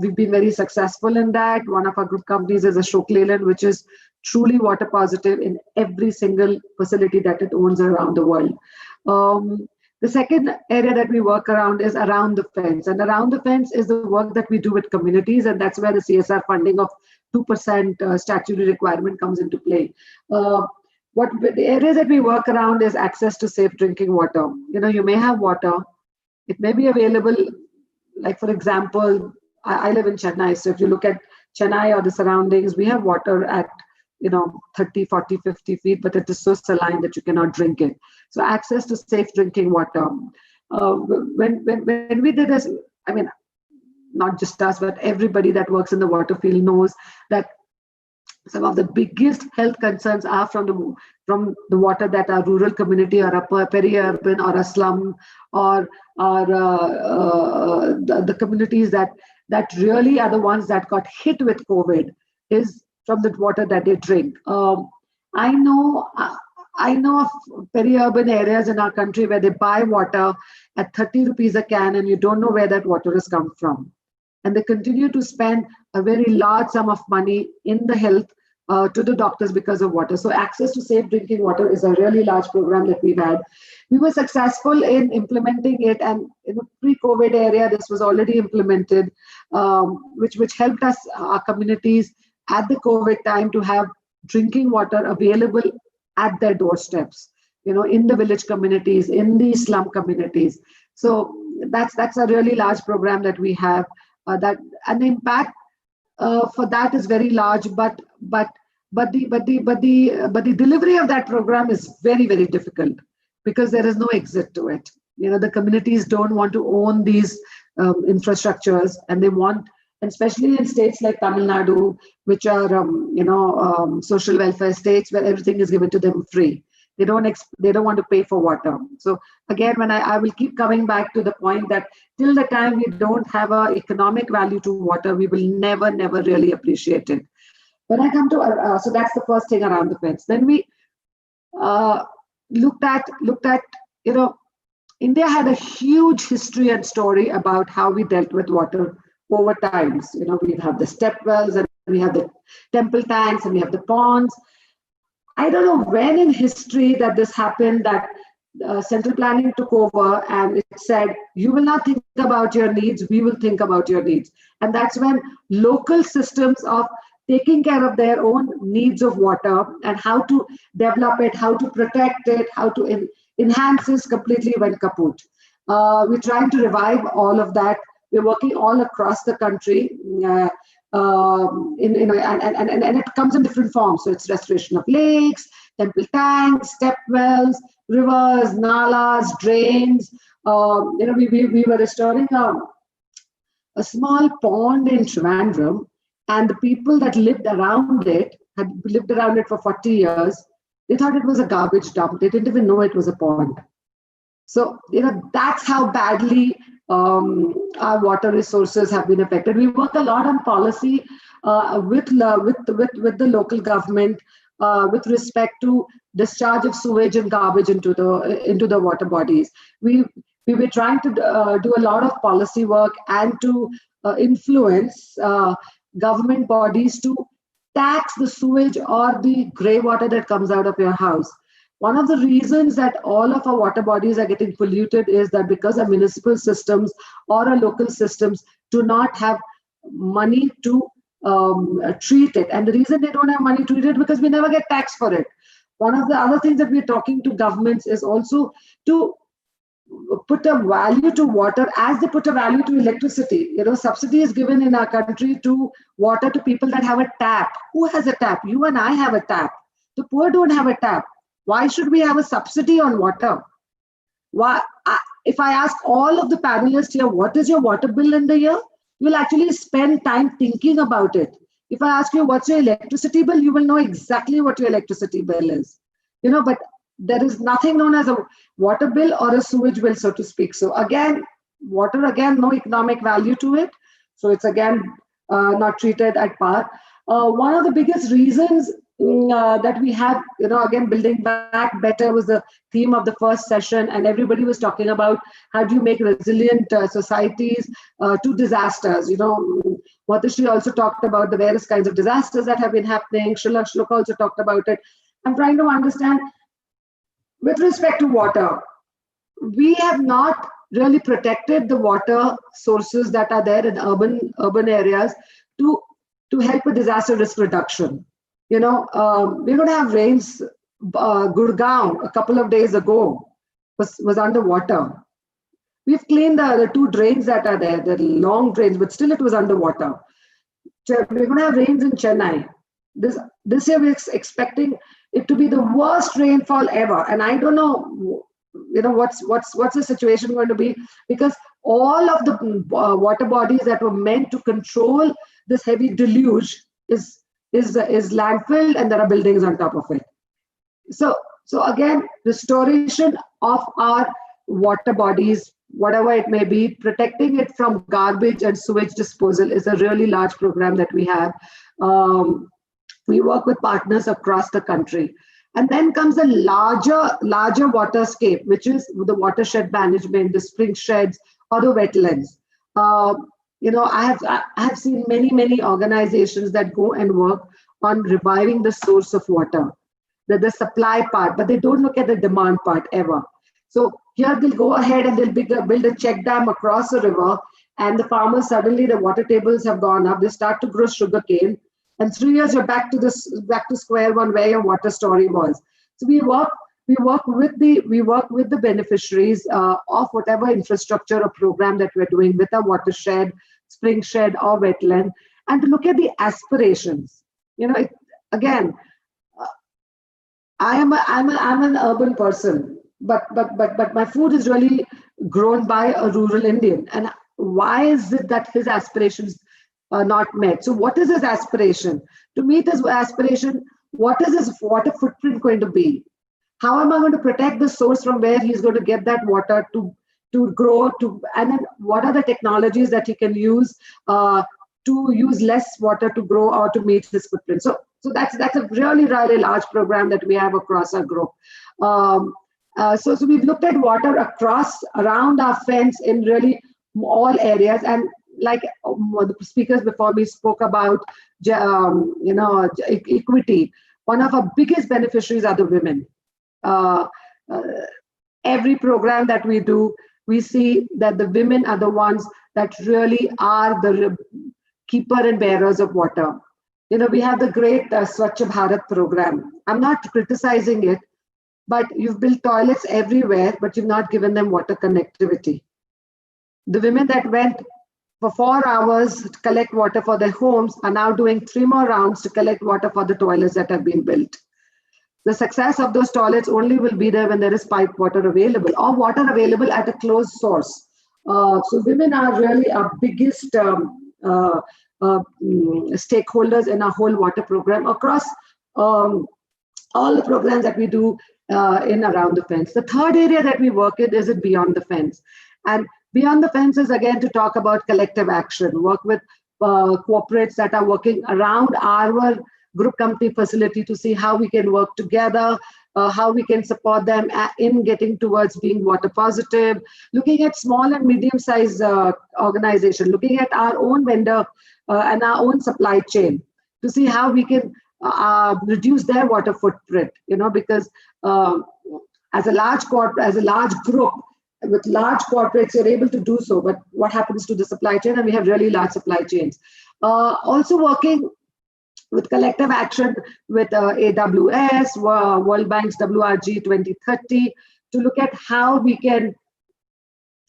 We've been very successful in that. One of our group companies is Ashok Leyland, which is truly water positive in every single facility that it owns around the world. The second area that we work around is around the fence. And around the fence is the work that we do with communities. And that's where the CSR funding of 2% statutory requirement comes into play. The areas that we work around is access to safe drinking water. You may have water. It may be available. Like, for example, I live in Chennai. So if you look at Chennai or the surroundings, we have water at 30, 40, 50 feet, but it is so saline that you cannot drink it. So access to safe drinking water. When we did this, I mean, not just us, but everybody that works in the water field knows that some of the biggest health concerns are from the water that a rural community or a peri-urban or a slum or the communities that really are the ones that got hit with COVID is from the water that they drink. I know of peri-urban areas in our country where they buy water at 30 rupees a can and you don't know where that water has come from. And they continue to spend a very large sum of money in the health to the doctors because of water. So access to safe drinking water is a really large program that we've had. We were successful in implementing it, and in the pre-COVID area, this was already implemented, which helped us, our communities, at the COVID time to have drinking water available at their doorsteps, in the village communities, in the slum communities. So that's a really large program that we have. And the impact for that is very large, but the delivery of that program is very, very difficult because there is no exit to it. The communities don't want to own these infrastructures, and they want, especially in states like Tamil Nadu, which are social welfare states where everything is given to them free. They don't want to pay for water. So again, when I will keep coming back to the point that till the time we don't have an economic value to water, we will never really appreciate it. When I come to so that's the first thing around the fence. Then we looked at India had a huge history and story about how we dealt with water over times. We have the step wells, and we have the temple tanks, and we have the ponds. I don't know when in history that this happened, that central planning took over and it said, you will not think about your needs, we will think about your needs. And that's when local systems of taking care of their own needs of water and how to develop it, how to protect it, how to enhance this completely went kaput. We're trying to revive all of that. We're working all across the country. And it comes in different forms. So it's restoration of lakes, temple tanks, step wells, rivers, nalas, drains. We were restoring a small pond in Trivandrum, and the people that lived around it had lived around it for 40 years. They thought it was a garbage dump. They didn't even know it was a pond. So that's how badly our water resources have been affected. We work a lot on policy with the local government with respect to discharge of sewage and garbage into the water bodies. We were trying to do a lot of policy work and to influence government bodies to tax the sewage or the grey water that comes out of your house. One of the reasons that all of our water bodies are getting polluted is that because our municipal systems or our local systems do not have money to treat it. And the reason they don't have money to treat it because we never get taxed for it. One of the other things that we're talking to governments is also to put a value to water as they put a value to electricity. Subsidy is given in our country to water to people that have a tap. Who has a tap? You and I have a tap. The poor don't have a tap. Why should we have a subsidy on water? If I ask all of the panelists here, what is your water bill in the year? You'll actually spend time thinking about it. If I ask you, what's your electricity bill? You will know exactly what your electricity bill is. But there is nothing known as a water bill or a sewage bill, so to speak. So again, water, no economic value to it. So it's again not treated at par. One of the biggest reasons that we have, again, building back better was the theme of the first session, and everybody was talking about how do you make resilient societies to disasters. Matashi also talked about the various kinds of disasters that have been happening. Shloka also talked about it. I'm trying to understand, with respect to water, we have not really protected the water sources that are there in urban areas to help with disaster risk reduction. We're going to have rains. Gurgaon a couple of days ago was underwater. We've cleaned the two drains that are there, the long drains, but still it was underwater. We're going to have rains in Chennai. This year we're expecting it to be the worst rainfall ever, and I don't know, what's the situation going to be, because all of the water bodies that were meant to control this heavy deluge is landfilled, and there are buildings on top of it. So again, restoration of our water bodies, whatever it may be, protecting it from garbage and sewage disposal is a really large program that we have. We work with partners across the country. And then comes a larger waterscape, which is the watershed management, the spring sheds, or the wetlands. I have seen many organizations that go and work on reviving the source of water, the supply part, but they don't look at the demand part ever. So here they'll go ahead and they'll build a check dam across a river, and the farmers, suddenly the water tables have gone up. They start to grow sugarcane, and 3 years you're back to square one where your water story was. So we work with the beneficiaries of whatever infrastructure or program that we're doing with a watershed, spring shed, or wetland, and to look at the aspirations. I'm an urban person, but my food is really grown by a rural Indian. And why is it that his aspirations are not met? So what is his aspiration? To meet his aspiration, what is his water footprint going to be? How am I going to protect the source from where he's going to get that water to grow, and then what are the technologies that he can use to use less water to grow or to meet his footprint. So that's a really large program that we have across our group. So we've looked at water around our fence in really all areas, and like the speakers before me spoke about, equity. One of our biggest beneficiaries are the women. Every program that we do, we see that the women are the ones that really are the keeper and bearers of water. We have the great Swachh Bharat program. I'm not criticizing it, but you've built toilets everywhere, but you've not given them water connectivity. The women that went for 4 hours to collect water for their homes are now doing 3 more rounds to collect water for the toilets that have been built. The success of those toilets only will be there when there is piped water available, or water available at a closed source. So women are really our biggest stakeholders in our whole water program across all the programs that we do in around the fence. The third area that we work in is beyond the fence. And beyond the fence is again to talk about collective action, work with corporates that are working around our group company facility to see how we can work together, how we can support them in getting towards being water positive, looking at small and medium-sized organization, looking at our own vendor and our own supply chain to see how we can reduce their water footprint, because as a large group with large corporates, you're able to do so, but what happens to the supply chain? And we have really large supply chains. Also working with collective action with AWS, World Bank's WRG 2030, to look at how we can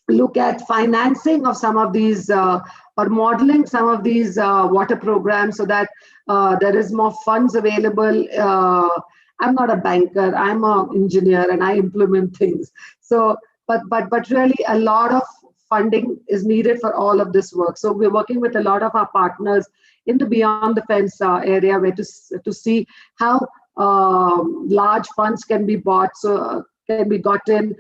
look at financing of some of these or modeling some of these water programs so that there is more funds available. I'm not a banker, I'm an engineer and I implement things. So, but really a lot of funding is needed for all of this work. So we're working with a lot of our partners in the beyond the fence area where to see how large funds can be bought, so can be gotten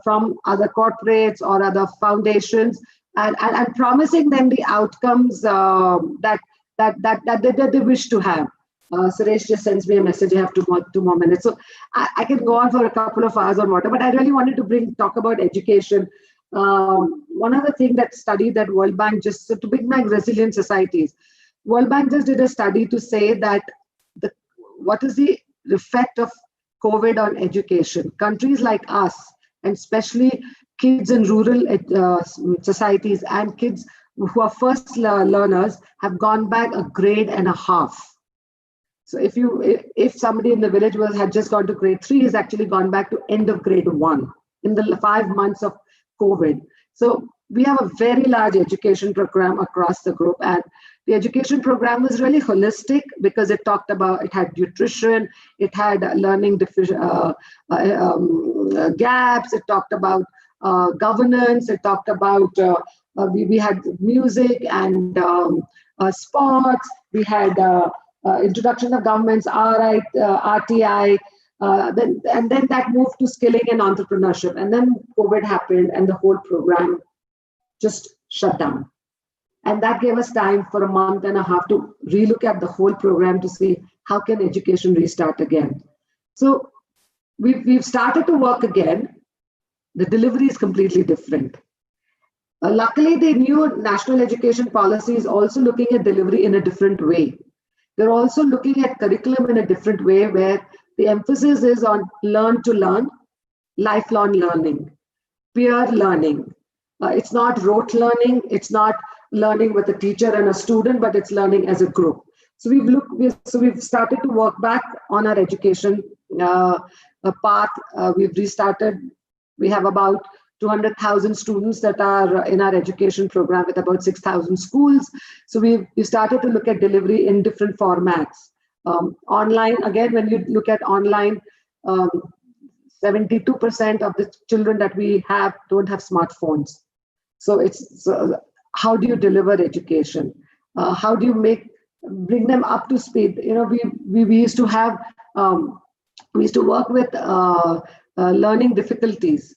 from other corporates or other foundations, and promising them the outcomes that they wish to have. Suresh just sends me a message. I have two more minutes, so I can go on for a couple of hours on water. But I really wanted to talk about education. One other thing that study that World Bank just to bring back resilient societies. World Bank just did a study to say that what is the effect of COVID on education? Countries like us, and especially kids in rural societies and kids who are first learners, have gone back a grade and a half. So if somebody in the village had just gone to grade 3, he's actually gone back to end of grade 1 in the 5 months of COVID. So we have a very large education program across the group, and the education program was really holistic because it had nutrition, it had learning gaps, it talked about governance, it talked about, we had music and sports, we had introduction of governments, RTI, and then that moved to skilling and entrepreneurship. And then COVID happened and the whole program just shut down. And that gave us time for a month and a half to relook at the whole program to see how can education restart again. So we've started to work again. The delivery is completely different. Luckily, the new national education policy is also looking at delivery in a different way. They're also looking at curriculum in a different way, where the emphasis is on learn to learn, lifelong learning, peer learning. It's not rote learning. It's not learning with a teacher and a student, but it's learning as a group. So we've started to work back on our education path. We've restarted. We have about 200,000 students that are in our education program with about 6,000 schools. So we started to look at delivery in different formats. Online, again, when you look at online, 72% of the children that we have don't have smartphones. So how do you deliver education? How do you bring them up to speed? We used to have We used to work with learning difficulties.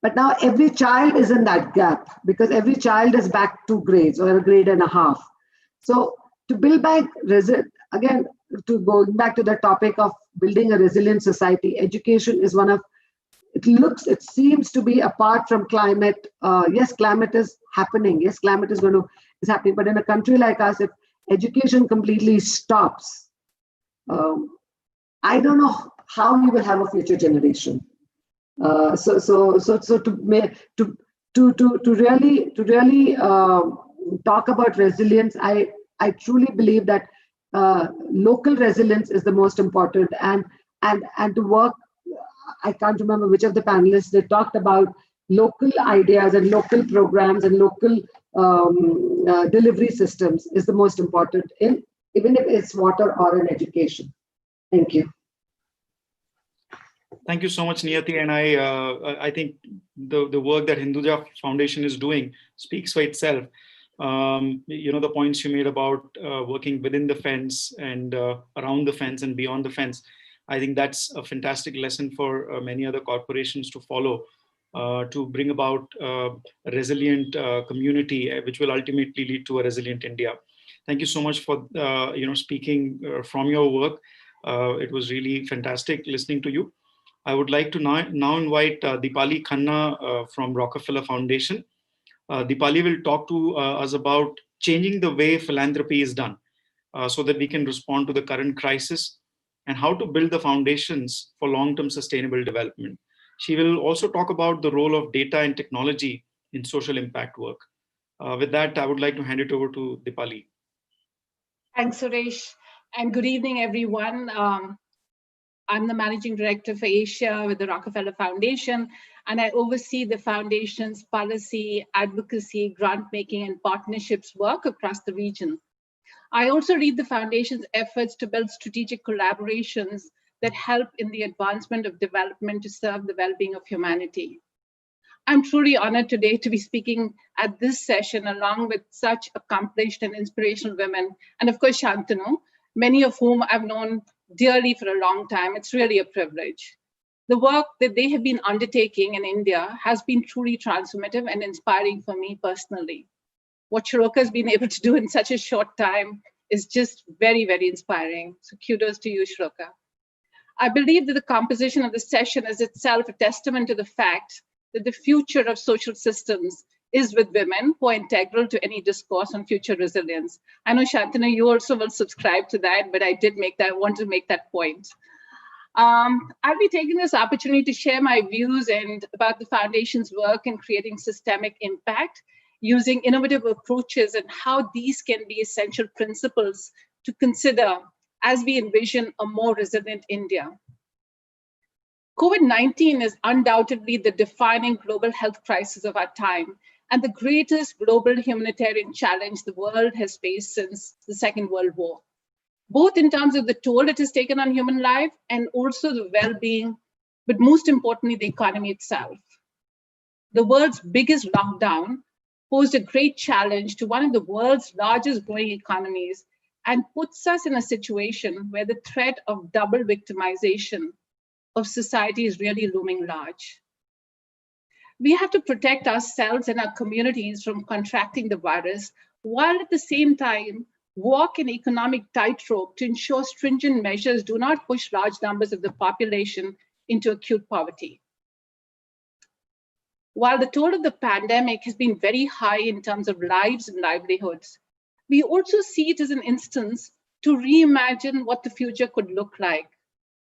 But now every child is in that gap because every child is back 2 grades or a grade and a half. So to build back, again, to going back to the topic of building a resilient society, education is one of, it seems to be apart from climate. Yes, climate is happening. Yes, climate is happening. But in a country like us, if education completely stops, I don't know how we will have a future generation. So to really talk about resilience, I truly believe that local resilience is the most important, and to work. I can't remember which of the panelists, they talked about local ideas and local programs and local delivery systems is the most important in, even if it's water or in education. Thank you. Thank you so much, Niyati. And I think the work that Hinduja Foundation is doing speaks for itself. The points you made about working within the fence and around the fence and beyond the fence, I think that's a fantastic lesson for many other corporations to follow, to bring about a resilient community, which will ultimately lead to a resilient India. Thank you so much for speaking from your work. It was really fantastic listening to you. I would like to now invite Deepali Khanna from Rockefeller Foundation. Deepali will talk to us about changing the way philanthropy is done so that we can respond to the current crisis and how to build the foundations for long-term sustainable development. She will also talk about the role of data and technology in social impact work. With that, I would like to hand it over to Deepali. Thanks, Suresh, and good evening, everyone. I'm the Managing Director for Asia with the Rockefeller Foundation, and I oversee the foundation's policy, advocacy, grant-making, and partnerships work across the region. I also lead the foundation's efforts to build strategic collaborations that help in the advancement of development to serve the well-being of humanity. I'm truly honored today to be speaking at this session along with such accomplished and inspirational women, and of course, Shantanu, many of whom I've known dearly for a long time. It's really a privilege. The work that they have been undertaking in India has been truly transformative and inspiring for me personally. What Shroka has been able to do in such a short time is just very, very inspiring. So kudos to you, Shroka. I believe that the composition of the session is itself a testament to the fact that the future of social systems is with women who are integral to any discourse on future resilience. I know, Shantanu, you also will subscribe to that, but I want to make that point. I'll be taking this opportunity to share my views about the foundation's work in creating systemic impact, using innovative approaches and how these can be essential principles to consider as we envision a more resilient India. COVID-19 is undoubtedly the defining global health crisis of our time and the greatest global humanitarian challenge the world has faced since the Second World War, both in terms of the toll it has taken on human life and also the well-being, but most importantly, the economy itself. The world's biggest lockdown posed a great challenge to one of the world's largest growing economies and puts us in a situation where the threat of double victimization of society is really looming large. We have to protect ourselves and our communities from contracting the virus, while at the same time walk an economic tightrope to ensure stringent measures do not push large numbers of the population into acute poverty. While the toll of the pandemic has been very high in terms of lives and livelihoods, we also see it as an instance to reimagine what the future could look like,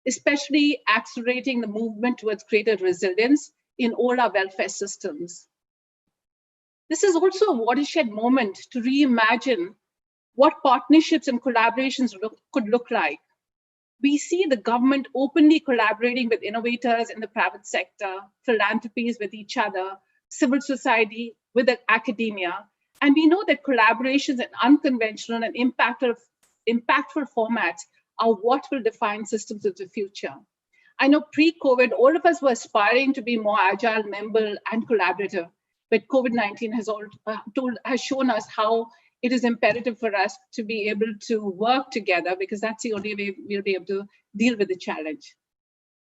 especially accelerating the movement towards greater resilience in all our welfare systems. This is also a watershed moment to reimagine what partnerships and collaborations could look like. We see the government openly collaborating with innovators in the private sector, philanthropies with each other, civil society with academia, and we know that collaborations in unconventional and impactful formats are what will define systems of the future. I know pre-COVID, all of us were aspiring to be more agile, nimble, and collaborative, but COVID-19 has shown us how it is imperative for us to be able to work together because that's the only way we'll be able to deal with the challenge.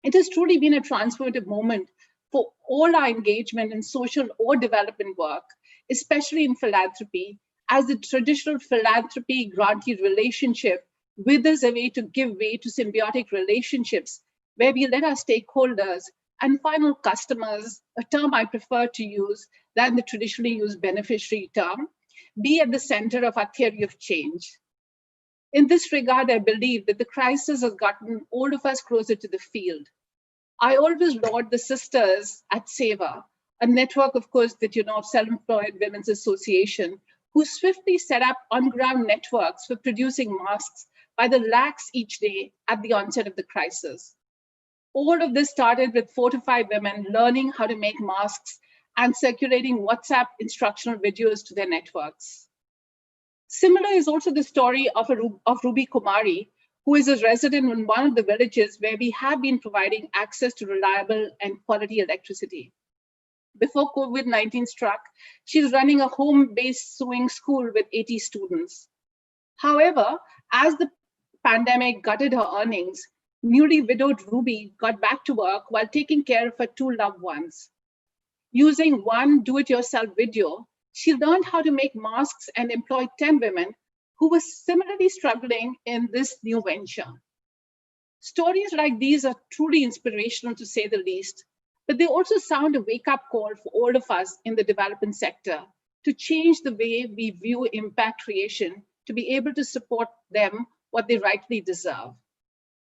It has truly been a transformative moment for all our engagement in social or development work, especially in philanthropy, as the traditional philanthropy grantee relationship withers away to give way to symbiotic relationships where we let our stakeholders and final customers, a term I prefer to use than the traditionally used beneficiary term, be at the center of our theory of change. In this regard, I believe that the crisis has gotten all of us closer to the field. I always laud the sisters at SEVA, a network, of course, that you know of Self-Employed Women's Association, who swiftly set up on-ground networks for producing masks by the lakhs each day at the onset of the crisis. All of this started with 4 to 5 women learning how to make masks and circulating WhatsApp instructional videos to their networks. Similar is also the story of Ruby Kumari, who is a resident in one of the villages where we have been providing access to reliable and quality electricity. Before COVID-19 struck, she's running a home-based sewing school with 80 students. However, as the pandemic gutted her earnings, newly widowed Ruby got back to work while taking care of her 2 loved ones. Using one do-it-yourself video, she learned how to make masks and employed 10 women who were similarly struggling in this new venture. Stories like these are truly inspirational, to say the least, but they also sound a wake-up call for all of us in the development sector to change the way we view impact creation to be able to support them what they rightly deserve.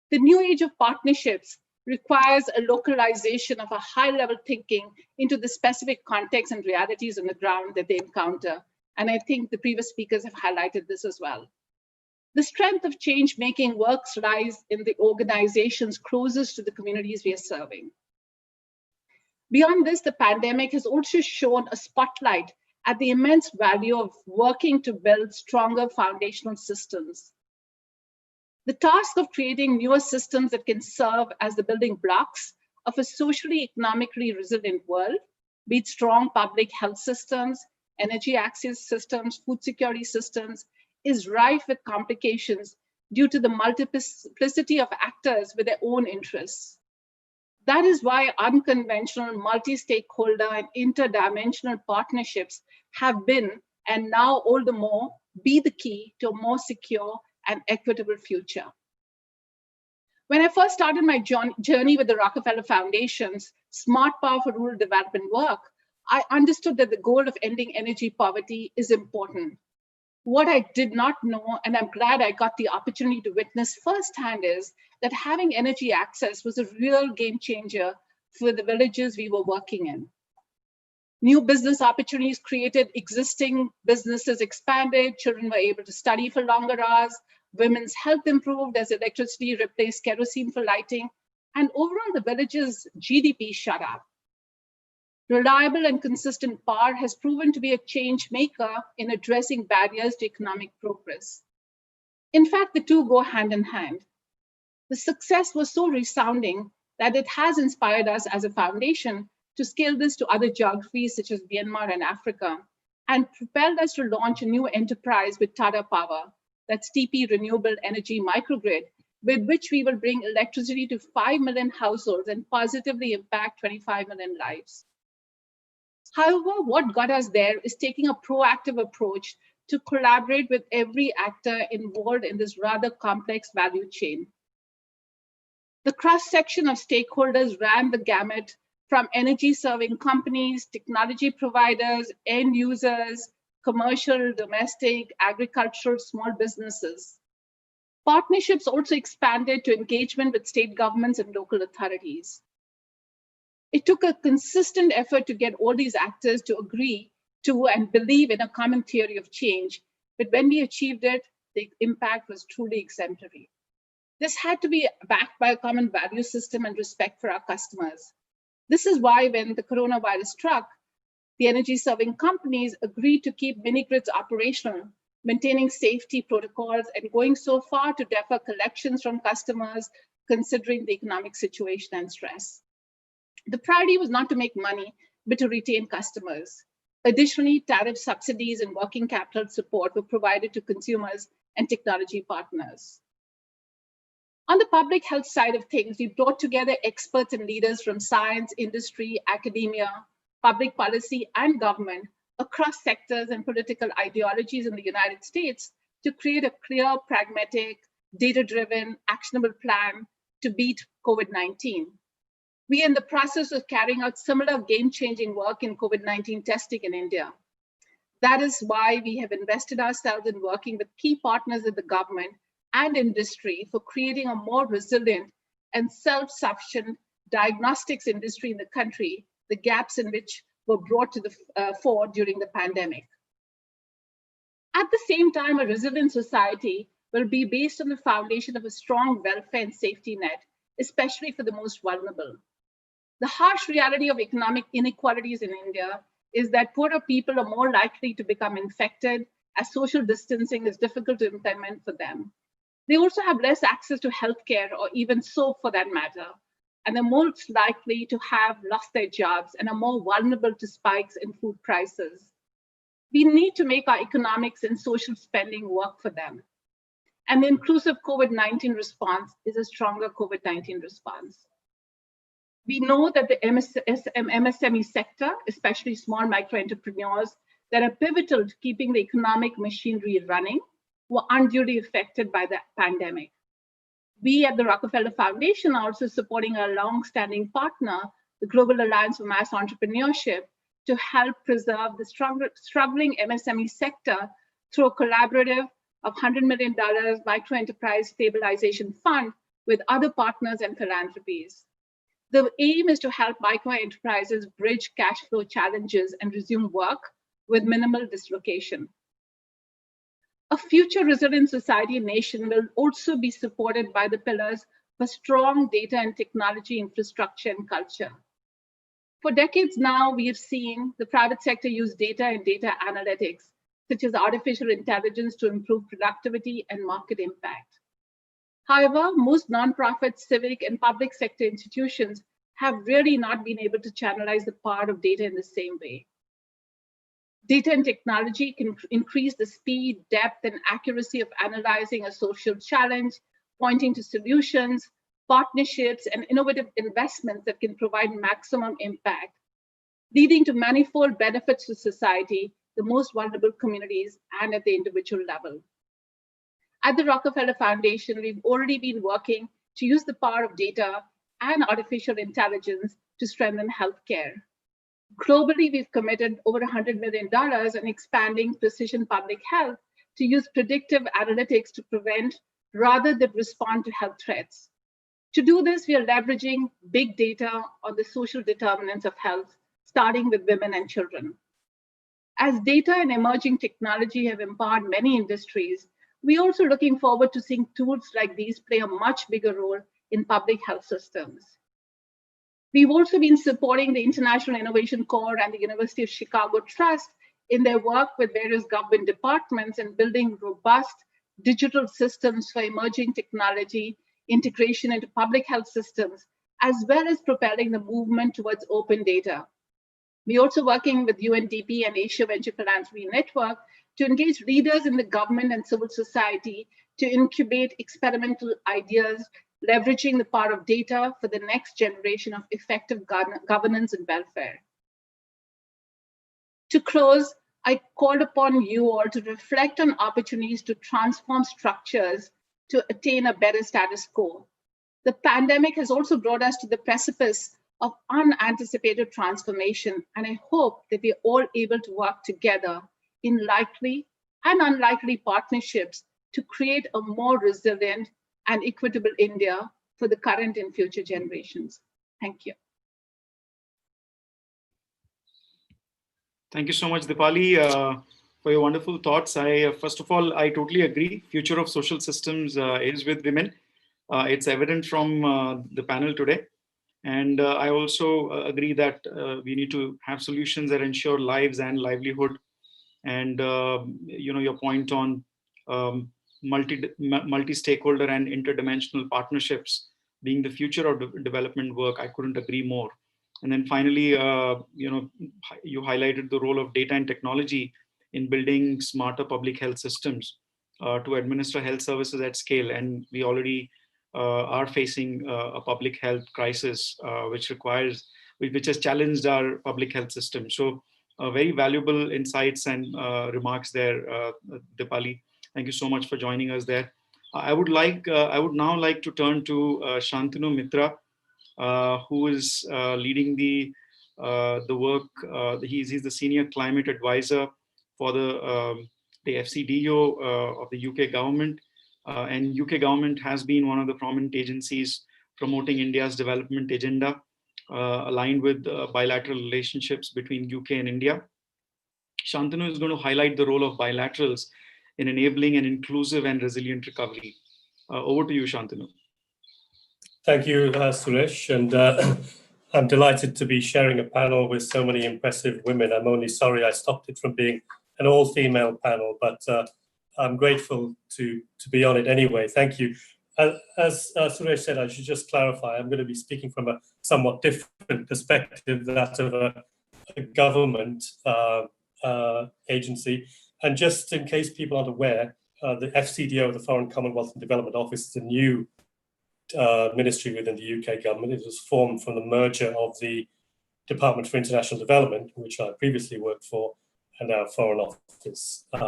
The new age of partnerships requires a localization of a high-level thinking into the specific context and realities on the ground that they encounter. And I think the previous speakers have highlighted this as well. The strength of change-making works lies in the organizations closest to the communities we are serving. Beyond this, the pandemic has also shown a spotlight at the immense value of working to build stronger foundational systems. The task of creating newer systems that can serve as the building blocks of a socially, economically resilient world, be it strong public health systems, energy access systems, food security systems, is rife with complications due to the multiplicity of actors with their own interests. That is why unconventional, multi-stakeholder and interdimensional partnerships have been, and now all the more, be the key to a more secure and equitable future. When I first started my journey with the Rockefeller Foundation's Smart Power for Rural Development work, I understood that the goal of ending energy poverty is important. What I did not know, and I'm glad I got the opportunity to witness firsthand, is that having energy access was a real game changer for the villages we were working in. New business opportunities created, existing businesses expanded, children were able to study for longer hours, women's health improved as electricity replaced kerosene for lighting, and overall the village's GDP shot up. Reliable and consistent power has proven to be a change maker in addressing barriers to economic progress. In fact, the two go hand in hand. The success was so resounding that it has inspired us as a foundation to scale this to other geographies such as Myanmar and Africa, and propelled us to launch a new enterprise with Tata Power, that's TP Renewable Energy Microgrid, with which we will bring electricity to 5 million households and positively impact 25 million lives. However, what got us there is taking a proactive approach to collaborate with every actor involved in this rather complex value chain. The cross-section of stakeholders ran the gamut from energy serving companies, technology providers, end users, commercial, domestic, agricultural, small businesses. Partnerships also expanded to engagement with state governments and local authorities. It took a consistent effort to get all these actors to agree to and believe in a common theory of change, but when we achieved it, the impact was truly exemplary. This had to be backed by a common value system and respect for our customers. This is why when the coronavirus struck, the energy serving companies agreed to keep mini-grids operational, maintaining safety protocols and going so far to defer collections from customers considering the economic situation and stress. The priority was not to make money, but to retain customers. Additionally, tariff subsidies and working capital support were provided to consumers and technology partners. On the public health side of things, we brought together experts and leaders from science, industry, academia, public policy, and government across sectors and political ideologies in the United States to create a clear, pragmatic, data-driven, actionable plan to beat COVID-19. We are in the process of carrying out similar game-changing work in COVID-19 testing in India. That is why we have invested ourselves in working with key partners in the government and industry for creating a more resilient and self-sufficient diagnostics industry in the country, the gaps in which were brought to the fore during the pandemic. At the same time, a resilient society will be based on the foundation of a strong welfare and safety net, especially for the most vulnerable. The harsh reality of economic inequalities in India is that poorer people are more likely to become infected as social distancing is difficult to implement for them. They also have less access to healthcare or even soap for that matter, and are most likely to have lost their jobs and are more vulnerable to spikes in food prices. We need to make our economics and social spending work for them. And the inclusive COVID-19 response is a stronger COVID-19 response. We know that the MSME sector, especially small micro entrepreneurs that are pivotal to keeping the economic machinery running, were unduly affected by the pandemic. We at the Rockefeller Foundation are also supporting our long-standing partner, the Global Alliance for Mass Entrepreneurship, to help preserve the struggling MSME sector through a collaborative of $100 million Micro Enterprise Stabilization Fund with other partners and philanthropies. The aim is to help micro enterprises bridge cash flow challenges and resume work with minimal dislocation. A future resilient society and nation will also be supported by the pillars for strong data and technology infrastructure and culture. For decades now, we have seen the private sector use data and data analytics, such as artificial intelligence, to improve productivity and market impact. However, most nonprofit, civic, and public sector institutions have really not been able to channelize the power of data in the same way. Data and technology can increase the speed, depth, and accuracy of analyzing a social challenge, pointing to solutions, partnerships, and innovative investments that can provide maximum impact, leading to manifold benefits to society, the most vulnerable communities, and at the individual level. At the Rockefeller Foundation, we've already been working to use the power of data and artificial intelligence to strengthen healthcare. Globally, we've committed over $100 million in expanding precision public health to use predictive analytics to prevent rather than respond to health threats. To do this, we are leveraging big data on the social determinants of health, starting with women and children. As data and emerging technology have empowered many industries, we're also looking forward to seeing tools like these play a much bigger role in public health systems. We've also been supporting the International Innovation Corps and the University of Chicago Trust in their work with various government departments in building robust digital systems for emerging technology integration into public health systems, as well as propelling the movement towards open data. We're also working with UNDP and Asia Venture Philanthropy Network to engage leaders in the government and civil society to incubate experimental ideas, leveraging the power of data for the next generation of effective governance and welfare. To close, I called upon you all to reflect on opportunities to transform structures to attain a better status quo. The pandemic has also brought us to the precipice of unanticipated transformation, and I hope that we're all able to work together in likely and unlikely partnerships to create a more resilient and equitable India for the current and future generations. Thank you. Thank you so much, Dipali, for your wonderful thoughts. First of all, I totally agree. Future of social systems is with women. It's evident from the panel today. And I also agree that we need to have solutions that ensure lives and livelihood. And your point on multi-stakeholder and interdimensional partnerships being the future of development work, I couldn't agree more. And then finally, you highlighted the role of data and technology in building smarter public health systems to administer health services at scale. And we already are facing a public health crisis, which has challenged our public health system. So very valuable insights and remarks there, Dipali. Thank you so much for joining us there. I would now like to turn to Shantanu Mitra, who is leading the work. He's the senior climate advisor for the FCDO of the UK government. And UK government has been one of the prominent agencies promoting India's development agenda, aligned with bilateral relationships between UK and India. Shantanu is going to highlight the role of bilaterals in enabling an inclusive and resilient recovery. Over to you, Shantanu. Thank you, Suresh. And I'm delighted to be sharing a panel with so many impressive women. I'm only sorry I stopped it from being an all-female panel, but I'm grateful to be on it anyway. Thank you. As Suresh said, I should just clarify, I'm going to be speaking from a somewhat different perspective, that of a government agency. And just in case people aren't aware, the FCDO, the Foreign Commonwealth and Development Office, is a new ministry within the UK government. It was formed from the merger of the Department for International Development, which I previously worked for, and our Foreign Office. I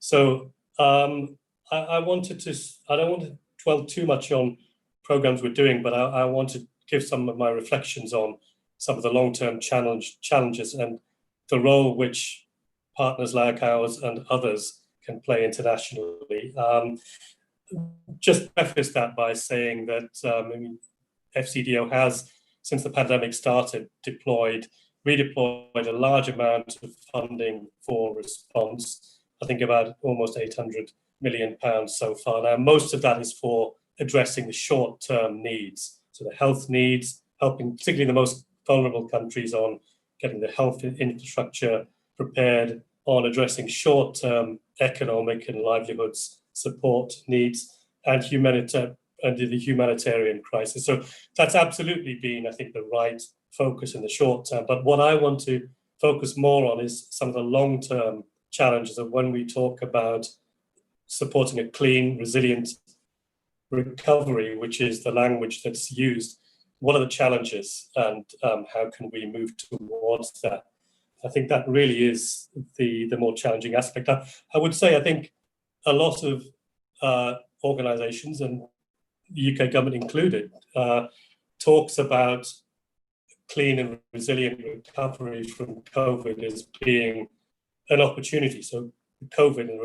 don't want to dwell too much on programs we're doing, but I want to give some of my reflections on some of the long-term challenges and the role which partners like ours and others can play internationally. Just preface that by saying that FCDO has, since the pandemic started, redeployed a large amount of funding for response. I think about almost £800 million so far. Now, most of that is for addressing the short-term needs. So the health needs, helping particularly the most vulnerable countries on getting the health infrastructure prepared, on addressing short-term economic and livelihoods support needs, and the humanitarian crisis. So that's absolutely been, I think, the right focus in the short term. But what I want to focus more on is some of the long-term challenges of when we talk about supporting a clean, resilient recovery, which is the language that's used. What are the challenges, and how can we move towards that? I think that really is the more challenging aspect. I would say, I think a lot of organizations, and the UK government included, talks about clean and resilient recovery from COVID as being an opportunity. So COVID and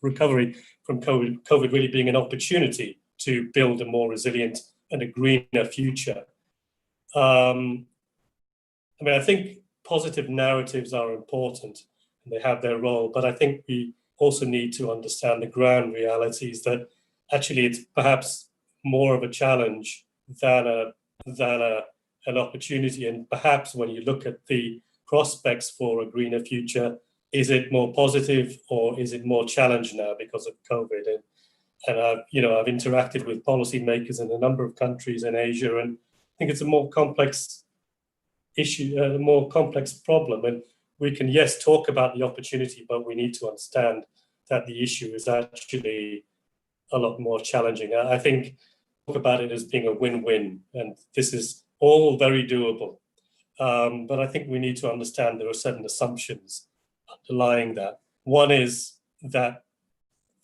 recovery from COVID really being an opportunity to build a more resilient and a greener future. I think positive narratives are important and they have their role, but I think we also need to understand the ground realities that actually it's perhaps more of a challenge than an opportunity. And perhaps when you look at the prospects for a greener future, is it more positive or is it more challenged now because of COVID? And I've interacted with policymakers in a number of countries in Asia, and I think it's a more complex issue, a more complex problem. And we can, yes, talk about the opportunity, but we need to understand that the issue is actually a lot more challenging. I think talk about it as being a win-win, and this is all very doable. But I think we need to understand there are certain assumptions underlying that. One is that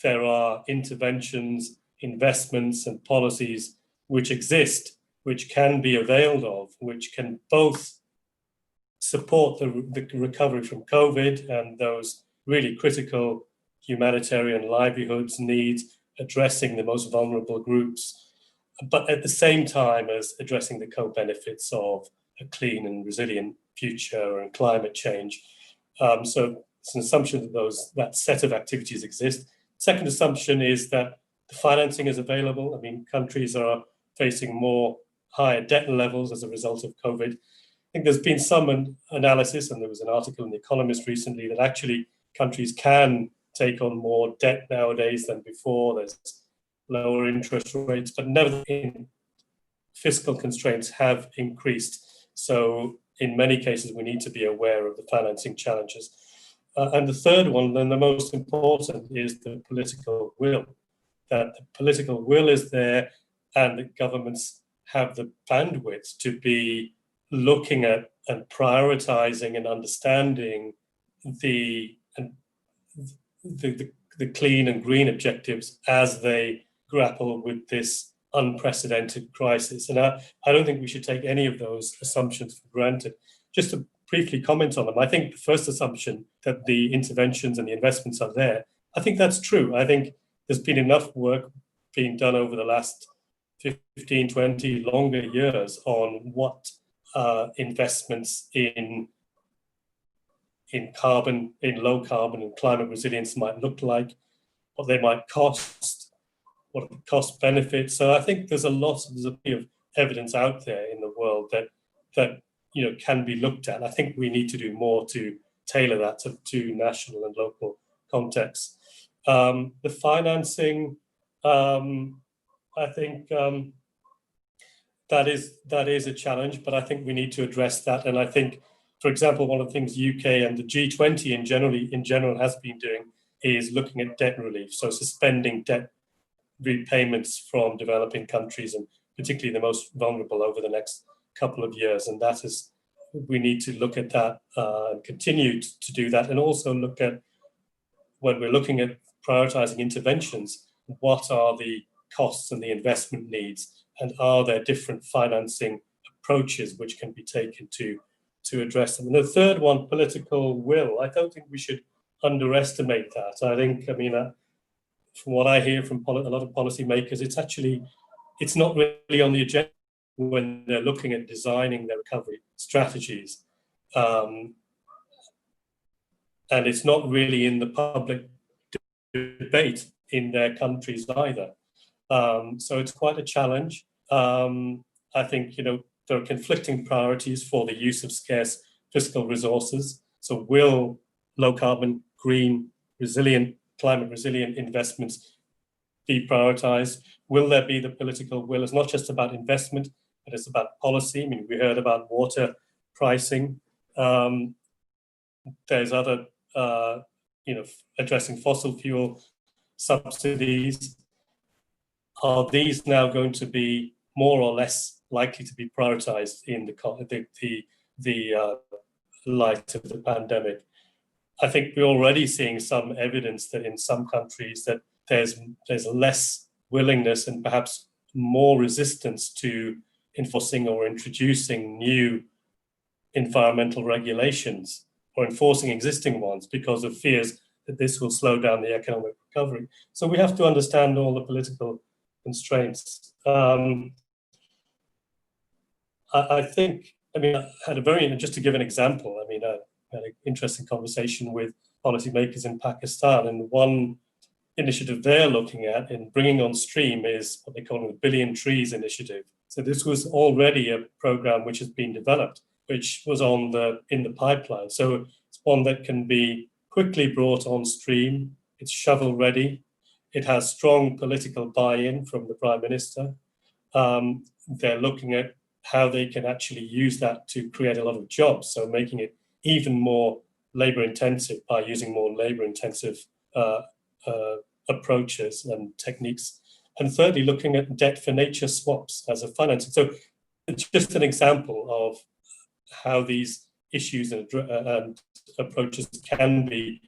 there are interventions, investments, and policies which exist, which can be availed of, which can both support the recovery from COVID and those really critical humanitarian livelihoods needs, addressing the most vulnerable groups, but at the same time as addressing the co-benefits of a clean and resilient future and climate change. So it's an assumption that that set of activities exist. Second assumption is that the financing is available. Countries are facing more higher debt levels as a result of COVID. I think there's been some analysis, and there was an article in The Economist recently, that actually countries can take on more debt nowadays than before. There's lower interest rates, but nevertheless, fiscal constraints have increased. So in many cases, we need to be aware of the financing challenges. And the third one, and the most important, is the political will. That the political will is there, and that governments have the bandwidth to be looking at and prioritizing and understanding the clean and green objectives as they grapple with this unprecedented crisis. And I don't think we should take any of those assumptions for granted. Just to briefly comment on them, I think the first assumption that the interventions and the investments are there, I think that's true. I think there's been enough work being done over the last 15, 20 longer years on what investments in carbon, in low carbon and climate resilience might look like, what they might cost, what the cost benefits. So I think there's a bit of evidence out there in the world that can be looked at. I think we need to do more to tailor that to national and local contexts. The financing, I think that is a challenge, but I think we need to address that. And I think, for example, one of the things UK and the G20 in general has been doing is looking at debt relief, so suspending debt repayments from developing countries, and particularly the most vulnerable, over the next couple of years. And we need to look at that and continue to do that, and also look at, when we're looking at prioritizing interventions, what are the costs and the investment needs, and are there different financing approaches which can be taken to address them. And the third one, political will. I don't think we should underestimate that. I think, from what I hear from a lot of policymakers, it's not really on the agenda when they're looking at designing their recovery strategies. And it's not really in the public debate in their countries either. So it's quite a challenge. I think, there are conflicting priorities for the use of scarce fiscal resources. So will low carbon, green, resilient, climate resilient investments be prioritized? Will there be the political will? It's not just about investment, but it's about policy. We heard about water pricing. There's other, addressing fossil fuel subsidies. Are these now going to be more or less likely to be prioritized in the light of the pandemic? I think we're already seeing some evidence that in some countries that there's less willingness and perhaps more resistance to enforcing or introducing new environmental regulations or enforcing existing ones because of fears that this will slow down the economic recovery. So we have to understand all the political constraints. I think, I had just to give an example, I had an interesting conversation with policymakers in Pakistan, and one initiative they're looking at in bringing on stream is what they call the Billion Trees Initiative. So this was already a program which has been developed, which was in the pipeline. So it's one that can be quickly brought on stream. It's shovel ready. It has strong political buy-in from the Prime Minister. They're looking at how they can actually use that to create a lot of jobs. So making it even more labor intensive by using more labor intensive approaches and techniques. And thirdly, looking at debt for nature swaps as a financing. So it's just an example of how these issues and approaches can be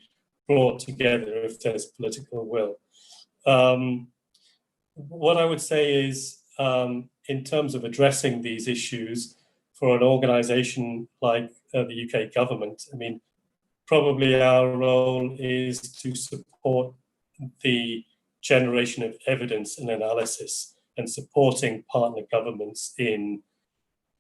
brought together if there's political will. What I would say is, in terms of addressing these issues for an organization like the UK government, probably our role is to support the generation of evidence and analysis and supporting partner governments in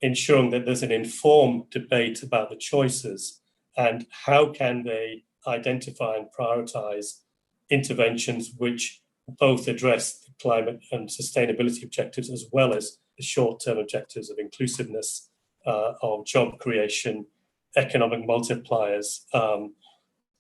ensuring that there's an informed debate about the choices and how can they identify and prioritize interventions which both address the climate and sustainability objectives as well as the short-term objectives of inclusiveness, of job creation, economic multipliers,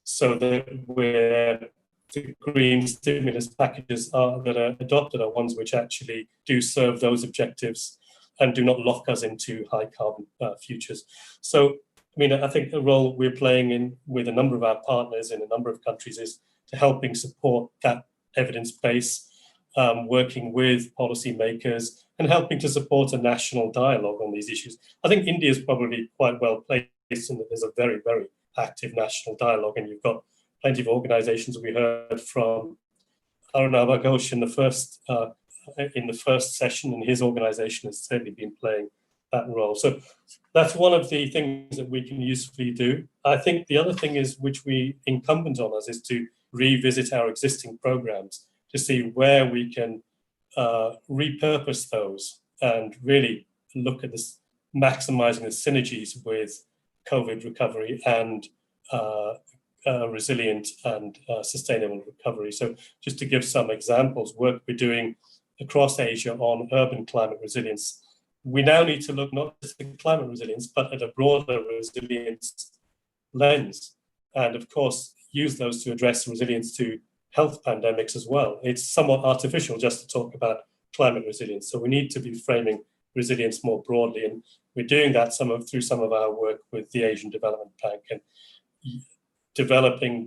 so that where the green stimulus packages that are adopted are ones which actually do serve those objectives and do not lock us into high carbon futures. So, I think the role we're playing with a number of our partners in a number of countries is to helping support that evidence base, working with policymakers and helping to support a national dialogue on these issues. I think India is probably quite well placed in that there's a very, very active national dialogue, and you've got plenty of organizations. We heard from Arunabha Ghosh in the first session, and his organization has certainly been playing that role. So that's one of the things that we can usefully do. I think the other thing is, which we incumbent on us, is to revisit our existing programs to see where we can repurpose those and really look at this, maximizing the synergies with COVID recovery and resilient and sustainable recovery. So just to give some examples, work we're doing across Asia on urban climate resilience. We now need to look not just at climate resilience, but at a broader resilience lens. And of course, use those to address resilience to health pandemics as well. It's somewhat artificial just to talk about climate resilience. So we need to be framing resilience more broadly. And we're doing that through some of our work with the Asian Development Bank and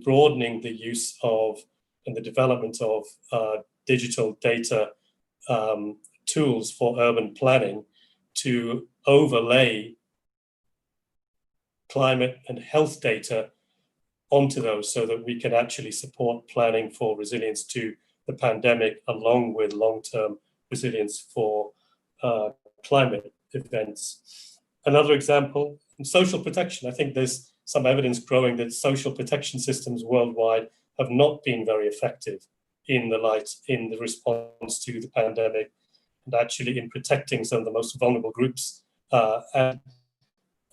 broadening the use of and the development of digital data tools for urban planning to overlay climate and health data onto those so that we can actually support planning for resilience to the pandemic along with long-term resilience for climate events. Another example, social protection. I think there's some evidence growing that social protection systems worldwide have not been very effective in the response to the pandemic and actually in protecting some of the most vulnerable groups. And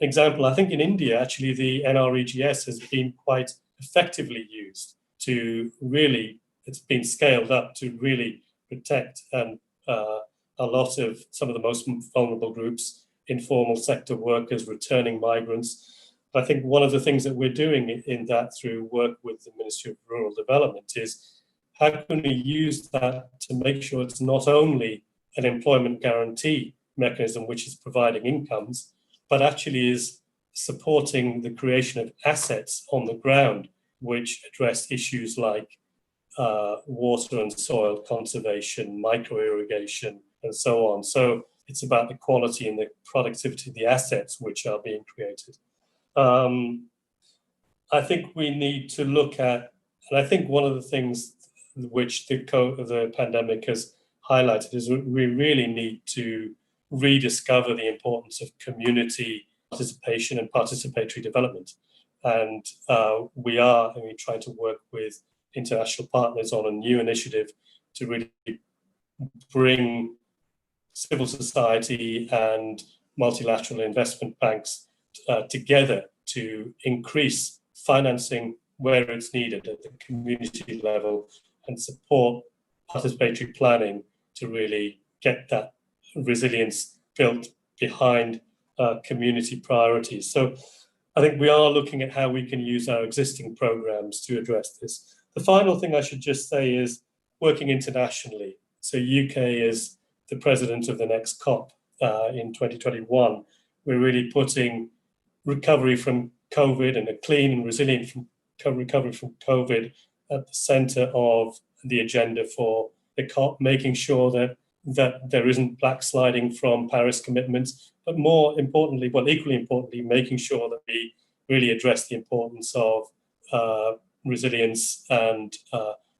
example, I think in India, actually the NREGS has been quite effectively used to really, it's been scaled up to really protect and a lot of some of the most vulnerable groups, informal sector workers, returning migrants. I think one of the things that we're doing in that through work with the Ministry of Rural Development is how can we use that to make sure it's not only an employment guarantee mechanism which is providing incomes, but actually is supporting the creation of assets on the ground which address issues like water and soil conservation, micro-irrigation, and so on. So it's about the quality and the productivity of the assets which are being created. I think we need to look at, and I think one of the things which the pandemic has highlighted is we really need to rediscover the importance of community participation and participatory development. And we are trying to work with international partners on a new initiative to really bring civil society and multilateral investment banks together to increase financing where it's needed at the community level and support participatory planning to really get that resilience built behind community priorities. So I think we are looking at how we can use our existing programs to address this. The final thing I should just say is working internationally. So UK is the president of the next COP in 2021. We're really putting recovery from COVID and a clean and resilient recovery from COVID at the center of the agenda for the COP, making sure that there isn't backsliding from Paris commitments, but more importantly, well, equally importantly, making sure that we really address the importance of resilience and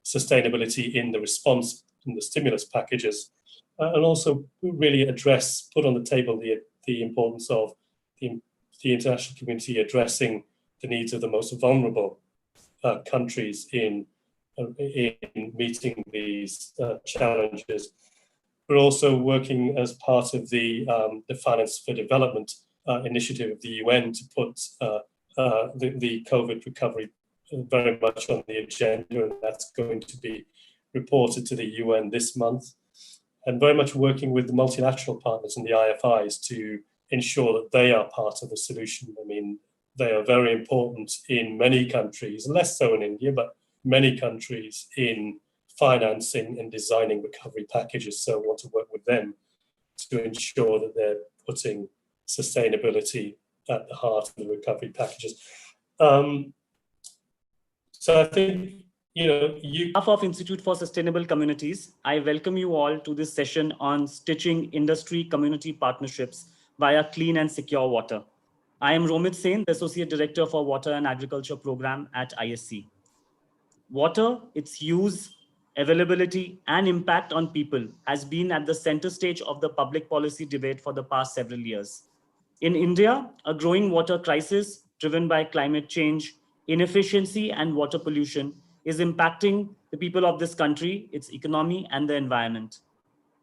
sustainability in the response and the stimulus packages, and also really put on the table the importance of the international community addressing the needs of the most vulnerable countries in meeting these challenges. We're also working as part of the Finance for Development initiative of the UN to put the COVID recovery very much on the agenda, and that's going to be reported to the UN this month. And very much working with the multilateral partners and the IFIs to ensure that they are part of the solution. I mean, they are very important in many countries, less so in India, but many countries in financing and designing recovery packages. So we want to work with them to ensure that they're putting sustainability at the heart of the recovery packages. So I think On behalf of Institute for Sustainable Communities, I welcome you all to this session on stitching industry community partnerships via clean and secure water. I am Romit Sen, the Associate Director for Water and Agriculture Program at ISC. Water, its use, availability, and impact on people has been at the center stage of the public policy debate for the past several years. In India, a growing water crisis driven by climate change, inefficiency, and water pollution is impacting the people of this country, its economy, and the environment.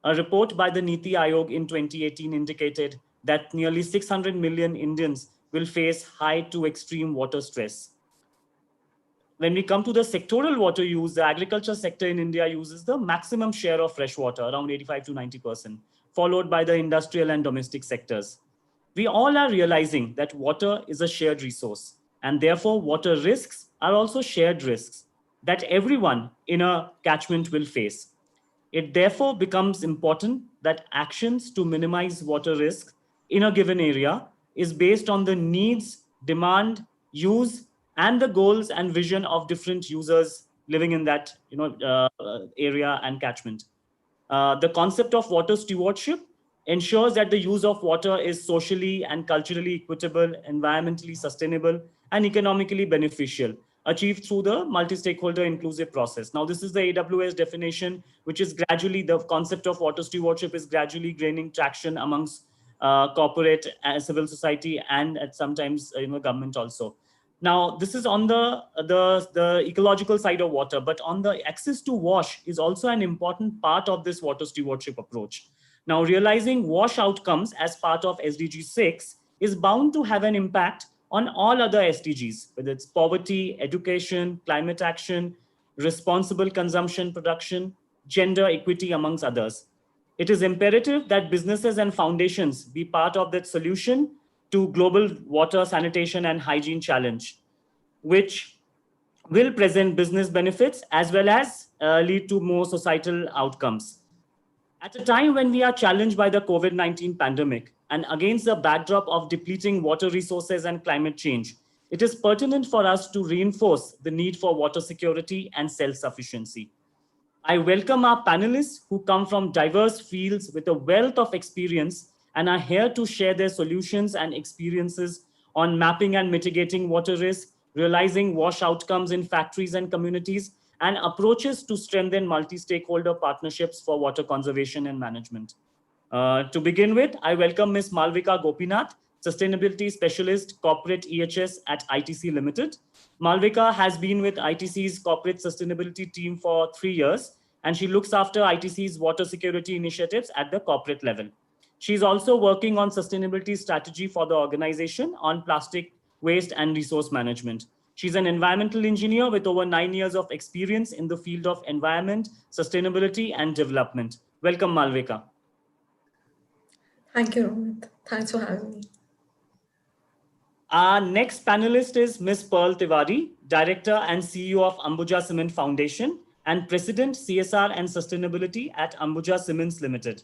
A report by the Niti Aayog in 2018 indicated that nearly 600 million Indians will face high to extreme water stress. When we come to the sectoral water use, the agriculture sector in India uses the maximum share of fresh water, around 85 to 90%, followed by the industrial and domestic sectors. We all are realizing that water is a shared resource, and therefore water risks are also shared risks that everyone in a catchment will face. It therefore becomes important that actions to minimize water risk in a given area is based on the needs, demand, use, and the goals and vision of different users living in that area and catchment. The concept of water stewardship ensures that the use of water is socially and culturally equitable, environmentally sustainable, and economically beneficial, achieved through the multi-stakeholder inclusive process. Now, this is the AWS definition, which is gradually, the concept of water stewardship is gradually gaining traction amongst corporate, civil society, and at sometimes government also. Now, this is on the ecological side of water, but on the access to wash is also an important part of this water stewardship approach. Now, realizing wash outcomes as part of SDG 6 is bound to have an impact on all other SDGs, whether it's poverty, education, climate action, responsible consumption, production, gender equity, amongst others. It is imperative that businesses and foundations be part of that solution to global water, sanitation, and hygiene challenge, which will present business benefits as well as lead to more societal outcomes. At a time when we are challenged by the COVID-19 pandemic and against the backdrop of depleting water resources and climate change, it is pertinent for us to reinforce the need for water security and self-sufficiency. I welcome our panelists who come from diverse fields with a wealth of experience and are here to share their solutions and experiences on mapping and mitigating water risk, realizing wash outcomes in factories and communities, and approaches to strengthen multi-stakeholder partnerships for water conservation and management. To begin with, I welcome Ms. Malvika Gopinath, Sustainability Specialist, Corporate EHS at ITC Limited. Malvika has been with ITC's Corporate Sustainability team for 3 years, and she looks after ITC's water security initiatives at the corporate level. She's also working on sustainability strategy for the organization on plastic waste and resource management. She's an environmental engineer with over 9 years of experience in the field of environment, sustainability, and development. Welcome, Malvika. Thank you, Romit. Thanks for having me. Our next panelist is Ms. Pearl Tiwari, Director and CEO of Ambuja Cement Foundation and President, CSR and Sustainability at Ambuja Cements Limited.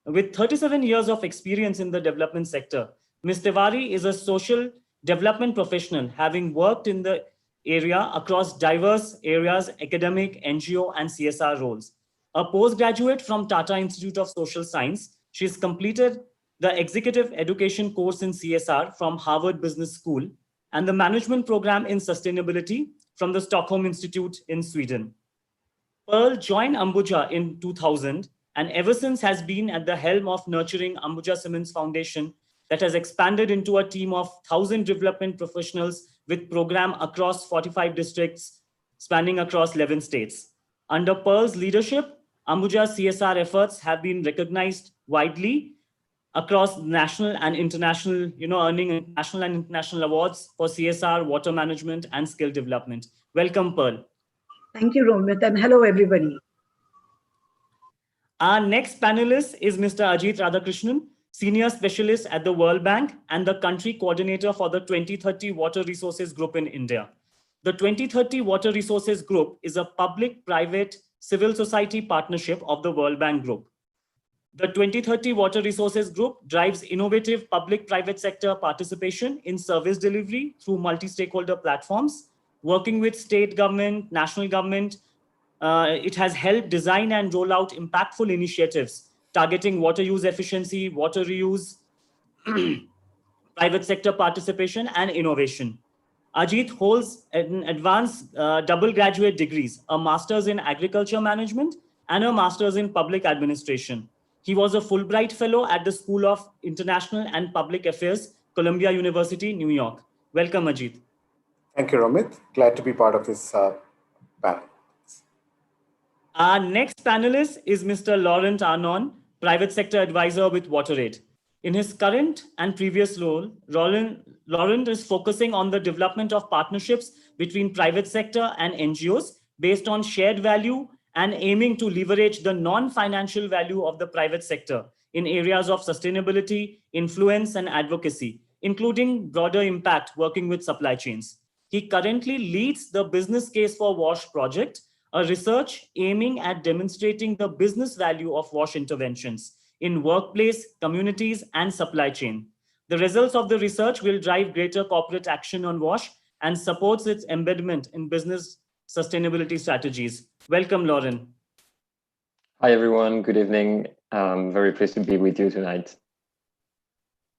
With 37 years of experience in the development sector, Ms. Tiwari is a social development professional, having worked in the area across diverse areas, academic, NGO, and CSR roles. A postgraduate from Tata Institute of Social Science, she's completed the Executive Education course in CSR from Harvard Business School and the Management Program in Sustainability from the Stockholm Institute in Sweden. Pearl joined Ambuja in 2000 and ever since has been at the helm of nurturing Ambuja Cements Foundation that has expanded into a team of 1,000 development professionals with program across 45 districts spanning across 11 states. Under Pearl's leadership, Ambuja's CSR efforts have been recognized widely across national and international, earning national and international awards for CSR, water management, and skill development. Welcome, Pearl. Thank you, Romit, and hello, everybody. Our next panelist is Mr. Ajit Radhakrishnan, Senior Specialist at the World Bank and the Country Coordinator for the 2030 Water Resources Group in India. The 2030 Water Resources Group is a public-private civil society partnership of the World Bank Group. The 2030 Water Resources Group drives innovative public-private sector participation in service delivery through multi-stakeholder platforms, working with state government, national government. It has helped design and roll out impactful initiatives targeting water use efficiency, water reuse, private sector participation, and innovation. Ajit holds an advanced double graduate degrees, a master's in agriculture management and a master's in public administration. He was a Fulbright Fellow at the School of International and Public Affairs, Columbia University, New York. Welcome, Ajit. Thank you, Romit. Glad to be part of this panel. Our next panelist is Mr. Laurent Arnon, Private Sector Advisor with WaterAid. In his current and previous role, Laurent is focusing on the development of partnerships between private sector and NGOs based on shared value and aiming to leverage the non-financial value of the private sector in areas of sustainability, influence, and advocacy, including broader impact working with supply chains. He currently leads the Business Case for WASH project, a research aiming at demonstrating the business value of WASH interventions in workplace, communities, and supply chain. The results of the research will drive greater corporate action on WASH and supports its embedment in business sustainability strategies. Welcome, Laurent. Hi, everyone. Good evening. I'm very pleased to be with you tonight.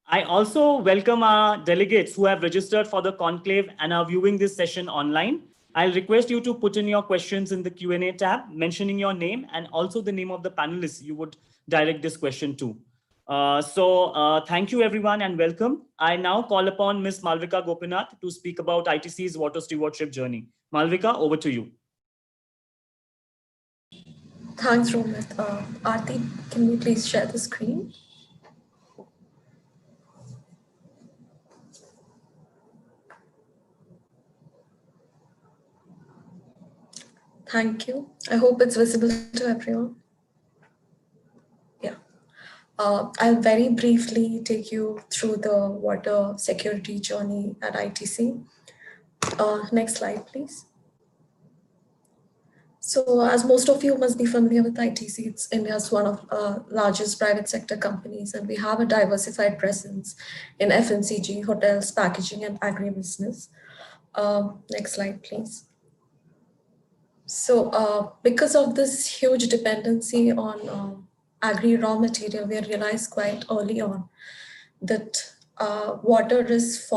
I also welcome our delegates who have registered for the conclave and are viewing this session online. I'll request you to put in your questions in the Q&A tab, mentioning your name and also the name of the panelists you would direct this question to. Thank you, everyone, and welcome. I now call upon Ms. Malvika Gopinath to speak about ITC's water stewardship journey. Malvika, over to you. Thanks, Romit. Aarti, can you please share the screen? Thank you. I hope it's visible to everyone. Yeah. I'll very briefly take you through the water security journey at ITC. Next slide, please. So as most of you must be familiar with ITC, it's India's one of largest private sector companies, and we have a diversified presence in FMCG, hotels, packaging, and agribusiness. Next slide, please. So because of this huge dependency on agri raw material, we realized quite early on that water risk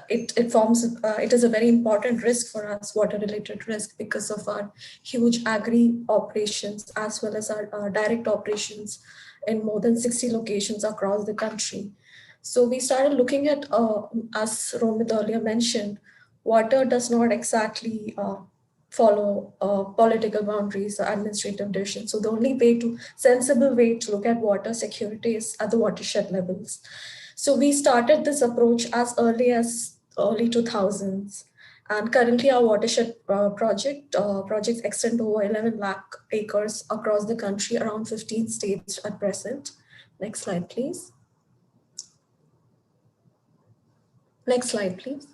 it is a very important risk for us, water related risk, because of our huge agri operations as well as our direct operations in more than 60 locations across the country. So we started looking at, as Romit earlier mentioned, water does not exactly follow political boundaries or administrative decisions. So the only sensible way to look at water security is at the watershed levels. So we started this approach as early as early 2000s. And currently our watershed projects extend over 11 lakh acres across the country, around 15 states at present. Next slide, please. Next slide, please.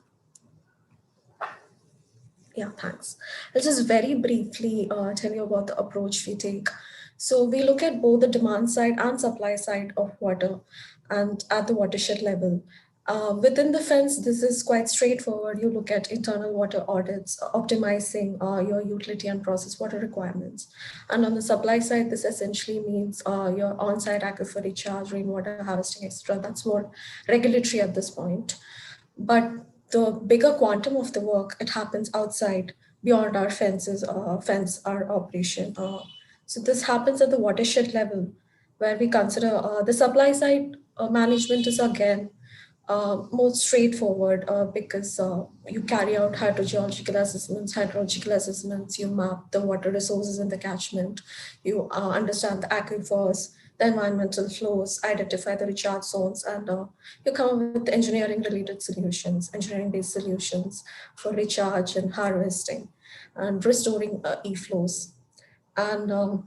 Yeah, thanks. I'll just very briefly tell you about the approach we take. So we look at both the demand side and supply side of water and at the watershed level. Within the fence, this is quite straightforward. You look at internal water audits, optimizing your utility and process water requirements. And on the supply side, this essentially means your on-site aquifer recharge, rainwater harvesting, etc. That's more regulatory at this point. But the bigger quantum of the work, it happens outside, beyond our our operation. So this happens at the watershed level, where we consider the supply side management is again more straightforward because you carry out hydrogeological assessments, hydrological assessments, you map the water resources in the catchment, you understand the aquifers, the environmental flows, identify the recharge zones, and you come up with engineering-related solutions, engineering-based solutions for recharge and harvesting and restoring e-flows. And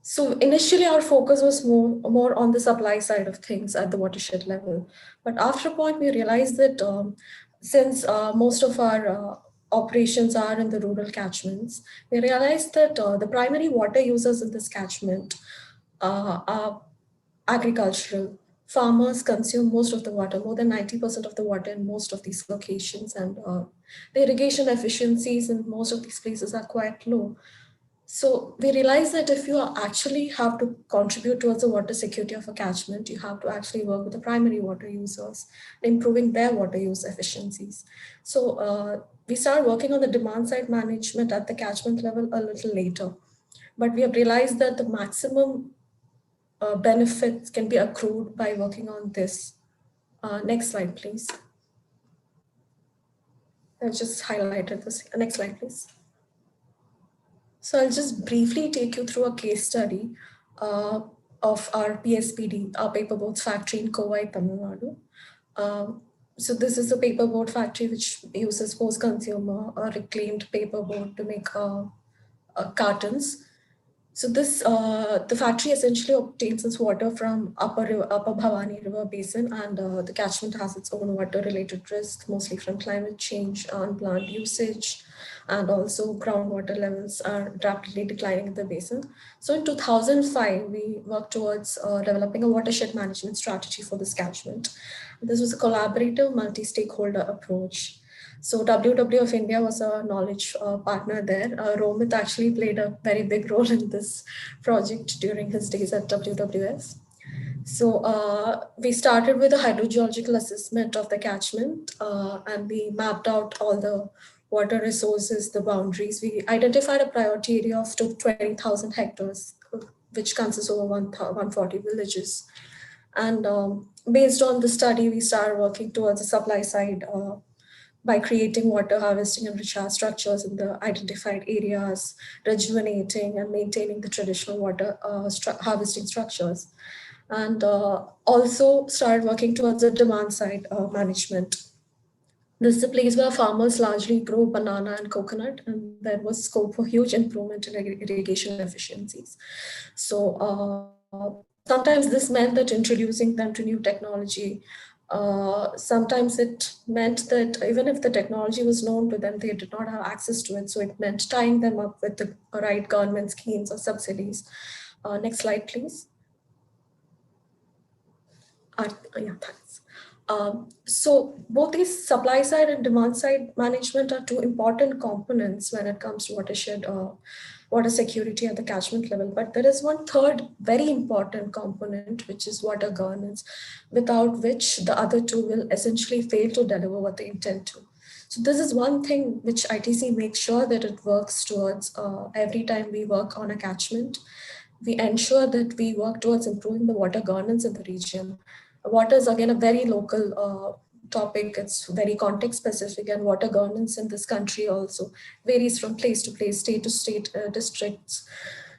so initially our focus was more on the supply side of things at the watershed level. But after a point, we realized that since most of our operations are in the rural catchments, we realized that the primary water users in this catchment are agricultural farmers consume most of the water, more than 90% of the water in most of these locations, and the irrigation efficiencies in most of these places are quite low. So we realize that if you actually have to contribute towards the water security of a catchment, you have to actually work with the primary water users, improving their water use efficiencies. So we started working on the demand side management at the catchment level a little later, but we have realized that the maximum benefits can be accrued by working on this. Next slide, please. I just highlighted this. Next slide, please. So I'll just briefly take you through a case study of our PSPD, our paperboard factory in Kovai, Tamil Nadu. So this is a paperboard factory which uses post-consumer reclaimed paperboard to make cartons. So this, the factory essentially obtains its water from upper Bhavani River Basin, and the catchment has its own water-related risks, mostly from climate change, unplanned usage, and also groundwater levels are rapidly declining in the basin. So in 2005, we worked towards developing a watershed management strategy for this catchment. This was a collaborative multi-stakeholder approach. So WW of India was a knowledge partner there. Romit actually played a very big role in this project during his days at WWF. So we started with a hydrogeological assessment of the catchment, and we mapped out all the water resources, the boundaries. We identified a priority area of 20,000 hectares, which consists over 140 villages. And based on the study, we started working towards the supply side by creating water harvesting and recharge structures in the identified areas, rejuvenating and maintaining the traditional water harvesting structures. And also started working towards the demand side management. This is a place where farmers largely grow banana and coconut, and there was scope for huge improvement in irrigation efficiencies. So sometimes this meant that introducing them to new technology, sometimes it meant that even if the technology was known to them, they did not have access to it. So it meant tying them up with the right government schemes or subsidies. Next slide, please. Yeah, thanks. So both these supply side and demand side management are two important components when it comes to watershed water security at the catchment level. But there is one third very important component, which is water governance, without which the other two will essentially fail to deliver what they intend to. So this is one thing which ITC makes sure that it works towards every time we work on a catchment. We ensure that we work towards improving the water governance in the region. Water is again a very local topic. It's very context specific, and water governance in this country also varies from place to place, state to state, districts.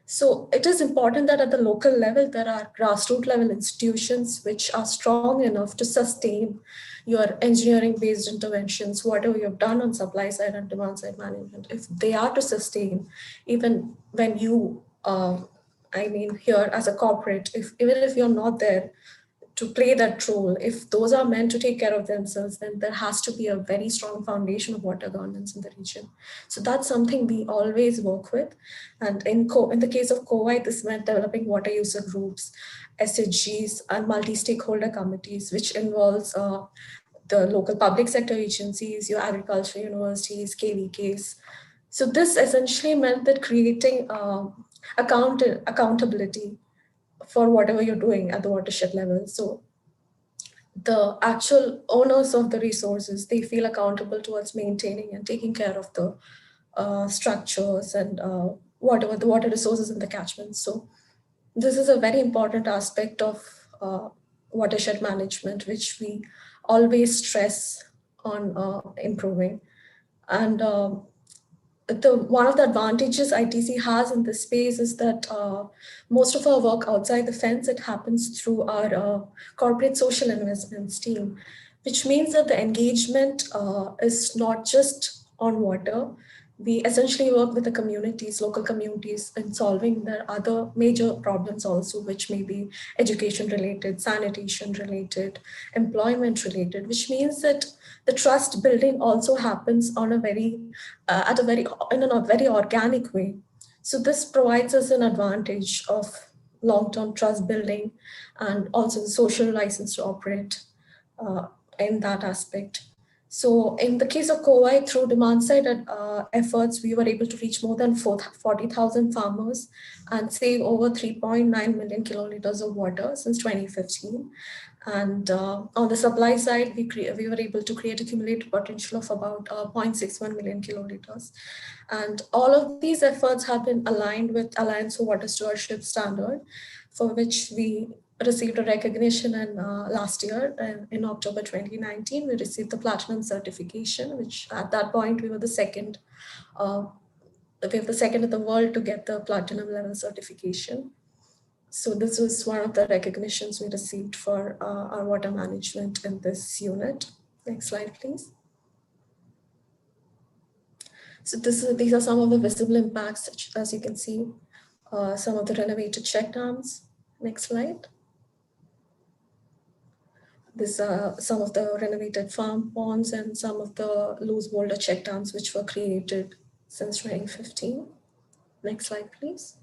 So it is important that at the local level, there are grassroots level institutions which are strong enough to sustain your engineering based interventions, whatever you've done on supply side and demand side management. If they are to sustain, even when you, I mean, here as a corporate, even if you're not there to play that role, if those are meant to take care of themselves, then there has to be a very strong foundation of water governance in the region. So that's something we always work with. And in the case of Kovai, this meant developing water user groups, SHGs, and multi-stakeholder committees, which involves the local public sector agencies, your agriculture universities, KVKs. So this essentially meant that creating accountability for whatever you're doing at the watershed level. So the actual owners of the resources, they feel accountable towards maintaining and taking care of the structures and whatever the water resources in the catchment. So this is a very important aspect of watershed management, which we always stress on improving. And one of the advantages ITC has in this space is that most of our work outside the fence, it happens through our corporate social investments team, which means that the engagement is not just on water. We essentially work with the communities, local communities, in solving their other major problems also, which may be education related, sanitation related, employment related, which means that the trust building also happens on a very, in a very organic way. So this provides us an advantage of long-term trust building, and also the social license to operate in that aspect. So in the case of Kowai, through demand-side efforts, we were able to reach more than 40,000 farmers and save over 3.9 million kiloliters of water since 2015. And on the supply side, we were able to create a cumulative potential of about 0.61 million kiloliters. And all of these efforts have been aligned with Alliance for Water Stewardship Standard, for which we received a recognition in last year. And in October 2019, we received the Platinum certification, which at that point we were the second. We were the second in the world to get the Platinum level certification. So this was one of the recognitions we received for our water management in this unit. Next slide, please. So these are some of the visible impacts, as you can see, some of the renovated check dams. Next slide. These are some of the renovated farm ponds and some of the loose boulder check dams which were created since 2015. Next slide, please.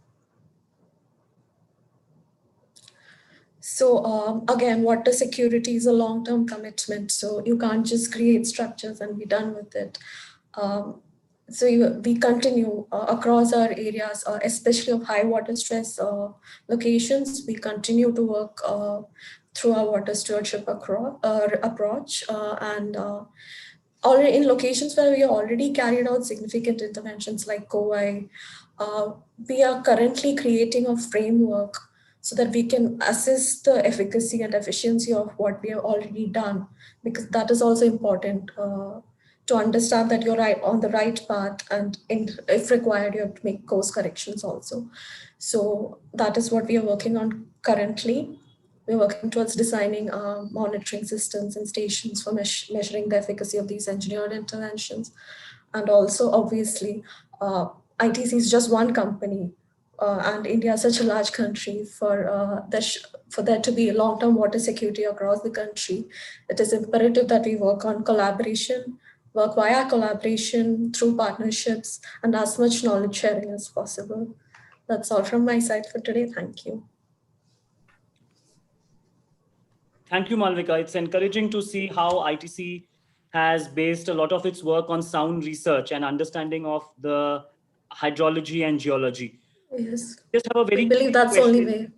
So again, water security is a long-term commitment. So you can't just create structures and be done with it. We continue across our areas, especially of high water stress locations. We continue to work through our water stewardship approach already in locations where we already carried out significant interventions like Kowai. We are currently creating a framework so that we can assess the efficacy and efficiency of what we have already done, because that is also important to understand that you're on the right path, and if required, you have to make course corrections also. So that is what we are working on currently. We're working towards designing monitoring systems and stations for measuring the efficacy of these engineered interventions. And also, obviously, ITC is just one company, and India is such a large country. For there to be long-term water security across the country, it is imperative that we work on collaboration, work via collaboration through partnerships, and as much knowledge sharing as possible. That's all from my side for today. Thank you. Thank you, Malvika. It's encouraging to see how ITC has based a lot of its work on sound research and understanding of the hydrology and geology. Yes. Just have a very I believe that's the only way.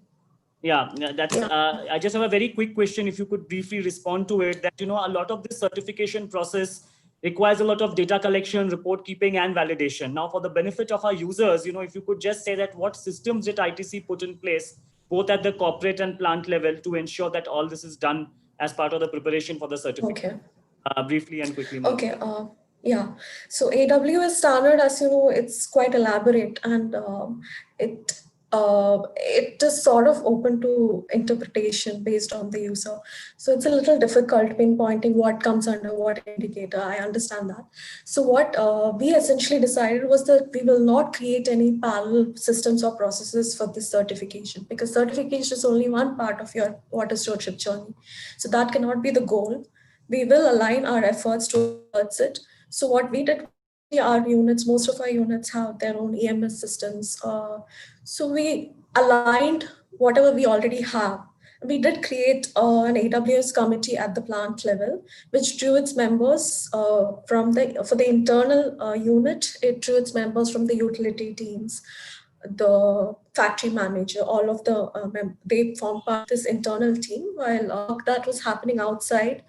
Yeah, that's. I just have a very quick question. If you could briefly respond to it, that a lot of this certification process requires a lot of data collection, report keeping, and validation. Now, for the benefit of our users, if you could just say that what systems did ITC put in place, both at the corporate and plant level, to ensure that all this is done as part of the preparation for the certificate. Okay. Briefly and quickly. Okay. Yeah. So AWS standard, as you know, it's quite elaborate, and it is sort of open to interpretation based on the user. So it's a little difficult pinpointing what comes under what indicator. I understand that. So what we essentially decided was that we will not create any parallel systems or processes for this certification, because certification is only one part of your water stewardship journey. So that cannot be the goal. We will align our efforts towards it. So what we did, our units, most of our units have their own EMS systems. So we aligned whatever we already have. We did create an AWS committee at the plant level, which drew its members for the internal unit. It drew its members from the utility teams, the factory manager, all of they formed part of this internal team, while that was happening outside.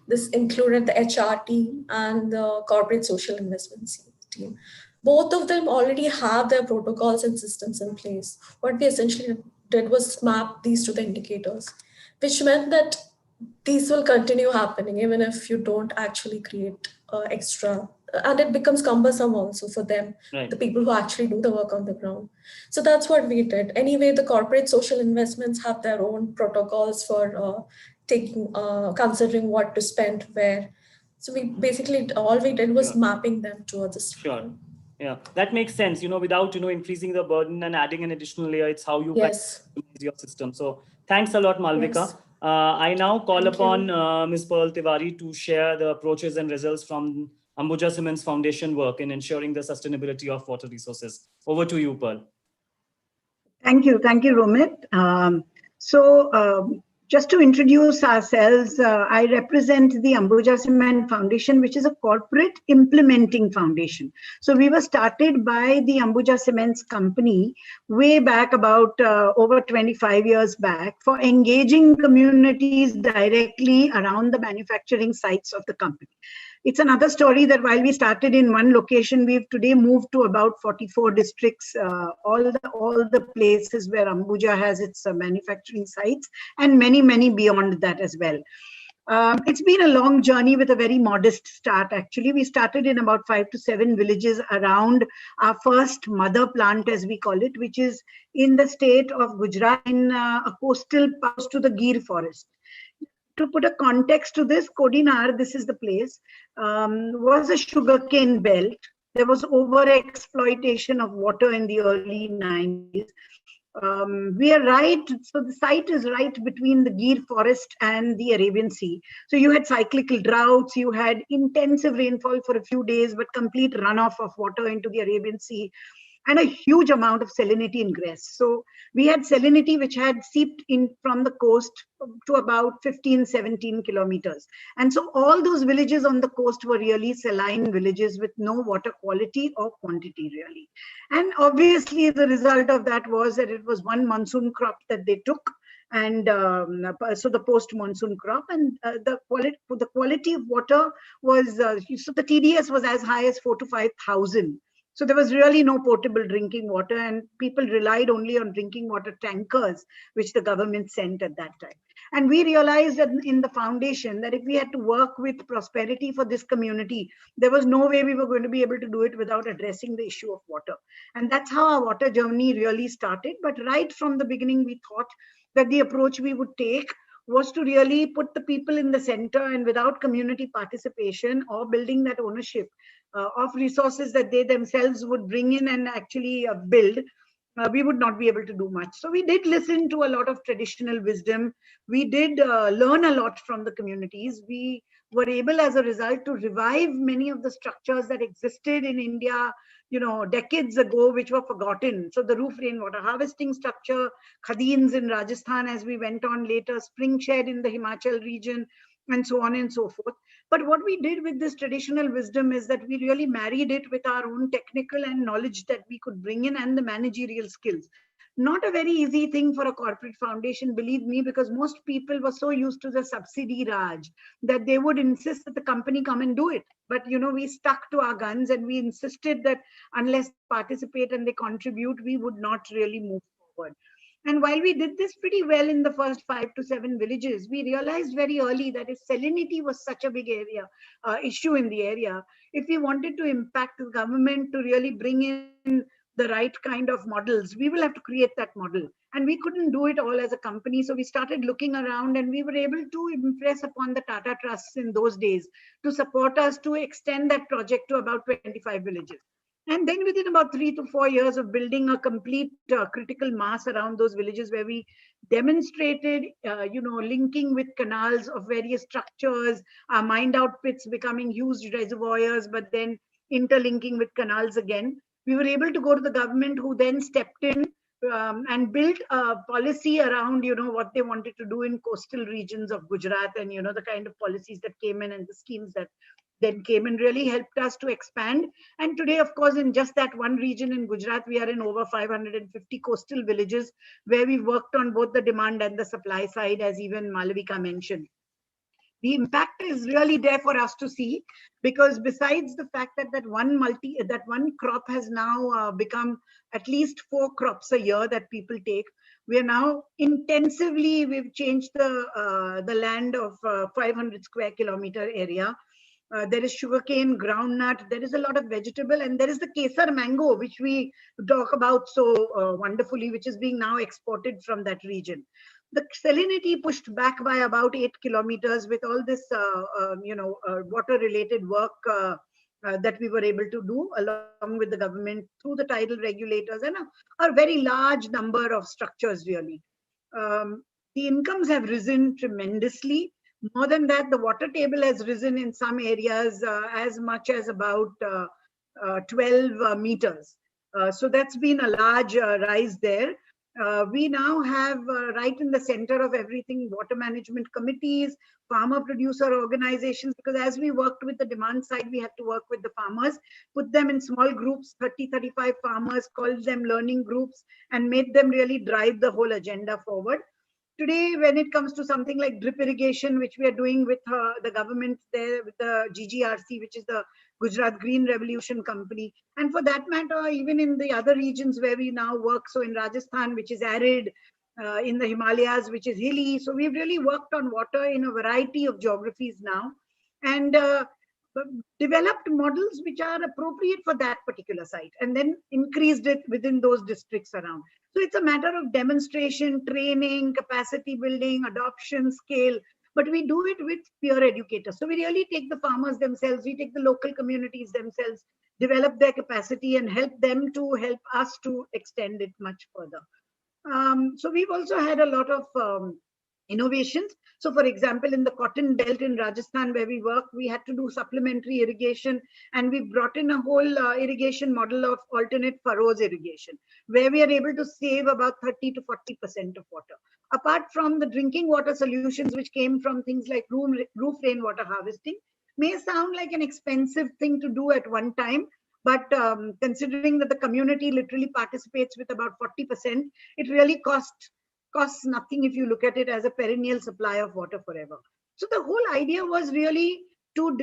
This included the HR team and the corporate social investments team. Both of them already have their protocols and systems in place. What we essentially did was map these to the indicators, which meant that these will continue happening even if you don't actually create extra. And it becomes cumbersome also for them, right, the people who actually do the work on the ground. So that's what we did. Anyway, the corporate social investments have their own protocols for considering what to spend where. So we basically, all we did was mapping them towards a Sure. Yeah, that makes sense. Without, increasing the burden and adding an additional layer, it's how you use your system. So thanks a lot, Malvika. Yes. I now call upon Ms. Pearl Tiwari to share the approaches and results from Ambuja Cements Foundation work in ensuring the sustainability of water resources. Over to you, Pearl. Thank you, Romit. Just to introduce ourselves, I represent the Ambuja Cement Foundation, which is a corporate implementing foundation. So we were started by the Ambuja Cements company way back about over 25 years back for engaging communities directly around the manufacturing sites of the company. It's another story that while we started in one location, we've today moved to about 44 districts, all the places where Ambuja has its manufacturing sites, and many, many beyond that as well. It's been a long journey with a very modest start. Actually, we started in about 5 to 7 villages around our first mother plant, as we call it, which is in the state of Gujarat, in a coastal close to the Gir forest. To put a context to this, Kodinar, this is the place, was a sugarcane belt. There was over-exploitation of water in the early 90s. We are right, so the site is right between the Gir forest and the Arabian Sea. So you had cyclical droughts, you had intensive rainfall for a few days, but complete runoff of water into the Arabian Sea, and a huge amount of salinity ingress. So we had salinity which had seeped in from the coast to about 15, 17 kilometers. And so all those villages on the coast were really saline villages with no water quality or quantity really. And obviously the result of that was that it was one monsoon crop that they took. And so the post-monsoon crop, and the quality of water was, so the TDS was as high as 4,000 to 5,000. So there was really no potable drinking water, and people relied only on drinking water tankers, which the government sent at that time. And we realized that in the foundation that if we had to work with prosperity for this community, there was no way we were going to be able to do it without addressing the issue of water. And that's how our water journey really started. But right from the beginning, we thought that the approach we would take was to really put the people in the center, and without community participation or building that ownership of resources that they themselves would bring in and actually build, we would not be able to do much. So we did listen to a lot of traditional wisdom. We did learn a lot from the communities. We were able as a result to revive many of the structures that existed in India, decades ago, which were forgotten. So the roof rainwater harvesting structure, Khadeens in Rajasthan as we went on later, spring shed in the Himachal region, and so on and so forth. But what we did with this traditional wisdom is that we really married it with our own technical and knowledge that we could bring in, and the managerial skills. Not a very easy thing for a corporate foundation, believe me, because most people were so used to the subsidy Raj that they would insist that the company come and do it. But we stuck to our guns, and we insisted that unless they participate and they contribute, we would not really move forward. And while we did this pretty well in the first 5 to 7 villages, we realized very early that if salinity was such a big issue in the area, if we wanted to impact the government to really bring in the right kind of models, we will have to create that model. And we couldn't do it all as a company. So we started looking around, and we were able to impress upon the Tata Trusts in those days to support us to extend that project to about 25 villages. And then within about 3 to 4 years of building a complete critical mass around those villages, where we demonstrated, linking with canals of various structures, mined out pits becoming huge reservoirs, but then interlinking with canals again, we were able to go to the government, who then stepped in and built a policy around, what they wanted to do in coastal regions of Gujarat, and, the kind of policies that came in and the schemes that then came and really helped us to expand. And today, of course, in just that one region in Gujarat, we are in over 550 coastal villages where we worked on both the demand and the supply side, as even Malavika mentioned. The impact is really there for us to see, because besides the fact that that one crop has now become at least 4 crops a year that people take, we are now we've changed the land of 500 square kilometer area. There is sugarcane, groundnut, there is a lot of vegetable, and there is the Kesar mango, which we talk about so wonderfully, which is being now exported from that region. The salinity pushed back by about 8 kilometers with all this, water-related work that we were able to do along with the government through the tidal regulators and a very large number of structures, really. The incomes have risen tremendously. More than that, the water table has risen in some areas as much as about 12 meters. So that's been a large rise there. We now have right in the center of everything, water management committees, farmer producer organizations, because as we worked with the demand side, we had to work with the farmers, put them in small groups, 30, 35 farmers, called them learning groups, and made them really drive the whole agenda forward. Today, when it comes to something like drip irrigation, which we are doing with the government there, with the GGRC, which is the Gujarat Green Revolution Company, and for that matter, even in the other regions where we now work, so in Rajasthan, which is arid, in the Himalayas, which is hilly. So we've really worked on water in a variety of geographies now, and developed models which are appropriate for that particular site, and then increased it within those districts around. So it's a matter of demonstration, training, capacity building, adoption, scale, but we do it with peer educators. So we really take the farmers themselves, we take the local communities themselves, develop their capacity and help them to help us to extend it much further. So we've also had a lot of innovations. So for example, in the cotton belt in Rajasthan where we work, we had to do supplementary irrigation, and we brought in a whole irrigation model of alternate furrows irrigation, where we are able to save about 30 to 40% of water. Apart from the drinking water solutions, which came from things like roof rainwater harvesting, may sound like an expensive thing to do at one time, but considering that the community literally participates with about 40%, it really costs nothing if you look at it as a perennial supply of water forever. So the whole idea was really to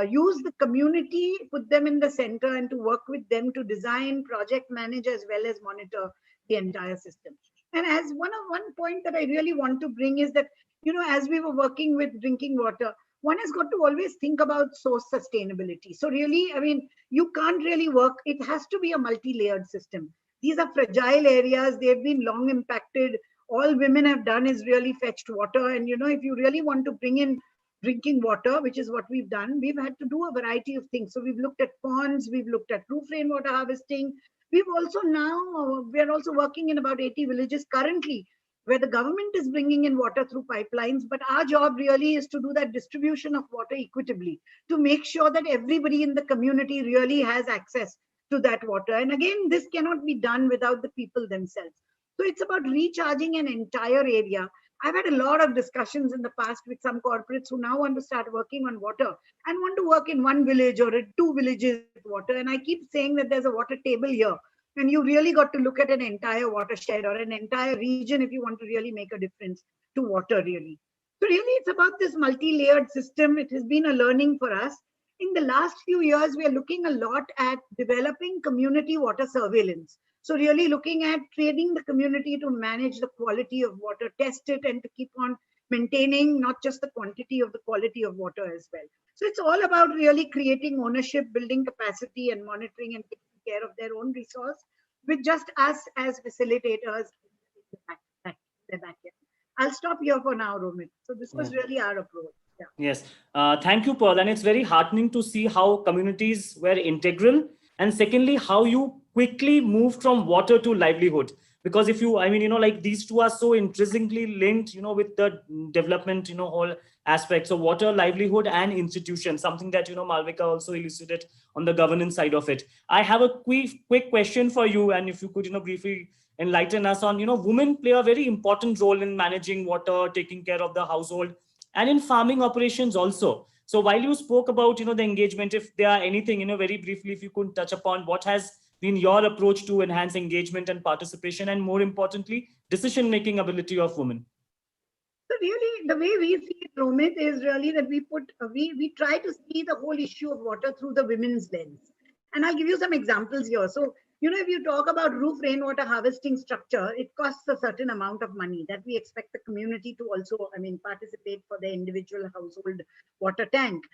use the community, put them in the center, and to work with them to design, project manage, as well as monitor the entire system. And as one point that I really want to bring is that, you know, as we were working with drinking water, one has got to always think about source sustainability. So really, I mean, you can't really work, it has to be a multi-layered system. These are fragile areas, they've been long impacted. All women have done is really fetched water. And, you know, if you really want to bring in drinking water, which is what we've done, we've had to do a variety of things. So we've looked at ponds, we've looked at roof rainwater harvesting. We've also now, we're also working in about 80 villages currently, where the government is bringing in water through pipelines. But our job really is to do that distribution of water equitably, to make sure that everybody in the community really has access to that water. And again, this cannot be done without the people themselves. So it's about recharging an entire area. I've had a lot of discussions in the past with some corporates who now want to start working on water and want to work in one village or in two villages with water. And I keep saying that there's a water table here, and you really got to look at an entire watershed or an entire region if you want to really make a difference to water really. So really it's about this multi-layered system. It has been a learning for us. In the last few years, we are looking a lot at developing community water surveillance. So really looking at training the community to manage the quality of water, test it, and to keep on maintaining not just the quantity of the quality of water as well. So it's all about really creating ownership, building capacity, and monitoring and taking care of their own resource with just us as facilitators in the backyard. I'll stop here for now, Romit. So this was really our approach. Yeah. Yes. Thank you, Pearl. And it's very heartening to see how communities were integral. And secondly, how you quickly moved from water to livelihood. Because if you, I mean, you know, like these two are so intrinsically linked, you know, with the development, you know, whole aspects of water, livelihood, and institution, something that, you know, Malvika also elucidated on the governance side of it. I have a quick question for you. And if you could, you know, briefly enlighten us on, you know, women play a very important role in managing water, taking care of the household, and in farming operations also. So while you spoke about, you know, the engagement, if there are anything, you know, very briefly, if you could touch upon what has been your approach to enhance engagement and participation, and more importantly, decision-making ability of women? So really, the way we see it, Romit, is really that we try to see the whole issue of water through the women's lens. And I'll give you some examples here. So, you know, if you talk about roof rainwater harvesting structure, it costs a certain amount of money that we expect the community to also, I mean, participate for their individual household water tank.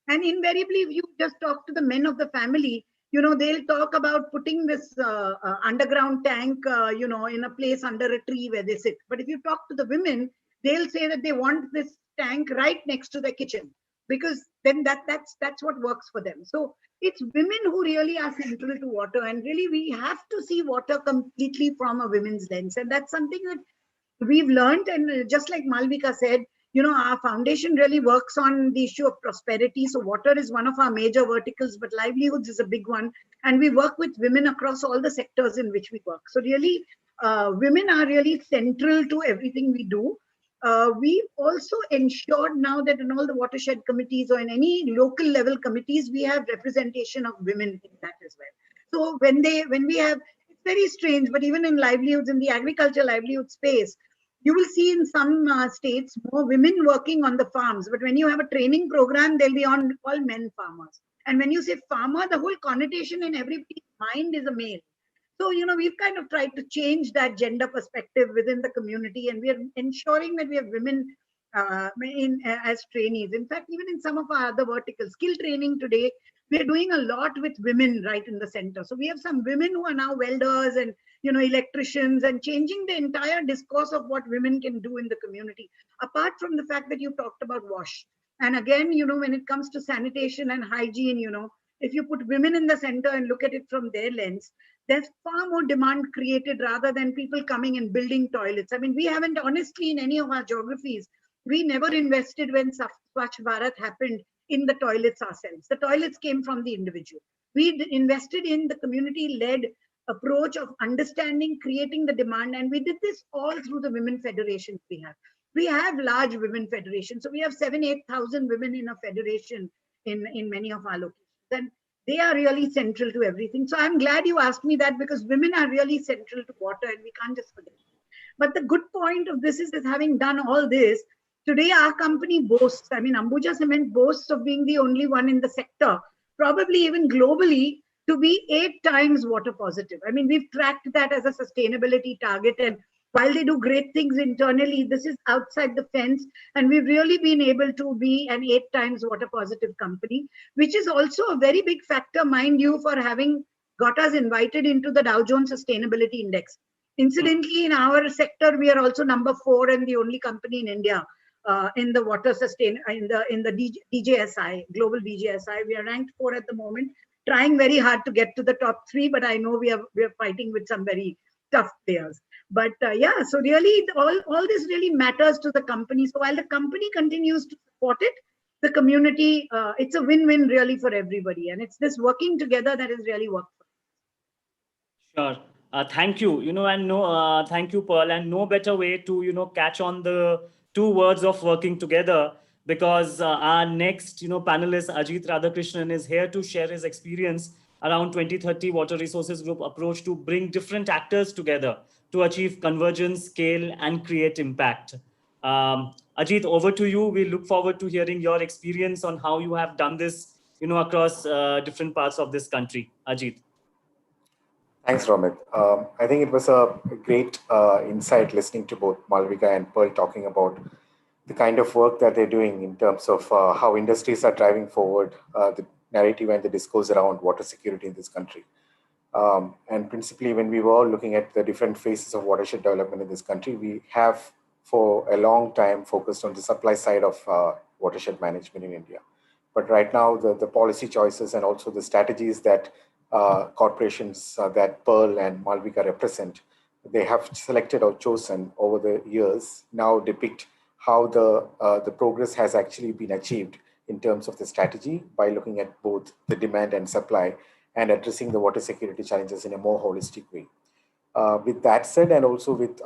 And invariably, if you just talk to the men of the family, you know, they'll talk about putting this underground tank, you know, in a place under a tree where they sit. But if you talk to the women, they'll say that they want this tank right next to the kitchen, because then that's what works for them. So it's women who really are central to water, and really we have to see water completely from a women's lens. And that's something that we've learned. And just like Malvika said, you know, our foundation really works on the issue of prosperity. So water is one of our major verticals, but livelihoods is a big one. And we work with women across all the sectors in which we work. So really, women are really central to everything we do. We've also ensured now that in all the watershed committees or in any local level committees, we have representation of women in that as well. So when we have, it's very strange, but even in livelihoods, in the agriculture livelihood space, you will see in some states more women working on the farms. But when you have a training program, they'll be on all men farmers. And when you say farmer, the whole connotation in everybody's mind is a male. So, we've kind of tried to change that gender perspective within the community, and we are ensuring that we have women as trainees. In fact, even in some of our other verticals, skill training today, we are doing a lot with women right in the center. So we have some women who are now welders and, electricians, and changing the entire discourse of what women can do in the community. Apart from the fact that you talked about WASH. And again, when it comes to sanitation and hygiene, if you put women in the center and look at it from their lens, there's far more demand created rather than people coming and building toilets. I mean, we haven't, honestly, in any of our geographies, we never invested when Swachh Bharat happened in the toilets ourselves. The toilets came from the individual. We invested in the community-led approach of understanding, creating the demand, and we did this all through the women federations we have. We have large women federations. So we have 7,000-8,000 women in a federation in many of our locations. And they are really central to everything. So I'm glad you asked me that, because women are really central to water and we can't just forget. But the good point of this is that having done all this, today our company boasts, Ambuja Cement boasts of being the only one in the sector, probably even globally, to be 8 times water positive. We've tracked that as a sustainability target, and while they do great things internally, this is outside the fence, and we've really been able to be an 8 times water positive company, which is also a very big factor, mind you, for having got us invited into the Dow Jones Sustainability Index. Incidentally, in our sector, we are also number 4 and the only company in India in the water in the DJSI, global DJSI. We are ranked 4 at the moment, trying very hard to get to the top 3, but I know we are fighting with some very tough players. But yeah, so really all this really matters to the company. So while the company continues to support it, the community, it's a win-win really for everybody. And it's this working together that has really worked. Sure. Thank you. Thank you, Pearl. And no better way to, catch on the 2 words of working together, because our next, panelist, Ajit Radhakrishnan, is here to share his experience around 2030 Water Resources Group approach to bring different actors together to achieve convergence, scale, and create impact. Ajit, over to you. We look forward to hearing your experience on how you have done this, across different parts of this country. Ajit. Thanks, Romit. I think it was a great insight listening to both Malvika and Pearl talking about the kind of work that they're doing in terms of how industries are driving forward the narrative and the discourse around water security in this country. And principally, when we were all looking at the different phases of watershed development in this country, we have for a long time focused on the supply side of watershed management in India. But right now, the policy choices and also the strategies that corporations that Pearl and Malvika represent, they have selected or chosen over the years now depict how the progress has actually been achieved in terms of the strategy by looking at both the demand and supply and addressing the water security challenges in a more holistic way. With that said, and also with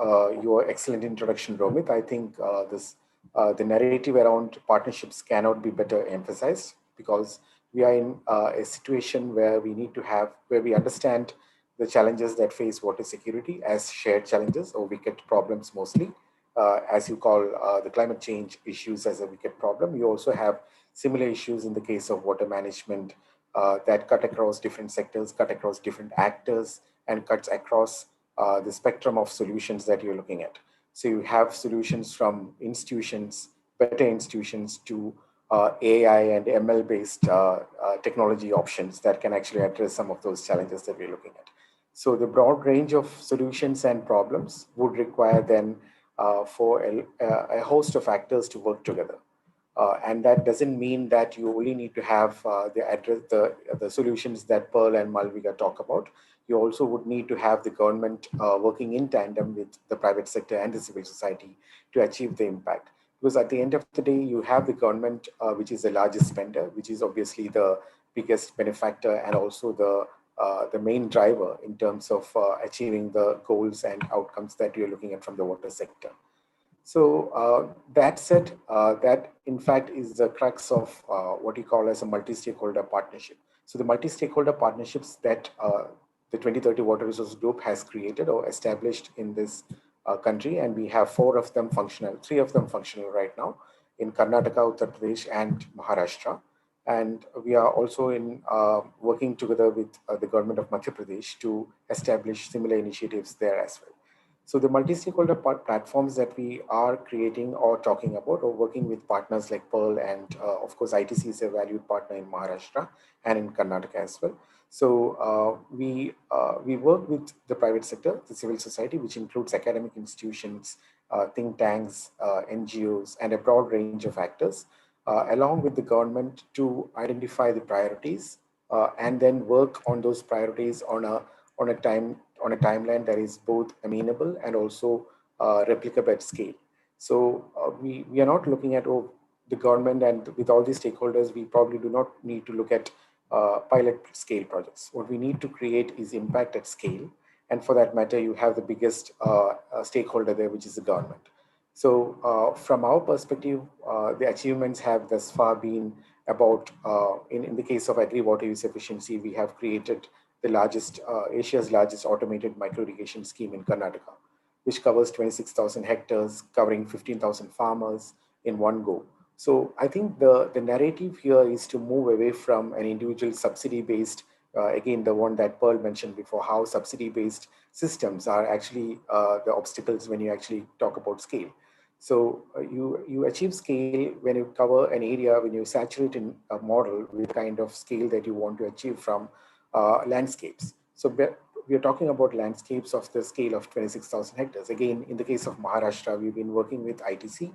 your excellent introduction, Romit, I think the narrative around partnerships cannot be better emphasized, because we are in a situation where we understand the challenges that face water security as shared challenges or wicked problems mostly. As you call the climate change issues as a wicked problem, you also have similar issues in the case of water management that cut across different sectors, cut across different actors, and cuts across the spectrum of solutions that you're looking at. So you have solutions from institutions, better institutions, to AI and ML-based technology options that can actually address some of those challenges that we're looking at. So the broad range of solutions and problems would require then for a host of actors to work together. And that doesn't mean that you only need to have the solutions that Pearl and Malvika talk about. You also would need to have the government working in tandem with the private sector and the civil society to achieve the impact. Because at the end of the day, you have the government, which is the largest spender, which is obviously the biggest benefactor and also the the main driver in terms of achieving the goals and outcomes that you're looking at from the water sector. So that said, that in fact is the crux of what you call as a multi-stakeholder partnership. So the multi-stakeholder partnerships that the 2030 Water Resources Group has created or established in this country, and we have 4 of them functional, 3 of them functional right now in Karnataka, Uttar Pradesh, and Maharashtra. And we are also in working together with the government of Madhya Pradesh to establish similar initiatives there as well. So the multi-stakeholder platforms that we are creating or talking about or working with partners like Pearl, and of course ITC is a valued partner in Maharashtra and in Karnataka as well. So we work with the private sector, the civil society, which includes academic institutions, think tanks, NGOs, and a broad range of actors, along with the government to identify the priorities and then work on those priorities on a timeline that is both amenable and also replicable at scale. So we are not looking at the government, and with all these stakeholders, we probably do not need to look at pilot scale projects. What we need to create is impact at scale. And for that matter, you have the biggest stakeholder there, which is the government. So from our perspective, the achievements have thus far been about, in the case of agri-water use efficiency, we have created the largest, Asia's largest automated micro-irrigation scheme in Karnataka, which covers 26,000 hectares, covering 15,000 farmers in one go. So I think the narrative here is to move away from an individual subsidy-based, again, the one that Pearl mentioned before, how subsidy-based systems are actually the obstacles when you actually talk about scale. So you achieve scale when you cover an area, when you saturate in a model with the kind of scale that you want to achieve from landscapes. So we are talking about landscapes of the scale of 26,000 hectares. Again, in the case of Maharashtra, we've been working with ITC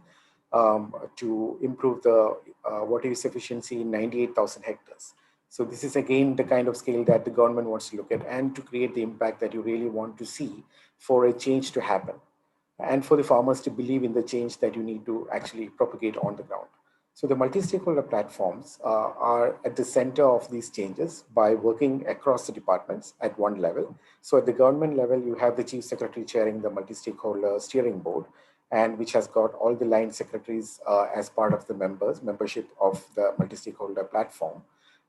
to improve the water use efficiency in 98,000 hectares. So this is again the kind of scale that the government wants to look at and to create the impact that you really want to see for a change to happen and for the farmers to believe in the change that you need to actually propagate on the ground. So the multi-stakeholder platforms are at the center of these changes by working across the departments at one level. So at the government level, you have the chief secretary chairing the multi-stakeholder steering board, and which has got all the line secretaries as part of the membership of the multi-stakeholder platform.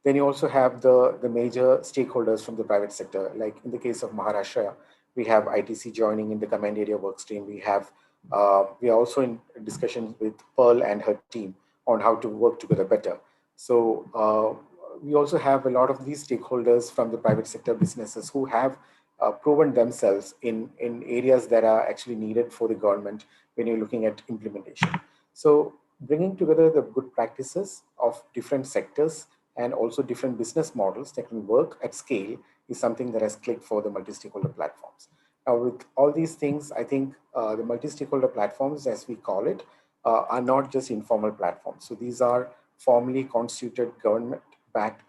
Then you also have the major stakeholders from the private sector. Like in the case of Maharashtra, we have ITC joining in the command area workstream. We are also in discussions with Pearl and her team on how to work together better. So we also have a lot of these stakeholders from the private sector businesses who have proven themselves in areas that are actually needed for the government when you're looking at implementation. So bringing together the good practices of different sectors and also different business models that can work at scale is something that has clicked for the multi-stakeholder platforms. Now, with all these things, I think the multi-stakeholder platforms, as we call it, are not just informal platforms. So these are formally constituted government-backed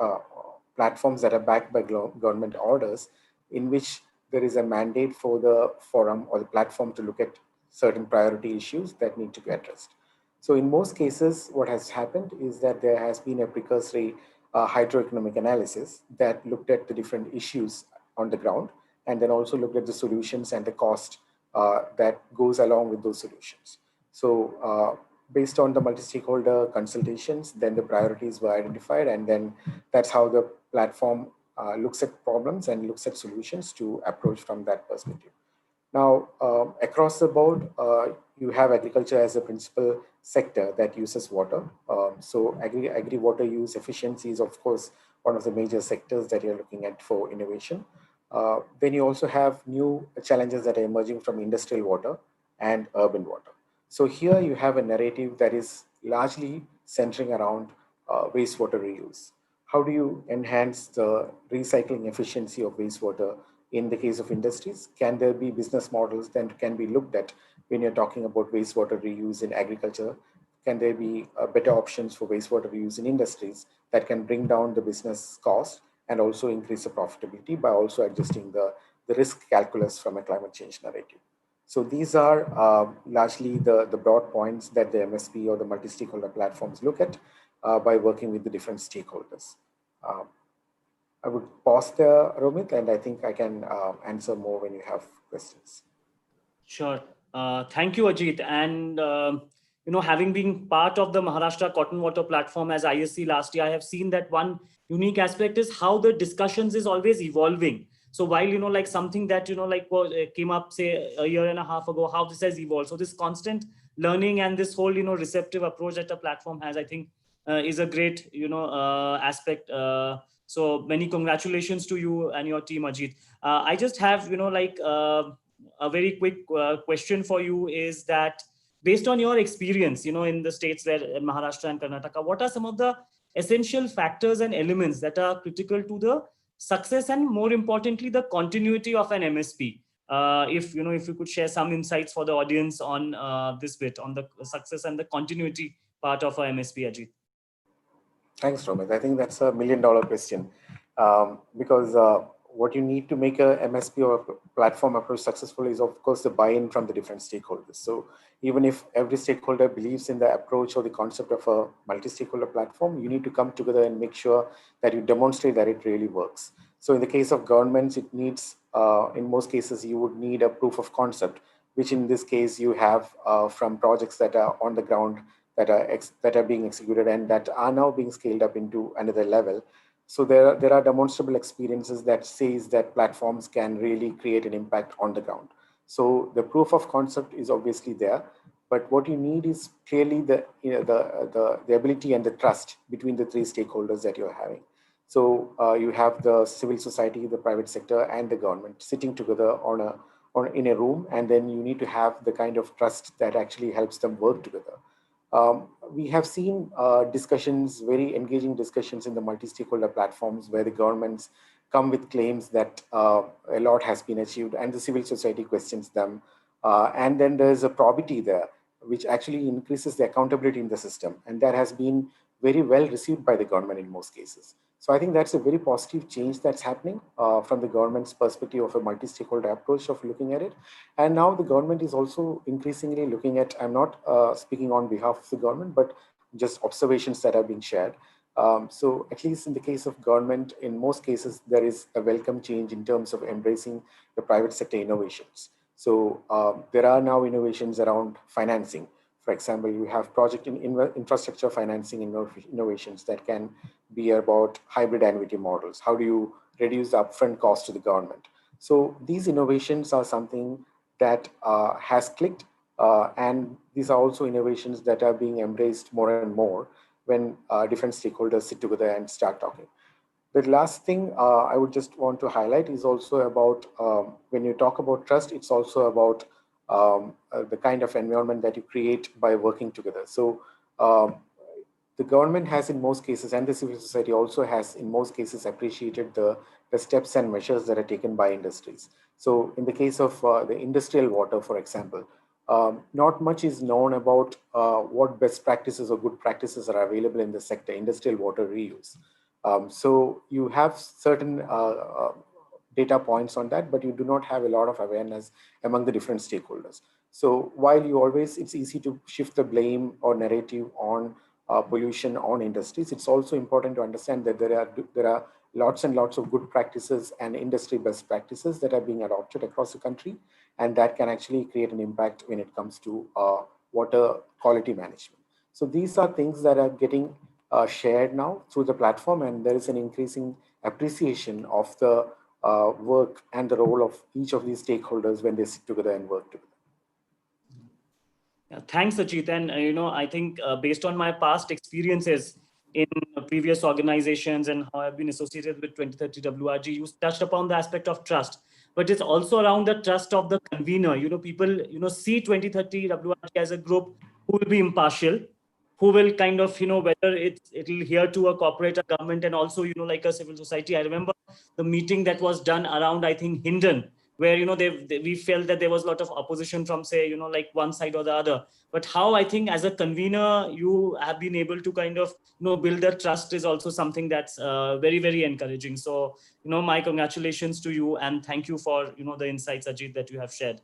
platforms that are backed by government orders, in which there is a mandate for the forum or the platform to look at certain priority issues that need to be addressed. So in most cases, what has happened is that there has been a precursory hydroeconomic analysis that looked at the different issues on the ground, and then also looked at the solutions and the cost that goes along with those solutions. So based on the multi-stakeholder consultations, then the priorities were identified, and then that's how the platform looks at problems and looks at solutions to approach from that perspective. Now, across the board, you have agriculture as a principal sector that uses water. So agri-water use efficiency is, of course, one of the major sectors that you're looking at for innovation. Then you also have new challenges that are emerging from industrial water and urban water. So here you have a narrative that is largely centering around wastewater reuse. How do you enhance the recycling efficiency of wastewater in the case of industries? Can there be business models that can be looked at when you're talking about wastewater reuse in agriculture? Can there be better options for wastewater reuse in industries that can bring down the business cost and also increase the profitability by also adjusting the risk calculus from a climate change narrative? So these are largely the broad points that the MSP or the multi-stakeholder platforms look at by working with the different stakeholders. I would pause there, Romit, and I think I can answer more when you have questions. Sure. Thank you, Ajit. And, having been part of the Maharashtra Cotton Water Platform as ISC last year, I have seen that one unique aspect is how the discussions is always evolving. So while, like something that, came up, say, a year and a half ago, how this has evolved. So this constant learning and this whole, receptive approach that the platform has, I think, is a great, aspect. So many congratulations to you and your team, Ajit. I just have, a very quick question for you is that based on your experience, in the states where Maharashtra and Karnataka, what are some of the essential factors and elements that are critical to the success and more importantly, the continuity of an MSP? If you could share some insights for the audience on this bit, on the success and the continuity part of our MSP, Ajit. Thanks, Romit. I think that's $1 million question because what you need to make a MSP or a platform approach successful is, of course, the buy-in from the different stakeholders. So even if every stakeholder believes in the approach or the concept of a multi-stakeholder platform, you need to come together and make sure that you demonstrate that it really works. So in the case of governments, it needs, in most cases, you would need a proof of concept, which in this case you have from projects that are on the ground that are being executed and that are now being scaled up into another level. So there are demonstrable experiences that says that platforms can really create an impact on the ground. So the proof of concept is obviously there, but what you need is clearly the ability and the trust between the three stakeholders that you're having. So you have the civil society, the private sector, and the government sitting together in a room, and then you need to have the kind of trust that actually helps them work together. We have seen discussions, very engaging discussions in the multi-stakeholder platforms where the governments come with claims that a lot has been achieved and the civil society questions them. And then there's a probity there, which actually increases the accountability in the system. And that has been very well received by the government in most cases. So I think that's a very positive change that's happening from the government's perspective of a multi-stakeholder approach of looking at it. And now the government is also increasingly looking at, I'm not speaking on behalf of the government, but just observations that are being shared. So at least in the case of government, in most cases, there is a welcome change in terms of embracing the private sector innovations. So there are now innovations around financing. For example, you have project in infrastructure financing innovations that can be about hybrid annuity models. How do you reduce the upfront cost to the government? So these innovations are something that has clicked, and these are also innovations that are being embraced more and more when different stakeholders sit together and start talking. The last thing I would just want to highlight is also about when you talk about trust, it's also about the kind of environment that you create by working together. So the government has in most cases, and the civil society also has in most cases appreciated the steps and measures that are taken by industries. So in the case of the industrial water, for example, not much is known about what best practices or good practices are available in the sector, industrial water reuse. So you have certain data points on that, but you do not have a lot of awareness among the different stakeholders. So while it's easy to shift the blame or narrative on pollution on industries, it's also important to understand that there are lots and lots of good practices and industry best practices that are being adopted across the country, and that can actually create an impact when it comes to water quality management. So these are things that are getting shared now through the platform, and there is an increasing appreciation of the work and the role of each of these stakeholders when they sit together and work together. Thanks, Ajit. And, I think based on my past experiences in previous organizations and how I've been associated with 2030 WRG, you touched upon the aspect of trust, but it's also around the trust of the convener. People, see 2030 WRG as a group who will be impartial, who will kind of, whether it'll adhere to a corporate, a government, and also, like a civil society. I remember the meeting that was done around, I think, Hindon, where, we felt that there was a lot of opposition from, say, like one side or the other. But how I think as a convener, you have been able to kind of, build that trust is also something that's very, very encouraging. So, my congratulations to you and thank you for, the insights, Ajit, that you have shared.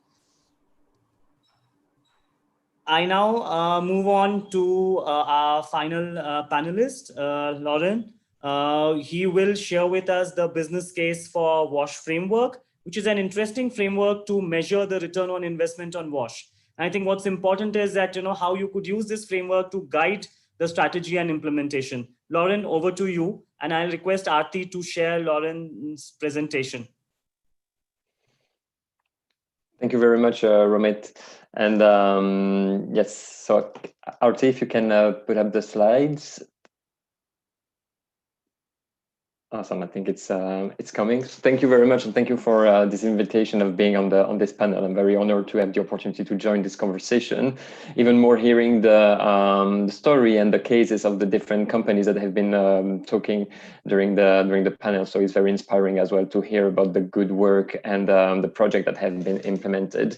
I now move on to our final panelist, Lauren. He will share with us the business case for WASH framework, which is an interesting framework to measure the return on investment on WASH. And I think what's important is that, how you could use this framework to guide the strategy and implementation. Lauren, over to you. And I'll request Aarti to share Lauren's presentation. Thank you very much, Romit. And yes, so Aarti, if you can put up the slides. Awesome. I think it's coming. So thank you very much, and thank you for this invitation of being on this panel. I'm very honored to have the opportunity to join this conversation. Even more, hearing the story and the cases of the different companies that have been talking during the panel. So it's very inspiring as well to hear about the good work and the project that have been implemented.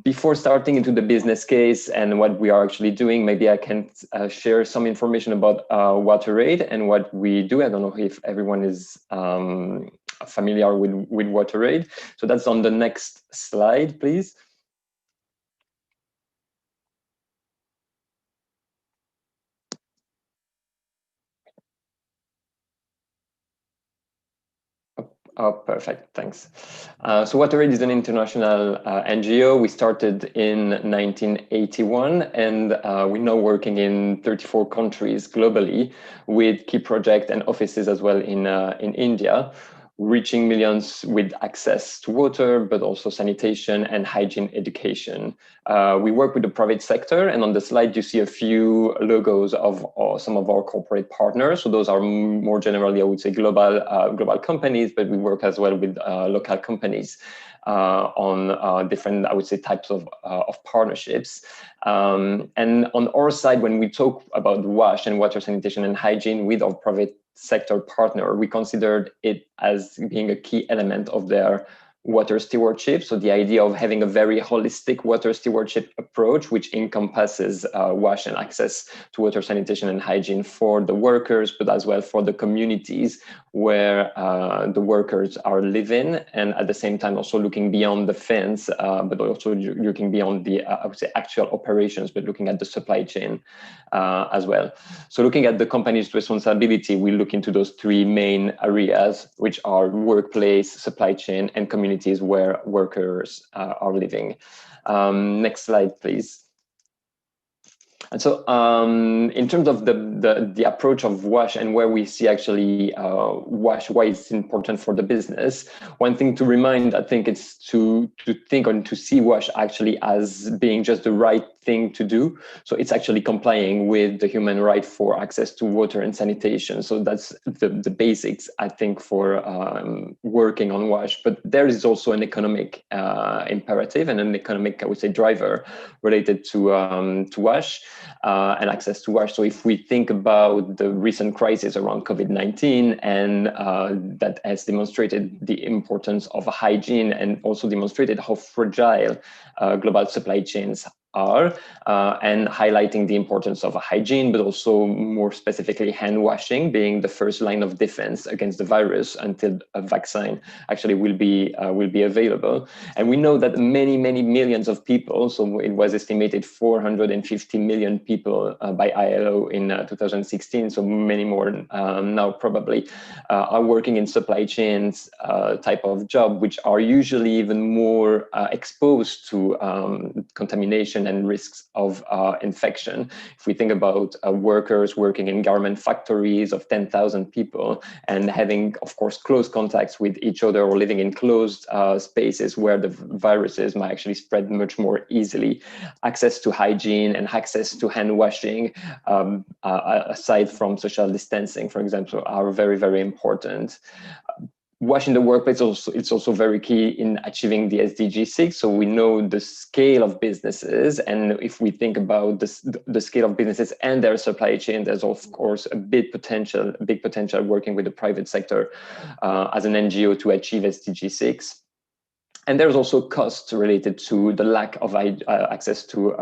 Before starting into the business case and what we are actually doing, maybe I can share some information about WaterAid and what we do. I don't know if everyone is familiar with WaterAid. So that's on the next slide, please. Oh, perfect. Thanks. So WaterAid is an international NGO. We started in 1981, and we're now working in 34 countries globally with key projects and offices as well in India, reaching millions with access to water, but also sanitation and hygiene education. We work with the private sector, and on the slide you see a few logos of some of our corporate partners. So those are more generally, I would say, global companies, but we work as well with local companies on different, I would say, types of partnerships. And on our side, when we talk about WASH and water sanitation and hygiene with our private sector partner, we considered it as being a key element of their water stewardship. So the idea of having a very holistic water stewardship approach, which encompasses WASH and access to water sanitation and hygiene for the workers, but as well for the communities where the workers are living, and at the same time also looking beyond the fence, but also looking beyond the, I would say, actual operations, but looking at the supply chain as well. So looking at the company's responsibility, we look into those three main areas, which are workplace, supply chain, and communities where workers are living. Next slide, please. And so in terms of the approach of WASH and where we see actually WASH, why it's important for the business, one thing to remind, I think, it's to think and to see WASH actually as being just the right thing to do. So it's actually complying with the human right for access to water and sanitation. So that's the basics, I think, for working on WASH. But there is also an economic imperative and an economic, I would say, driver related to WASH and access to WASH. So if we think about the recent crisis around COVID-19, and that has demonstrated the importance of hygiene and also demonstrated how fragile global supply chains are, and highlighting the importance of hygiene, but also more specifically hand washing being the first line of defense against the virus until a vaccine actually will be available. And we know that many millions of people, so it was estimated 450 million people by ILO in 2016, so many more now probably, are working in supply chains type of job, which are usually even more exposed to contamination and risks of infection. If we think about workers working in garment factories of 10,000 people and having, of course, close contacts with each other or living in closed spaces where the viruses might actually spread much more easily, access to hygiene and access to hand washing, aside from social distancing, for example, are very important. WASH in the workplace it's also very key in achieving the SDG 6. So we know the scale of businesses, and if we think about the scale of businesses and their supply chain, there's of course a big potential working with the private sector as an NGO to achieve SDG 6. And there's also costs related to the lack of access to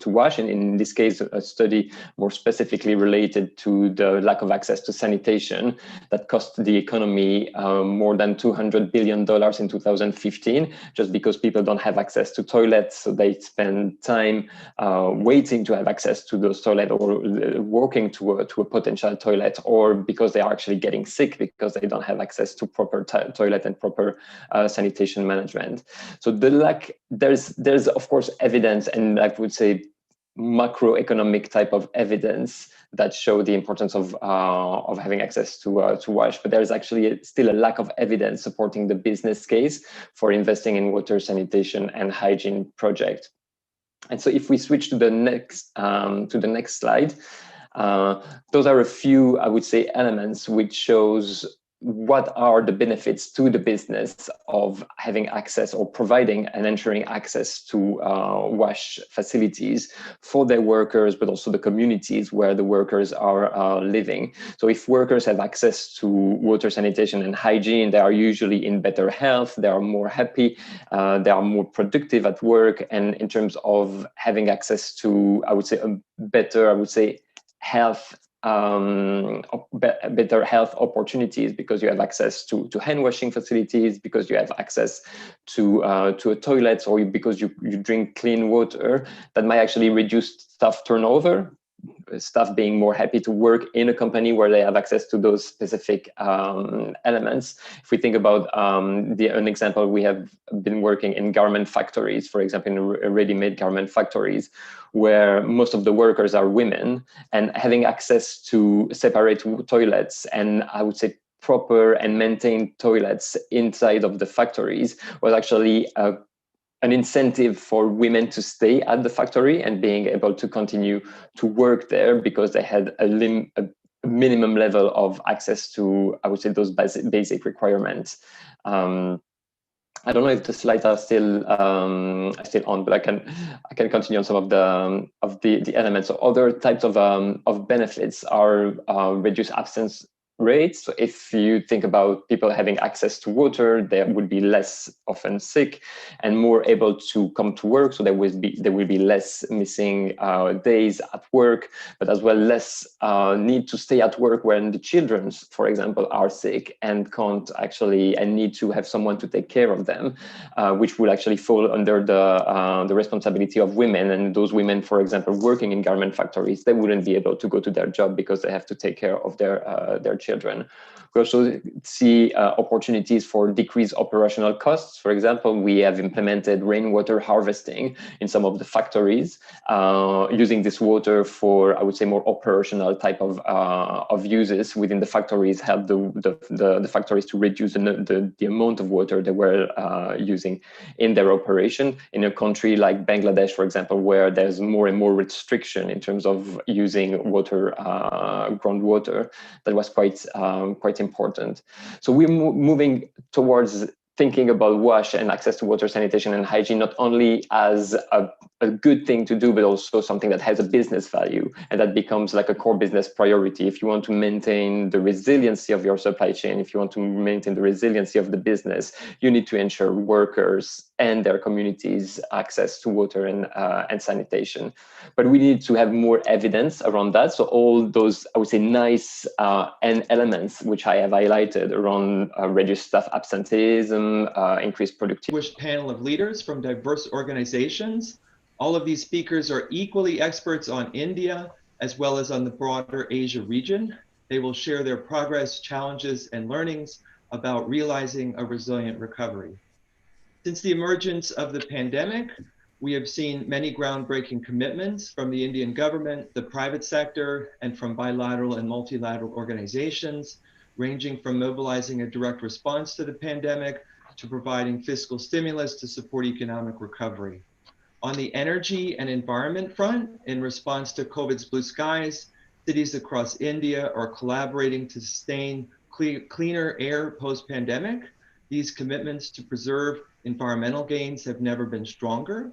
wash, and in this case, a study more specifically related to the lack of access to sanitation that cost the economy more than $200 billion in 2015, just because people don't have access to toilets, so they spend time waiting to have access to those toilets, or walking to a potential toilet, or because they are actually getting sick because they don't have access to proper toilet and proper sanitation management. So there's of course evidence, and I would say macroeconomic type of evidence that show the importance of having access to wash, but there's actually still a lack of evidence supporting the business case for investing in water, sanitation, and hygiene project. And so if we switch to the next slide, those are a few, I would say, elements which shows what are the benefits to the business of having access or providing and ensuring access to wash facilities for their workers, but also the communities where the workers are living. So if workers have access to water, sanitation, and hygiene, they are usually in better health, they are more happy, they are more productive at work. And in terms of having access to, I would say, a better, health, better health opportunities, because you have access to hand washing facilities, because you have access to a toilet, or because you drink clean water, that might actually reduce staff turnover, staff being more happy to work in a company where they have access to those specific elements. If we think about an example, we have been working in garment factories, for example, in ready-made garment factories, where most of the workers are women, and having access to separate toilets and, I would say, proper and maintained toilets inside of the factories was actually an incentive for women to stay at the factory and being able to continue to work there, because they had a minimum level of access to, I would say, those basic requirements. I don't know if the slides are still on, but I can continue on some of the elements. So other types of benefits are reduced absence rates. So if you think about people having access to water, they would be less often sick and more able to come to work. So there will be less missing days at work, but as well less need to stay at work when the children, for example, are sick and can't actually, and need to have someone to take care of them, which will actually fall under the responsibility of women. And those women, for example, working in garment factories, they wouldn't be able to go to their job because they have to take care of their children. We also see opportunities for decreased operational costs. For example, we have implemented rainwater harvesting in some of the factories, using this water for, I would say, more operational type of uses within the factories, help the factories to reduce the amount of water they were using in their operation. In a country like Bangladesh, for example, where there's more and more restriction in terms of using water, groundwater, that was quite important. So we're moving towards thinking about wash and access to water, sanitation, and hygiene, not only as a good thing to do, but also something that has a business value, and that becomes like a core business priority. If you want to maintain the resiliency of your supply chain, if you want to maintain the resiliency of the business, you need to ensure workers and their communities access to water and sanitation. But we need to have more evidence around that. So all those, I would say, nice and elements which I have highlighted around reduced staff absenteeism, increased productivity. Distinguished panel of leaders from diverse organizations. All of these speakers are equally experts on India as well as on the broader Asia region. They will share their progress, challenges, and learnings about realizing a resilient recovery. Since the emergence of the pandemic, we have seen many groundbreaking commitments from the Indian government, the private sector, and from bilateral and multilateral organizations, ranging from mobilizing a direct response to the pandemic to providing fiscal stimulus to support economic recovery. On the energy and environment front, in response to COVID's blue skies, cities across India are collaborating to sustain cleaner air post-pandemic. These commitments to preserve environmental gains have never been stronger.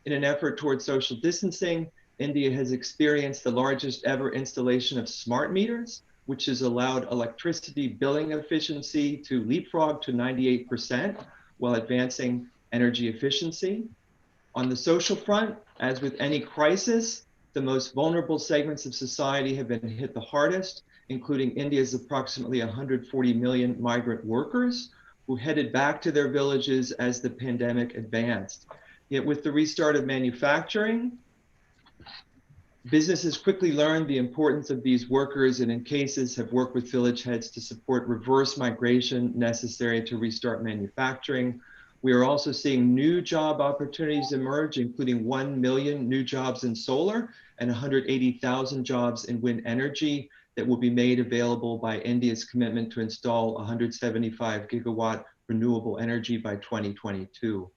In an effort towards social distancing, India has experienced the largest ever installation of smart meters, which has allowed electricity billing efficiency to leapfrog to 98%, while advancing energy efficiency. On the social front, as with any crisis, the most vulnerable segments of society have been hit the hardest, including India's approximately 140 million migrant workers who headed back to their villages as the pandemic advanced. Yet with the restart of manufacturing, businesses quickly learned the importance of these workers and in cases have worked with village heads to support reverse migration necessary to restart manufacturing. We are also seeing new job opportunities emerge, including 1 million new jobs in solar and 180,000 jobs in wind energy that will be made available by India's commitment to install 175 gigawatt renewable energy by 2022.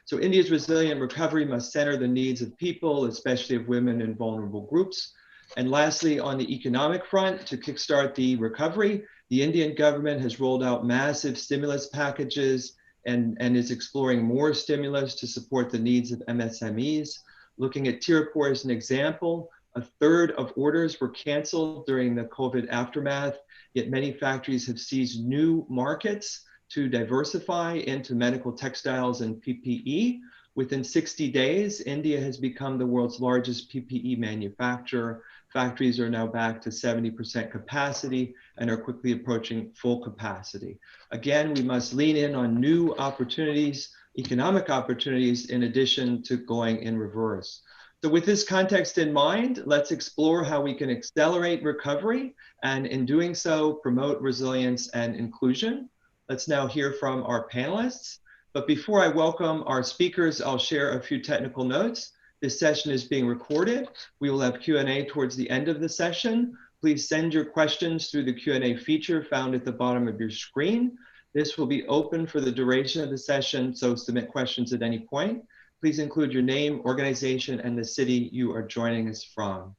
So India's resilient recovery must center the needs of people, especially of women and vulnerable groups. And lastly, on the economic front, to kickstart the recovery, the Indian government has rolled out massive stimulus packages and is exploring more stimulus to support the needs of MSMEs. Looking at Tirupur as an example, a third of orders were canceled during the COVID aftermath, yet many factories have seized new markets to diversify into medical textiles and PPE. Within 60 days, India has become the world's largest PPE manufacturer. Factories are now back to 70% capacity and are quickly approaching full capacity. Again, we must lean in on new opportunities, economic opportunities, in addition to going in reverse. So with this context in mind, let's explore how we can accelerate recovery and in doing so, promote resilience and inclusion. Let's now hear from our panelists. But before I welcome our speakers, I'll share a few technical notes. This session is being recorded. We will have Q&A towards the end of the session. Please send your questions through the Q&A feature found at the bottom of your screen. This will be open for the duration of the session, so submit questions at any point. Please include your name, organization, and the city you are joining us from.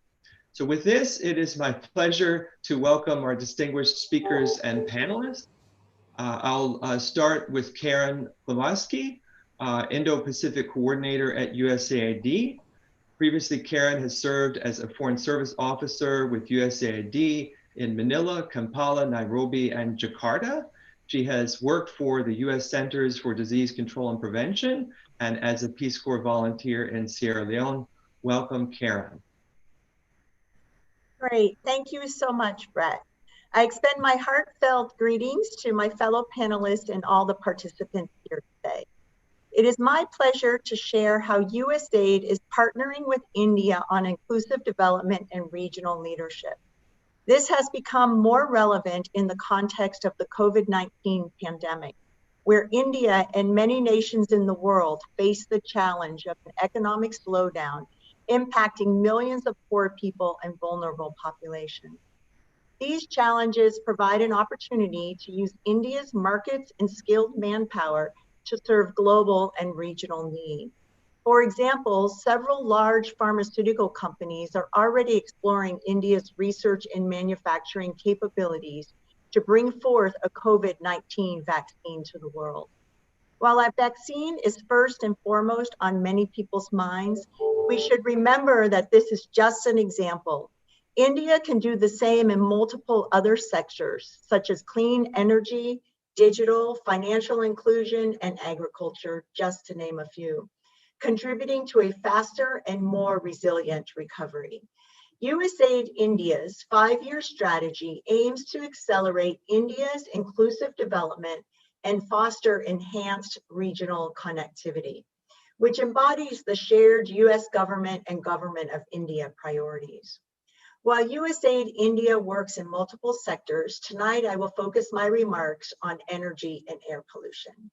So with this, it is my pleasure to welcome our distinguished speakers and panelists. I'll start with Karen Blavatsky, Indo-Pacific Coordinator at USAID. Previously, Karen has served as a Foreign Service Officer with USAID in Manila, Kampala, Nairobi, and Jakarta. She has worked for the US Centers for Disease Control and Prevention and as a Peace Corps volunteer in Sierra Leone. Welcome, Karen. Great, thank you so much, Brett. I extend my heartfelt greetings to my fellow panelists and all the participants here today. It is my pleasure to share how USAID is partnering with India on inclusive development and regional leadership. This has become more relevant in the context of the COVID-19 pandemic, where India and many nations in the world face the challenge of an economic slowdown impacting millions of poor people and vulnerable populations. These challenges provide an opportunity to use India's markets and skilled manpower to serve global and regional needs. For example, several large pharmaceutical companies are already exploring India's research and manufacturing capabilities to bring forth a COVID-19 vaccine to the world. While a vaccine is first and foremost on many people's minds, we should remember that this is just an example. India can do the same in multiple other sectors, such as clean energy, digital, financial inclusion, and agriculture, just to name a few, contributing to a faster and more resilient recovery. USAID India's 5-year strategy aims to accelerate India's inclusive development and foster enhanced regional connectivity, which embodies the shared US government and Government of India priorities. While USAID India works in multiple sectors, tonight I will focus my remarks on energy and air pollution.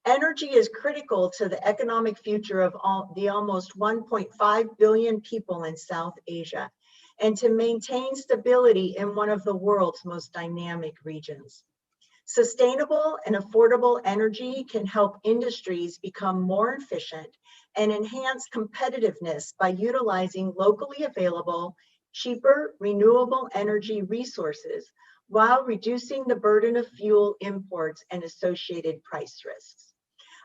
Energy is critical to the economic future of the almost 1.5 billion people in South Asia, and to maintain stability in one of the world's most dynamic regions. Sustainable and affordable energy can help industries become more efficient and enhance competitiveness by utilizing locally available, cheaper, renewable energy resources while reducing the burden of fuel imports and associated price risks.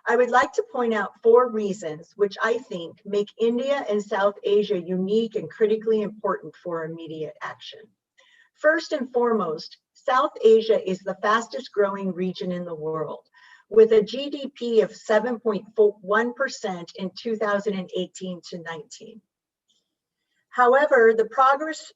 I would like to point out 4 reasons which I think make India and South Asia unique and critically important for immediate action. First and foremost, South Asia is the fastest growing region in the world, with a GDP of 7.1% in 2018 to 19. However, the progress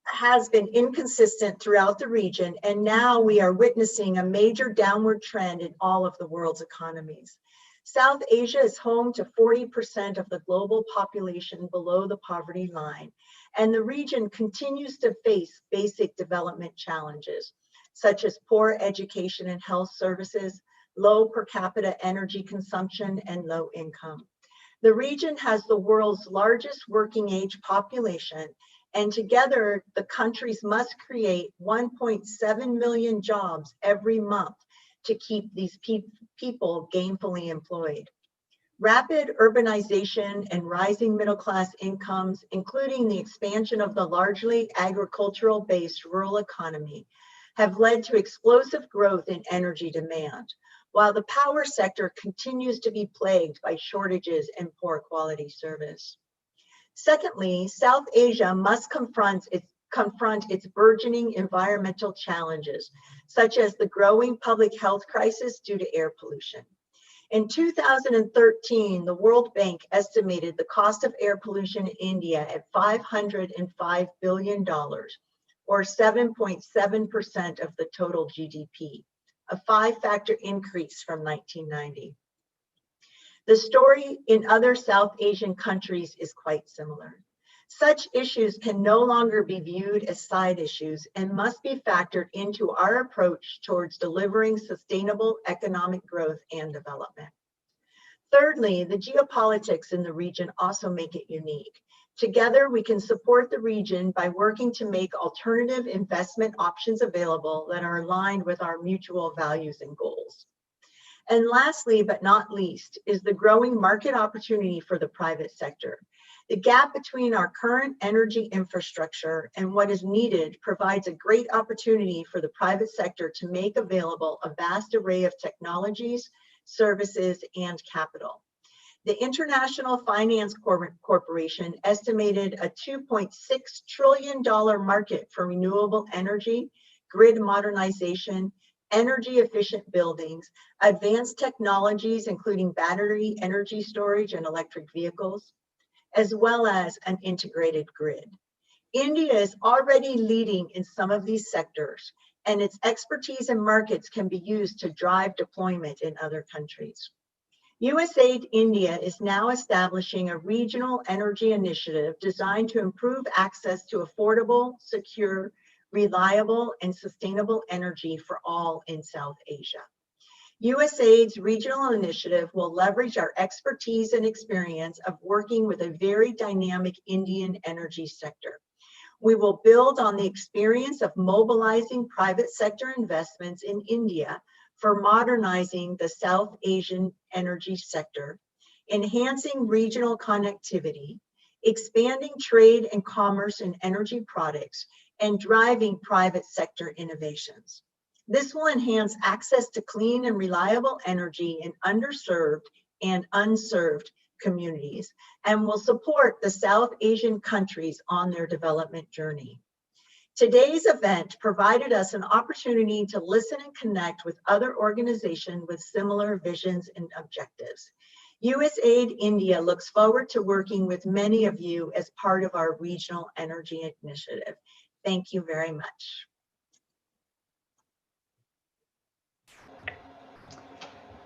has been inconsistent throughout the region, and now we are witnessing a major downward trend in all of the world's economies. South Asia is home to 40% of the global population below the poverty line, and the region continues to face basic development challenges, such as poor education and health services, low per capita energy consumption, and low income. The region has the world's largest working age population, and together the countries must create 1.7 million jobs every month to keep these people gainfully employed. Rapid urbanization and rising middle-class incomes, including the expansion of the largely agricultural-based rural economy, have led to explosive growth in energy demand, while the power sector continues to be plagued by shortages and poor quality service. Secondly, South Asia must confront its burgeoning environmental challenges, such as the growing public health crisis due to air pollution. In 2013, the World Bank estimated the cost of air pollution in India at $505 billion, or 7.7% of the total GDP, a 5-factor increase from 1990. The story in other South Asian countries is quite similar. Such issues can no longer be viewed as side issues and must be factored into our approach towards delivering sustainable economic growth and development. Thirdly, the geopolitics in the region also make it unique. Together, we can support the region by working to make alternative investment options available that are aligned with our mutual values and goals. And lastly, but not least, is the growing market opportunity for the private sector. The gap between our current energy infrastructure and what is needed provides a great opportunity for the private sector to make available a vast array of technologies, services, and capital. The International Finance Corporation estimated a $2.6 trillion market for renewable energy, grid modernization, energy efficient buildings, advanced technologies, including battery energy storage and electric vehicles, as well as an integrated grid. India is already leading in some of these sectors, and its expertise and markets can be used to drive deployment in other countries. USAID India is now establishing a regional energy initiative designed to improve access to affordable, secure, reliable, and sustainable energy for all in South Asia. USAID's regional initiative will leverage our expertise and experience of working with a very dynamic Indian energy sector. We will build on the experience of mobilizing private sector investments in India for modernizing the South Asian energy sector, enhancing regional connectivity, expanding trade and commerce in energy products, and driving private sector innovations. This will enhance access to clean and reliable energy in underserved and unserved communities and will support the South Asian countries on their development journey. Today's event provided us an opportunity to listen and connect with other organizations with similar visions and objectives. USAID India looks forward to working with many of you as part of our regional energy initiative. Thank you very much.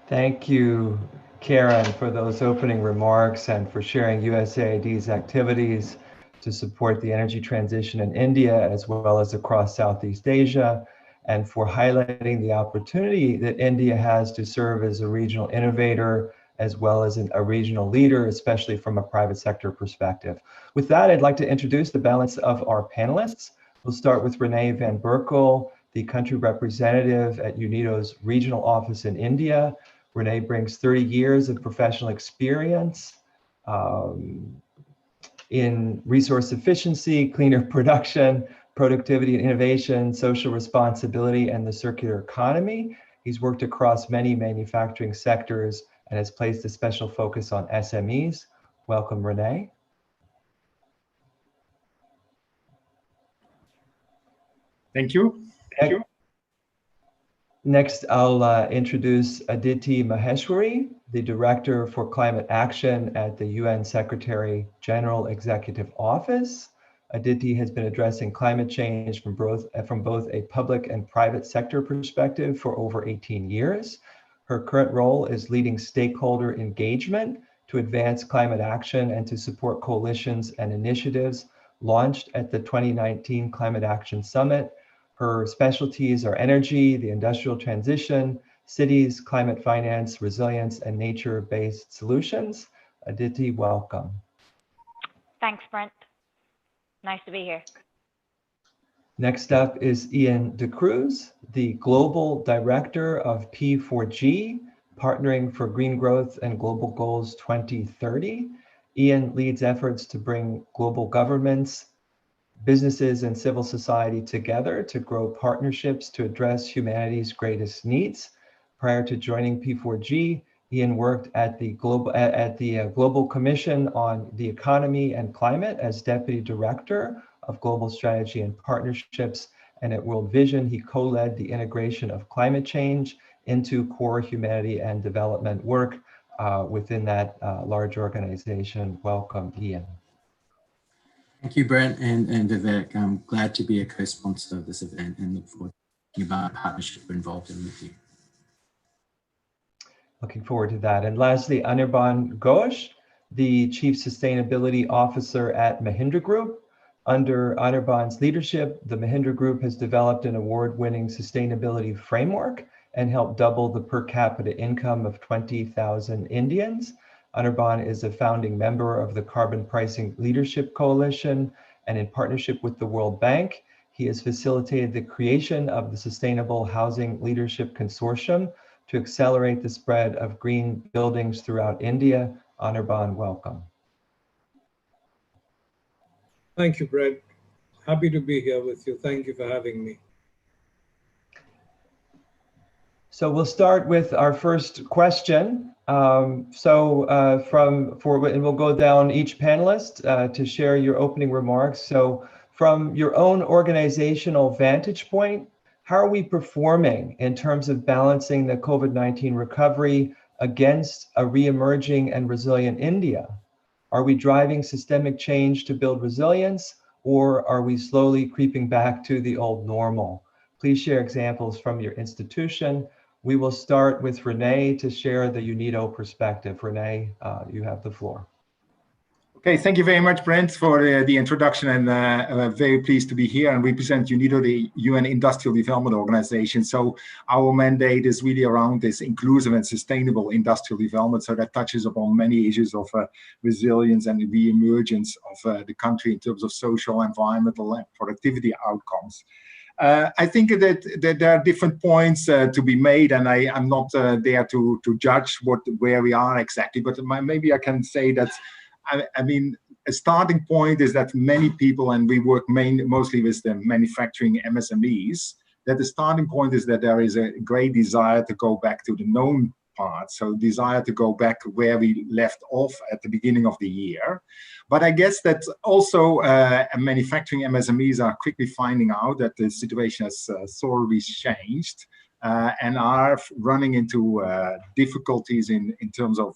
Thank you, Karen, for those opening remarks and for sharing USAID's activities to support the energy transition in India as well as across Southeast Asia, and for highlighting the opportunity that India has to serve as a regional innovator as well as a regional leader, especially from a private sector perspective. With that, I'd like to introduce the balance of our panelists. We'll start with Renee Van Berkel, the country representative at UNIDO's regional office in India. Renee brings 30 years of professional experience in resource efficiency, cleaner production, productivity and innovation, social responsibility, and the circular economy. He's worked across many manufacturing sectors and has placed a special focus on SMEs. Welcome, Renee. Thank you. Thank you. Next, I'll introduce Aditi Maheshwari, the Director for Climate Action at the UN Secretary General Executive Office. Aditi has been addressing climate change from both a public and private sector perspective for over 18 years. Her current role is leading stakeholder engagement to advance climate action and to support coalitions and initiatives launched at the 2019 Climate Action Summit. Her specialties are energy, the industrial transition, cities, climate finance, resilience, and nature-based solutions. Aditi, welcome. Thanks, Brent. Nice to be here. Next up is Ian De Cruz, the Global Director of P4G, Partnering for Green Growth and Global Goals 2030. Ian leads efforts to bring global governments, businesses, and civil society together to grow partnerships to address humanity's greatest needs. Prior to joining P4G, Ian worked at the Global Commission on the Economy and Climate as Deputy Director of Global Strategy and Partnerships, and at World Vision, he co-led the integration of climate change into core humanity and development work within that large organization. Welcome, Ian. Thank you, Brent and Vivek. I'm glad to be a co-sponsor of this event and look forward to thinking about a partnership we're involved in with you. Looking forward to that. And lastly, Anirban Ghosh, the Chief Sustainability Officer at Mahindra Group. Under Anirban's leadership, the Mahindra Group has developed an award-winning sustainability framework and helped double the per capita income of 20,000 Indians. Anirban is a founding member of the Carbon Pricing Leadership Coalition, and in partnership with the World Bank, he has facilitated the creation of the Sustainable Housing Leadership Consortium to accelerate the spread of green buildings throughout India. Anirban, welcome. Thank you, Brett. Happy to be here with you. Thank you for having me. So we'll start with our first question. And we'll go down each panelist to share your opening remarks. So from your own organizational vantage point, how are we performing in terms of balancing the COVID-19 recovery against a re-emerging and resilient India? Are we driving systemic change to build resilience, or are we slowly creeping back to the old normal? Please share examples from your institution. We will start with Renee to share the UNIDO perspective. Renee, you have the floor. Okay, thank you very much, Brent, for the introduction, and I'm very pleased to be here and represent UNIDO, the UN Industrial Development Organization. So our mandate is really around this inclusive and sustainable industrial development. So that touches upon many issues of resilience and the re-emergence of the country in terms of social, environmental, and productivity outcomes. I think that there are different points to be made, and I'm not there to judge where we are exactly, but maybe I can say that I mean, a starting point is that many people, and we work mostly with the manufacturing MSMEs, that the starting point is that there is a great desire to go back to the known part. So desire to go back where we left off at the beginning of the year. But I guess that also manufacturing MSMEs are quickly finding out that the situation has thoroughly changed and are running into difficulties in terms of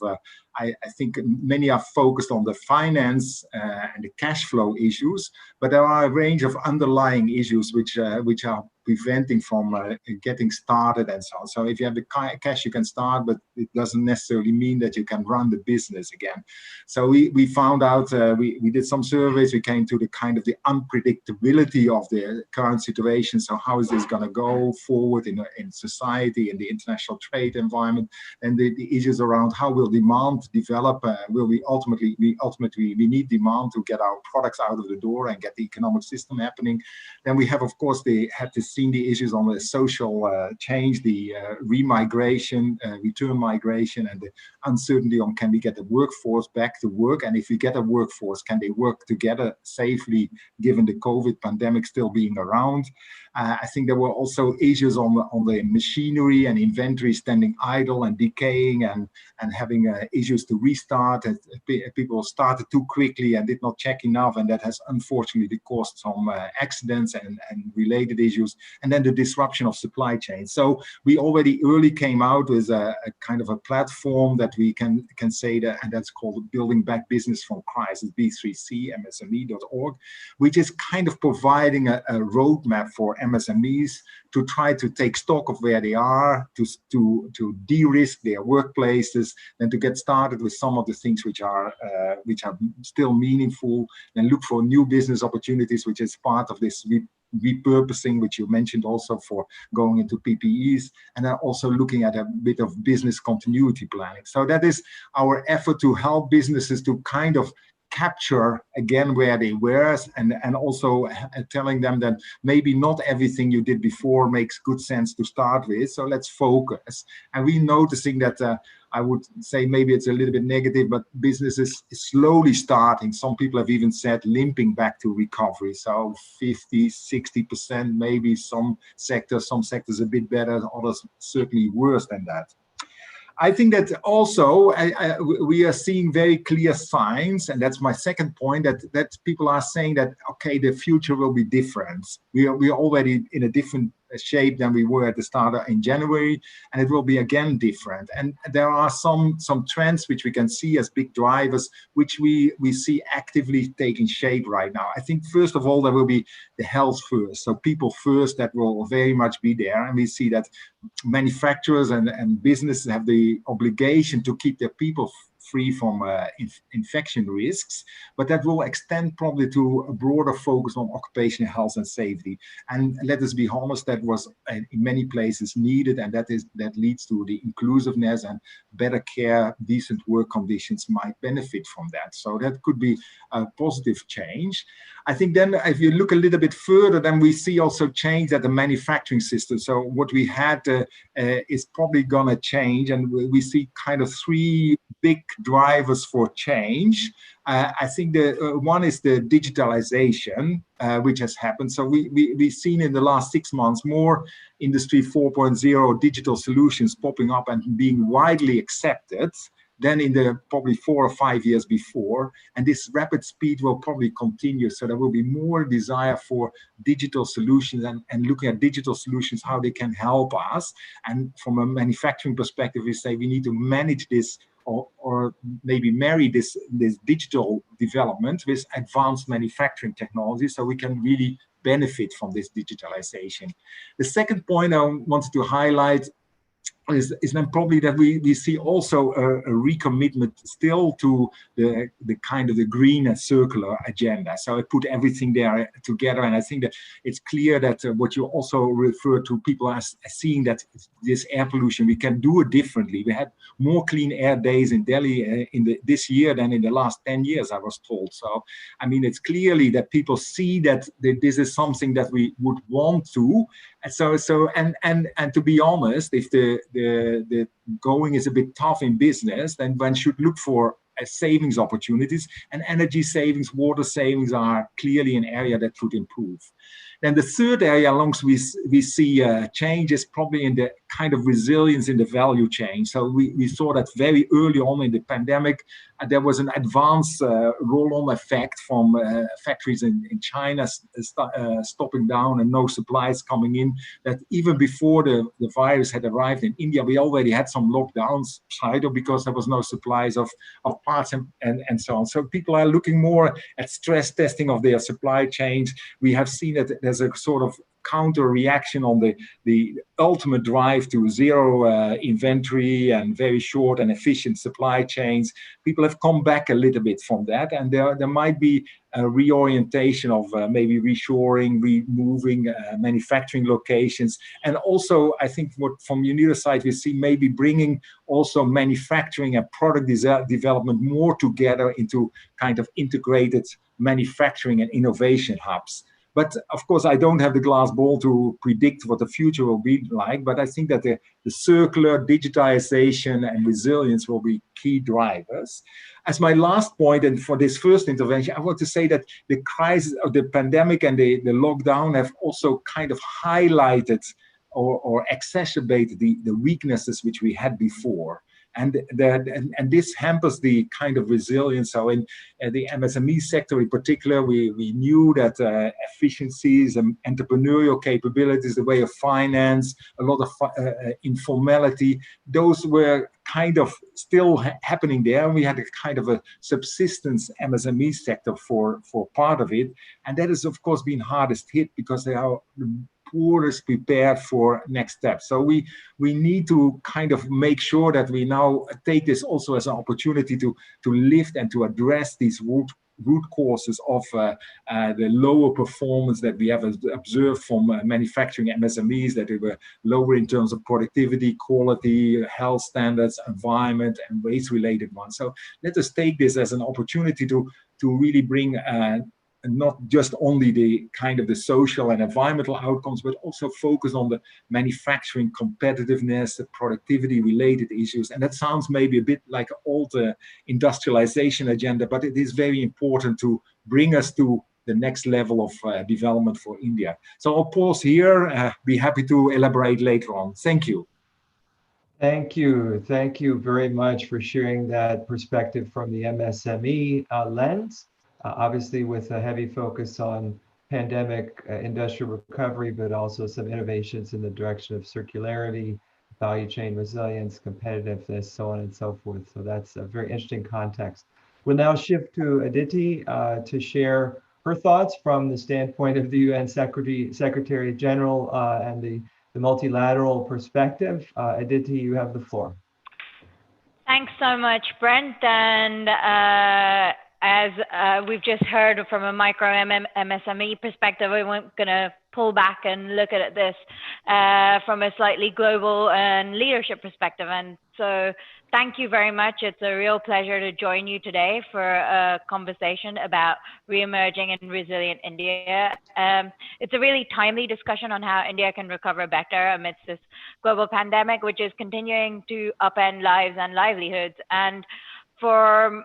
I think many are focused on the finance and the cash flow issues, but there are a range of underlying issues which are preventing from getting started and so on. So if you have the cash, you can start, but it doesn't necessarily mean that you can run the business again. So we found out, we did some surveys, we came to the kind of the unpredictability of the current situation. So how is this going to go forward in society, in the international trade environment, and the issues around how will demand develop? Will we ultimately need demand to get our products out of the door and get the economic system happening? Then we have, of course, seen the issues on the social change, the remigration, return migration, and the uncertainty on can we get the workforce back to work, and if we get a workforce, can they work together safely given the COVID pandemic still being around? I think there were also issues on the machinery and inventory standing idle and decaying and having issues to restart. And people started too quickly and did not check enough, and that has unfortunately caused some accidents and related issues. And then the disruption of supply chains. So we already early came out with a kind of a platform that we can say that, and that's called Building Back Business from Crisis, B3C, MSME.org, which is kind of providing a roadmap for MSMEs to try to take stock of where they are, to de-risk their workplaces, and to get started with some of the things which are still meaningful, and look for new business opportunities, which is part of this repurposing, which you mentioned also for going into PPEs, and then also looking at a bit of business continuity planning. So that is our effort to help businesses to kind of capture again where they were, and also telling them that maybe not everything you did before makes good sense to start with, so let's focus. And we're noticing that I would say maybe it's a little bit negative, but business is slowly starting. Some people have even said limping back to recovery, so 50, 60%, maybe some sectors a bit better, others certainly worse than that. I think that also we are seeing very clear signs, and that's my second point, that people are saying that, okay, the future will be different. We are already in a different shape than we were at the start in January, and it will be again different. And there are some trends which we can see as big drivers, which we see actively taking shape right now. I think first of all, there will be the health first, so people first, that will very much be there. And we see that manufacturers and businesses have the obligation to keep their people free from infection risks, but that will extend probably to a broader focus on occupational health and safety. And let us be honest, that was in many places needed, and that leads to the inclusiveness and better care, decent work conditions might benefit from that. So that could be a positive change. I think then if you look a little bit further, then we see also change at the manufacturing system. So what we had is probably gonna change, and we see kind of three big drivers for change. I think the one is the digitalization, which has happened. So we've seen in the last 6 months more Industry 4.0 digital solutions popping up and being widely accepted than in the probably 4 or 5 years before. And this rapid speed will probably continue. So there will be more desire for digital solutions and looking at digital solutions, how they can help us. And from a manufacturing perspective, we say we need to manage this or maybe marry this digital development with advanced manufacturing technology so we can really benefit from this digitalization. The second point I wanted to highlight is then probably that we see also a recommitment still to the kind of the green and circular agenda. So I put everything there together, and I think that it's clear that what you also refer to, people as seeing that this air pollution, we can do it differently. We had more clean air days in Delhi this year than in the last 10 years, I was told. So, I mean, it's clearly that people see that this is something that we would want to. And to be honest, if the going is a bit tough in business, then one should look for savings opportunities, and energy savings, water savings are clearly an area that could improve. Then the third area along we see changes probably in the kind of resilience in the value chain. So we saw that very early on in the pandemic, there was an advanced roll-on effect from factories in China stopping down and no supplies coming in, that even before the virus had arrived in India, we already had some lockdowns, either because there was no supplies of parts and so on. So people are looking more at stress testing of their supply chains. We have seen that there's a sort of counter reaction on the ultimate drive to zero inventory and very short and efficient supply chains. People have come back a little bit from that, and there might be a reorientation of maybe reshoring, removing manufacturing locations. And also, I think from UNIDO's side, we see maybe bringing also manufacturing and product development more together into kind of integrated manufacturing and innovation hubs. But of course, I don't have the glass ball to predict what the future will be like. But I think that the circular digitization and resilience will be key drivers. As my last point, and for this first intervention, I want to say that the crisis of the pandemic and the lockdown have also kind of highlighted or exacerbated the weaknesses which we had before. And this hampers the kind of resilience. So in the MSME sector in particular, we knew that efficiencies and entrepreneurial capabilities, the way of finance, a lot of informality, those were kind of still happening there. And we had a kind of a subsistence MSME sector for part of it. And that has, of course, been hardest hit because they are poorest prepared for next steps. So we need to kind of make sure that we now take this also as an opportunity to lift and to address these root causes of the lower performance that we have observed from manufacturing MSMEs, that they were lower in terms of productivity, quality, health standards, environment, and waste-related ones. So let us take this as an opportunity to really bring not just only the kind of the social and environmental outcomes, but also focus on the manufacturing competitiveness, the productivity related issues. And that sounds maybe a bit like an old industrialization agenda, but it is very important to bring us to the next level of development for India. So I'll pause here, be happy to elaborate later on. Thank you. Thank you. Thank you very much for sharing that perspective from the MSME lens. Obviously with a heavy focus on pandemic industrial recovery, but also some innovations in the direction of circularity, value chain resilience, competitiveness, so on and so forth. So that's a very interesting context. We'll now shift to Aditi to share her thoughts from the standpoint of the UN Secretary General and the multilateral perspective. Aditi, you have the floor. Thanks so much, Brent. And as we've just heard from a micro MSME perspective, we're going to pull back and look at this from a slightly global and leadership perspective. And so thank you very much. It's a real pleasure to join you today for a conversation about re-emerging and resilient India. It's a really timely discussion on how India can recover better amidst this global pandemic, which is continuing to upend lives and livelihoods. And from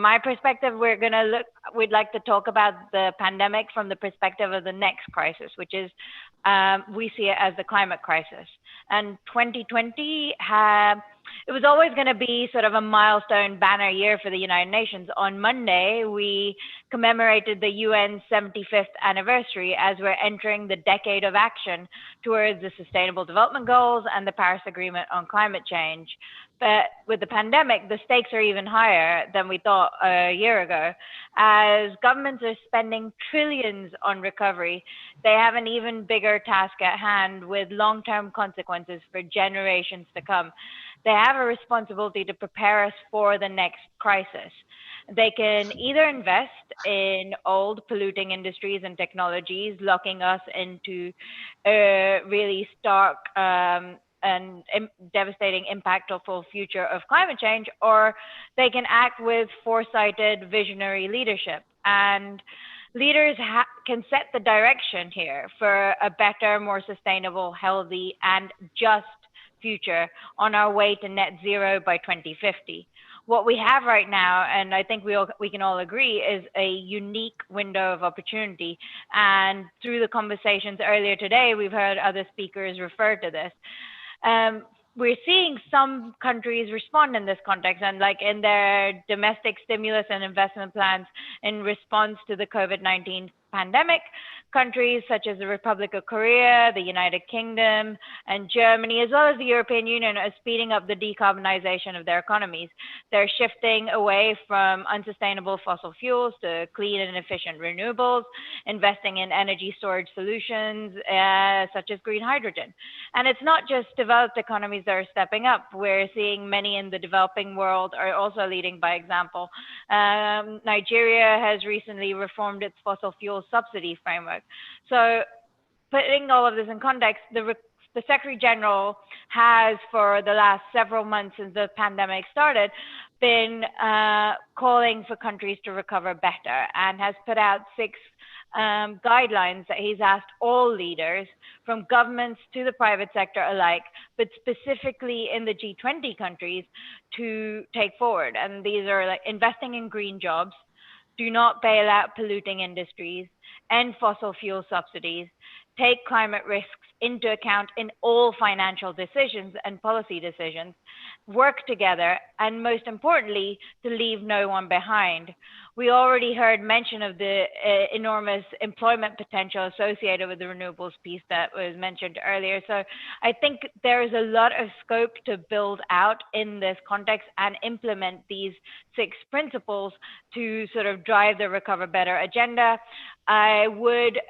my perspective, we'd like to talk about the pandemic from the perspective of the next crisis, which is, we see it as the climate crisis. And 2020, it was always going to be sort of a milestone banner year for the United Nations. On Monday, we commemorated the UN's 75th anniversary as we're entering the decade of action towards the Sustainable Development Goals and the Paris Agreement on climate change. But with the pandemic, the stakes are even higher than we thought a year ago. As governments are spending trillions on recovery, they have an even bigger task at hand with long-term consequences for generations to come. They have a responsibility to prepare us for the next crisis. They can either invest in old polluting industries and technologies, locking us into a really stark and devastating impactful future of climate change, or they can act with foresighted visionary leadership. And leaders can set the direction here for a better, more sustainable, healthy, and just future on our way to net zero by 2050. What we have right now, and I think we can all agree, is a unique window of opportunity. And through the conversations earlier today, we've heard other speakers refer to this. We're seeing some countries respond in this context, and like in their domestic stimulus and investment plans in response to the COVID-19 pandemic, countries such as the Republic of Korea, the United Kingdom, and Germany, as well as the European Union, are speeding up the decarbonization of their economies. They're shifting away from unsustainable fossil fuels to clean and efficient renewables, investing in energy storage solutions such as green hydrogen. And it's not just developed economies that are stepping up. We're seeing many in the developing world are also leading by example. Nigeria has recently reformed its fossil fuel subsidy framework. So putting all of this in context, the Secretary General has, for the last several months since the pandemic started, been calling for countries to recover better and has put out 6 guidelines that he's asked all leaders, from governments to the private sector alike, but specifically in the G20 countries, to take forward. And these are like investing in green jobs, do not bail out polluting industries, end fossil fuel subsidies, take climate risks into account in all financial decisions and policy decisions, work together, and most importantly, to leave no one behind. We already heard mention of the enormous employment potential associated with the renewables piece that was mentioned earlier. So I think there is a lot of scope to build out in this context and implement these 6 principles to sort of drive the Recover Better agenda. I would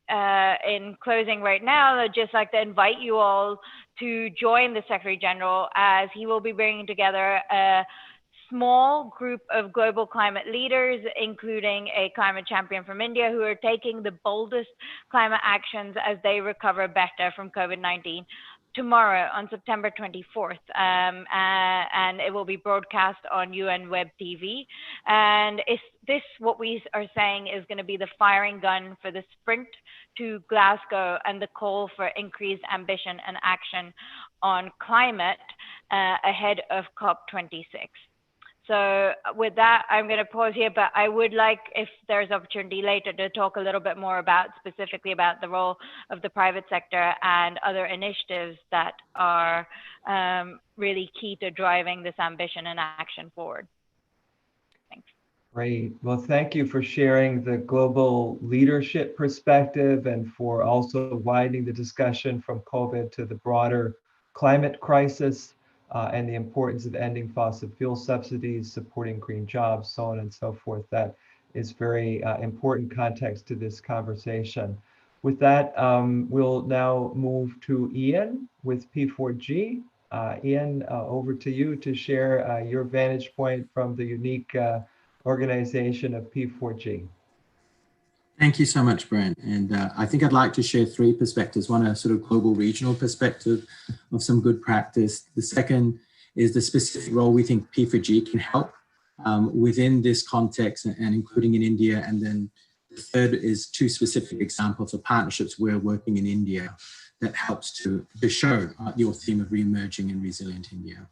in closing right now, I'd just like to invite you all to join the Secretary General, as he will be bringing together a small group of global climate leaders, including a climate champion from India, who are taking the boldest climate actions as they recover better from COVID-19. Tomorrow on September 24th, and it will be broadcast on UN Web TV. And is this what we are saying is going to be the firing gun for the sprint to Glasgow and the call for increased ambition and action on climate ahead of COP26. So with that, I'm going to pause here, but I would like, if there's opportunity later, to talk a little bit more specifically about the role of the private sector and other initiatives that are really key to driving this ambition and action forward. Thanks. Great. Well, thank you for sharing the global leadership perspective and for also widening the discussion from COVID to the broader climate crisis. And the importance of ending fossil fuel subsidies, supporting green jobs, so on and so forth. That is very important context to this conversation. With that, we'll now move to Ian with P4G. Ian, over to you to share your vantage point from the unique organization of P4G. Thank you so much, Brent. And I think I'd like to share 3 perspectives. One, a sort of global regional perspective of some good practice. The second is the specific role we think P4G can help within this context and including in India. And then the third is 2 specific examples of partnerships we're working in India that helps to show your theme of re-emerging and resilient India.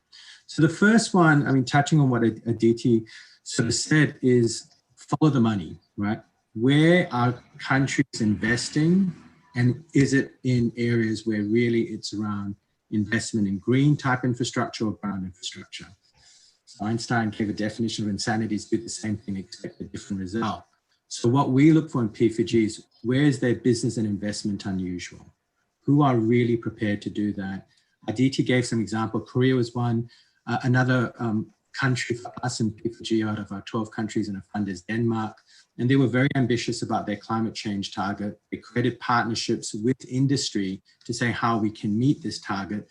So the first one, I mean, touching on what Aditi sort of said, is follow the money, right? Where are countries investing, and is it in areas where really it's around investment in green type infrastructure or brown infrastructure? So Einstein gave a definition of insanity is do the same thing, expect a different result. So what we look for in P4G is where is their business and investment unusual? Who are really prepared to do that? Aditi gave some example. Korea was one. Another country for us in P4G out of our 12 countries in a fund is Denmark. And they were very ambitious about their climate change target. They created partnerships with industry to say how we can meet this target.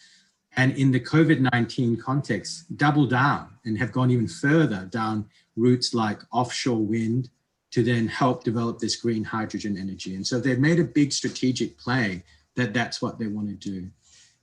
And in the COVID-19 context, double down and have gone even further down routes like offshore wind to then help develop this green hydrogen energy. And so they've made a big strategic play that that's what they want to do.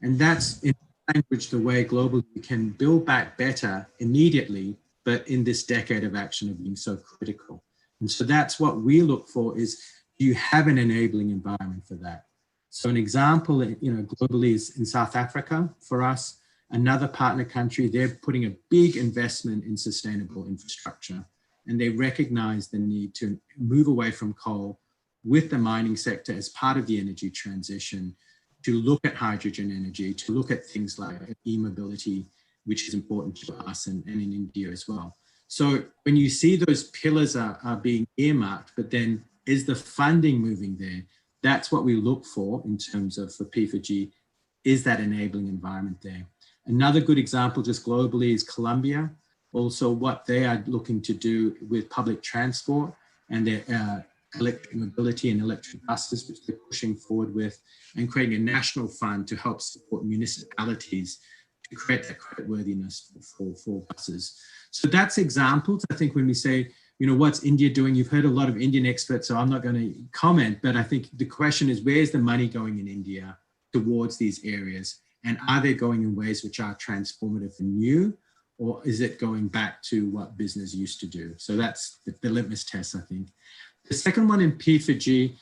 And that's in language the way globally we can build back better immediately, but in this decade of action of being so critical. And so that's what we look for is, do you have an enabling environment for that? So an example, globally is in South Africa for us, another partner country, they're putting a big investment in sustainable infrastructure. And they recognize the need to move away from coal with the mining sector as part of the energy transition, to look at hydrogen energy, to look at things like e-mobility, which is important to us and in India as well. So when you see those pillars are being earmarked, but then is the funding moving there? That's what we look for in terms of for P4G, is that enabling environment there? Another good example just globally is Colombia. Also what they are looking to do with public transport and their electric mobility and electric buses, which they're pushing forward with, and creating a national fund to help support municipalities to create that creditworthiness for buses. So that's examples. I think when we say, what's India doing? You've heard a lot of Indian experts, so I'm not going to comment, but I think the question is, where's the money going in India towards these areas? And are they going in ways which are transformative and new, or is it going back to what business used to do? So that's the litmus test, I think. The second one in P4G,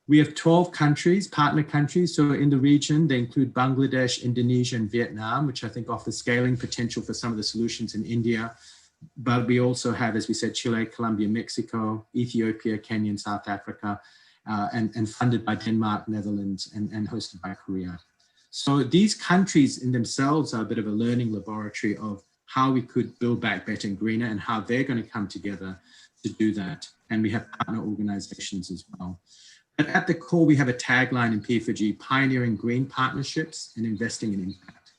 we have 12 countries, partner countries. So in the region, they include Bangladesh, Indonesia, and Vietnam, which I think offers scaling potential for some of the solutions in India. But we also have, as we said, Chile, Colombia, Mexico, Ethiopia, Kenya, and South Africa, and funded by Denmark, Netherlands, and hosted by Korea. So these countries in themselves are a bit of a learning laboratory of how we could build back better and greener and how they're going to come together to do that. And we have partner organizations as well. But at the core, we have a tagline in P4G, pioneering green partnerships and investing in impact.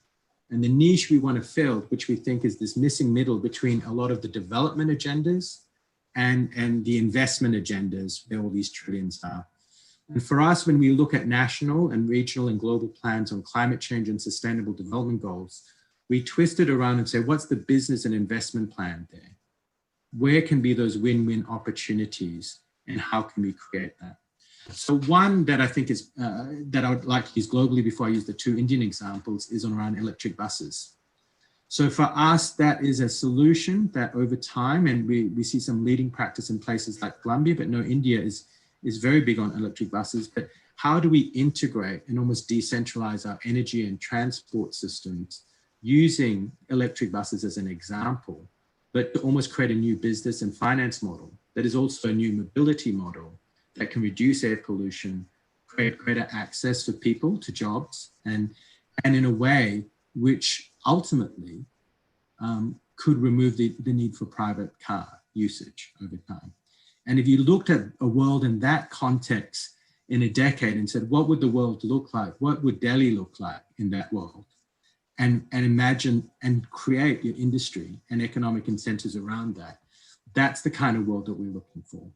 And the niche we want to fill, which we think is this missing middle between a lot of the development agendas and the investment agendas where all these trillions are. And for us, when we look at national and regional and global plans on climate change and sustainable development goals, we twist it around and say, what's the business and investment plan there? Where can be those win-win opportunities and how can we create that? So one that I think is, that I would like to use globally before I use the two Indian examples is on around electric buses. So for us, that is a solution that over time, and we see some leading practice in places like Colombia, but no, India is very big on electric buses. But how do we integrate and almost decentralize our energy and transport systems using electric buses as an example, but to almost create a new business and finance model that is also a new mobility model that can reduce air pollution, create greater access for people to jobs, and in a way which ultimately could remove the need for private car usage over time. And if you looked at a world in that context in a decade and said, what would the world look like? What would Delhi look like in that world? And imagine and create your industry and economic incentives around that. That's the kind of world that we're looking for.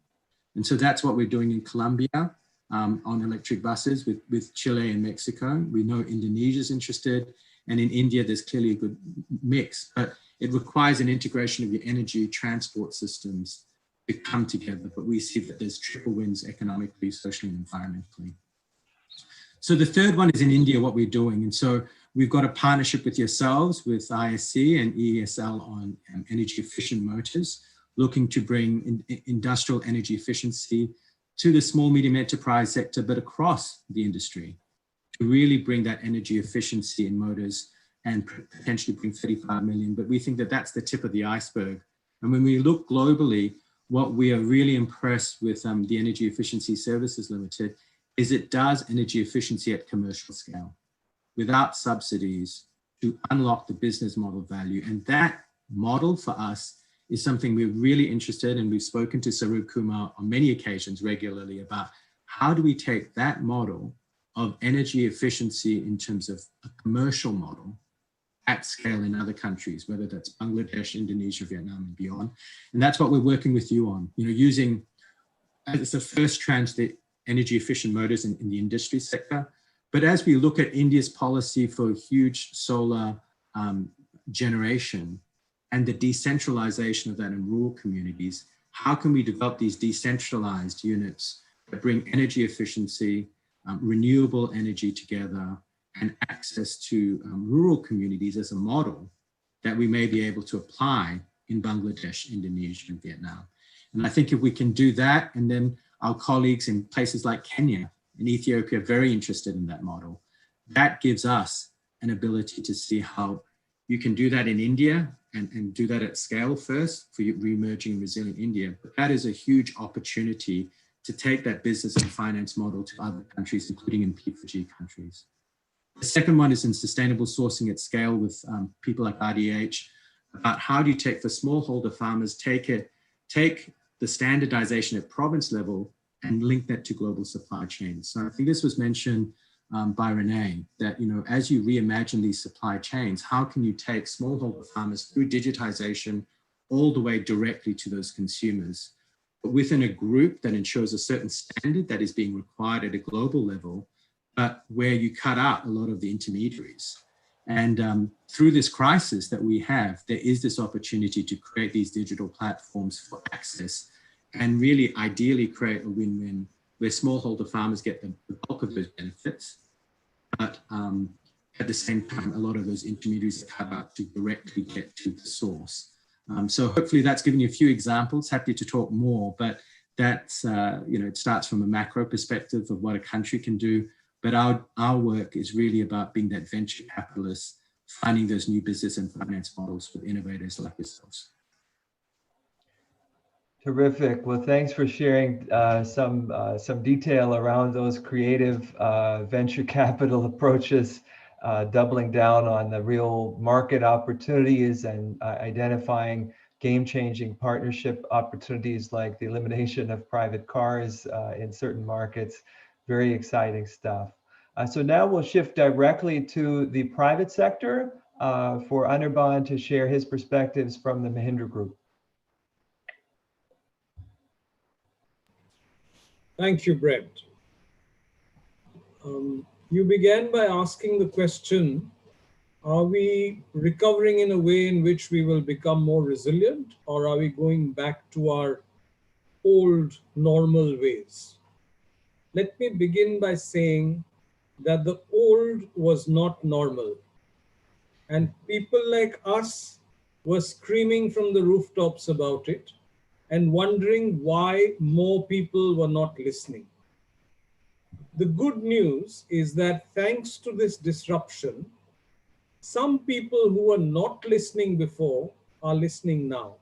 And so that's what we're doing in Colombia on electric buses with Chile and Mexico. We know Indonesia's interested, and in India, there's clearly a good mix, but it requires an integration of your energy transport systems to come together. But we see that there's triple wins economically, socially, and environmentally. So the third one is in India, what we're doing. And so we've got a partnership with yourselves, with ISC and EESL on energy efficient motors, looking to bring industrial energy efficiency to the small, medium enterprise sector, but across the industry to really bring that energy efficiency in motors and potentially bring 35 million. But we think that that's the tip of the iceberg. And when we look globally, what we are really impressed with the Energy Efficiency Services Limited is it does energy efficiency at commercial scale without subsidies to unlock the business model value. And that model for us is something we're really interested in. We've spoken to Sarup Kumar on many occasions regularly about how do we take that model of energy efficiency in terms of a commercial model at scale in other countries, whether that's Bangladesh, Indonesia, Vietnam, and beyond. And that's what we're working with you on, using as a first tranche the energy efficient motors in the industry sector. But as we look at India's policy for huge solar generation, and the decentralization of that in rural communities, how can we develop these decentralized units that bring energy efficiency, renewable energy together, and access to rural communities as a model that we may be able to apply in Bangladesh, Indonesia, and Vietnam. And I think if we can do that, and then our colleagues in places like Kenya and Ethiopia are very interested in that model, that gives us an ability to see how you can do that in India and do that at scale first for re-emerging resilient India. But that is a huge opportunity to take that business and finance model to other countries, including in P4G countries. The second one is in sustainable sourcing at scale with people like RDH, about how do you take for smallholder farmers, take the standardization at province level and link that to global supply chains. So I think this was mentioned by Renee, that as you reimagine these supply chains, how can you take smallholder farmers through digitization all the way directly to those consumers, but within a group that ensures a certain standard that is being required at a global level, but where you cut out a lot of the intermediaries. And through this crisis that we have, there is this opportunity to create these digital platforms for access and really ideally create a win-win where smallholder farmers get the bulk of those benefits, but at the same time, a lot of those intermediaries are cut out to directly get to the source. So hopefully that's given you a few examples. Happy to talk more, but that's, it starts from a macro perspective of what a country can do. But our work is really about being that venture capitalist, finding those new business and finance models with innovators like yourselves. Terrific. Well, thanks for sharing some detail around those creative venture capital approaches, doubling down on the real market opportunities and identifying game-changing partnership opportunities like the elimination of private cars in certain markets. Very exciting stuff. So now we'll shift directly to the private sector for Anirban to share his perspectives from the Mahindra Group. Thank you, Brett. You began by asking the question, are we recovering in a way in which we will become more resilient, or are we going back to our old normal ways? Let me begin by saying that the old was not normal, and people like us were screaming from the rooftops about it and wondering why more people were not listening. The good news is that thanks to this disruption, some people who were not listening before are listening now.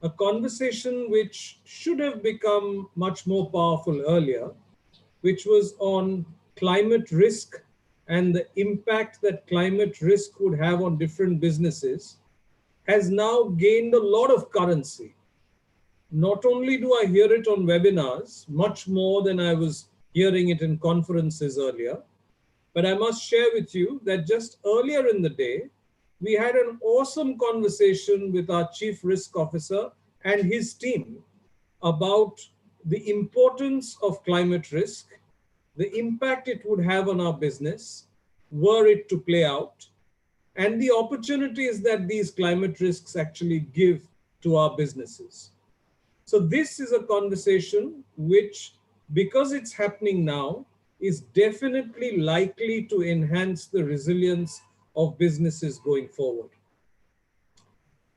A conversation which should have become much more powerful earlier, which was on climate risk and the impact that climate risk would have on different businesses, has now gained a lot of currency. Not only do I hear it on webinars, much more than I was hearing it in conferences earlier, but I must share with you that just earlier in the day, we had an awesome conversation with our Chief Risk Officer and his team about the importance of climate risk, the impact it would have on our business, were it to play out, and the opportunities that these climate risks actually give to our businesses. So this is a conversation which, because it's happening now, is definitely likely to enhance the resilience of businesses going forward.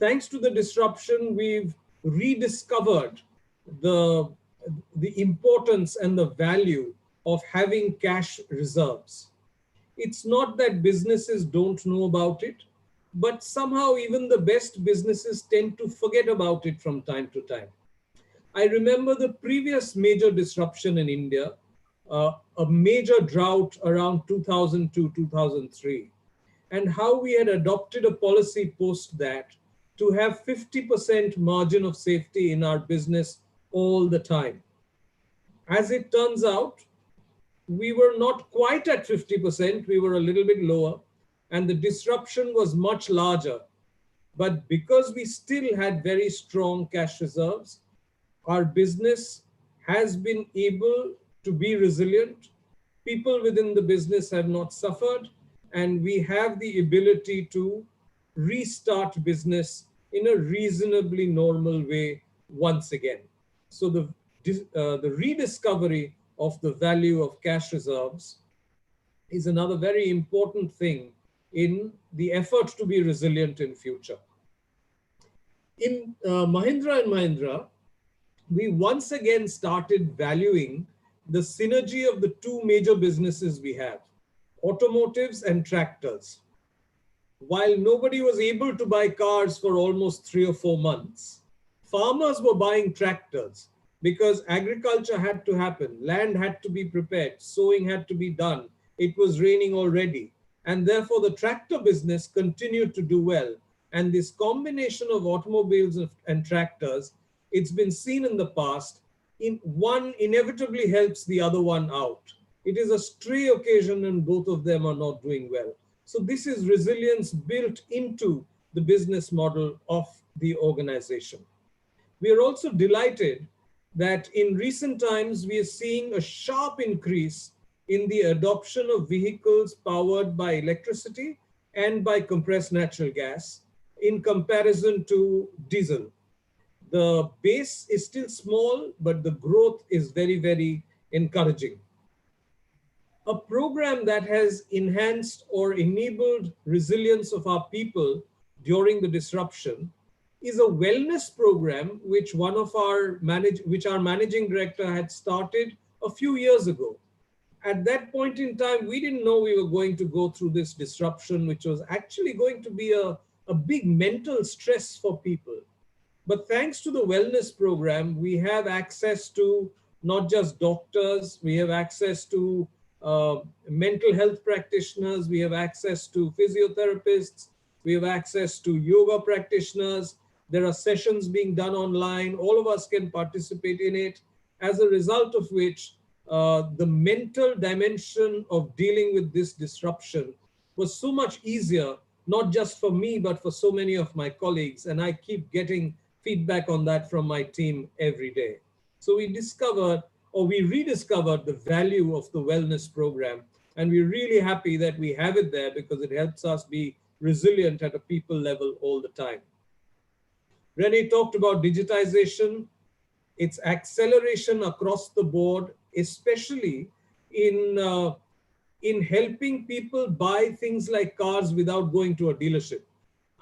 Thanks to the disruption, we've rediscovered the importance and the value of having cash reserves. It's not that businesses don't know about it, but somehow even the best businesses tend to forget about it from time to time. I remember the previous major disruption in India, a major drought around 2002, 2003, and how we had adopted a policy post that to have 50% margin of safety in our business all the time. As it turns out, we were not quite at 50%, we were a little bit lower, and the disruption was much larger. But because we still had very strong cash reserves, our business has been able to be resilient. People within the business have not suffered, and we have the ability to restart business in a reasonably normal way once again. So the rediscovery of the value of cash reserves is another very important thing in the effort to be resilient in future. In Mahindra & Mahindra, we once again started valuing the synergy of the two major businesses we have, automotives and tractors. While nobody was able to buy cars for almost 3 or 4 months, farmers were buying tractors because agriculture had to happen, land had to be prepared, sowing had to be done, it was raining already, and therefore the tractor business continued to do well. And this combination of automobiles and tractors, it's been seen in the past, one inevitably helps the other one out. It is a stray occasion and both of them are not doing well. So this is resilience built into the business model of the organization. We are also delighted that in recent times, we are seeing a sharp increase in the adoption of vehicles powered by electricity and by compressed natural gas in comparison to diesel. The base is still small, but the growth is very, very encouraging. A program that has enhanced or enabled resilience of our people during the disruption is a wellness program which our managing director had started a few years ago. At that point in time, we didn't know we were going to go through this disruption, which was actually going to be a big mental stress for people. But thanks to the wellness program, we have access to not just doctors, we have access to mental health practitioners, we have access to physiotherapists, we have access to yoga practitioners. There are sessions being done online. All of us can participate in it, as a result of which the mental dimension of dealing with this disruption was so much easier, not just for me, but for so many of my colleagues. And I keep getting feedback on that from my team every day. So we rediscovered the value of the wellness program. And we're really happy that we have it there because it helps us be resilient at a people level all the time. Renee talked about digitization, its acceleration across the board, especially in helping people buy things like cars without going to a dealership.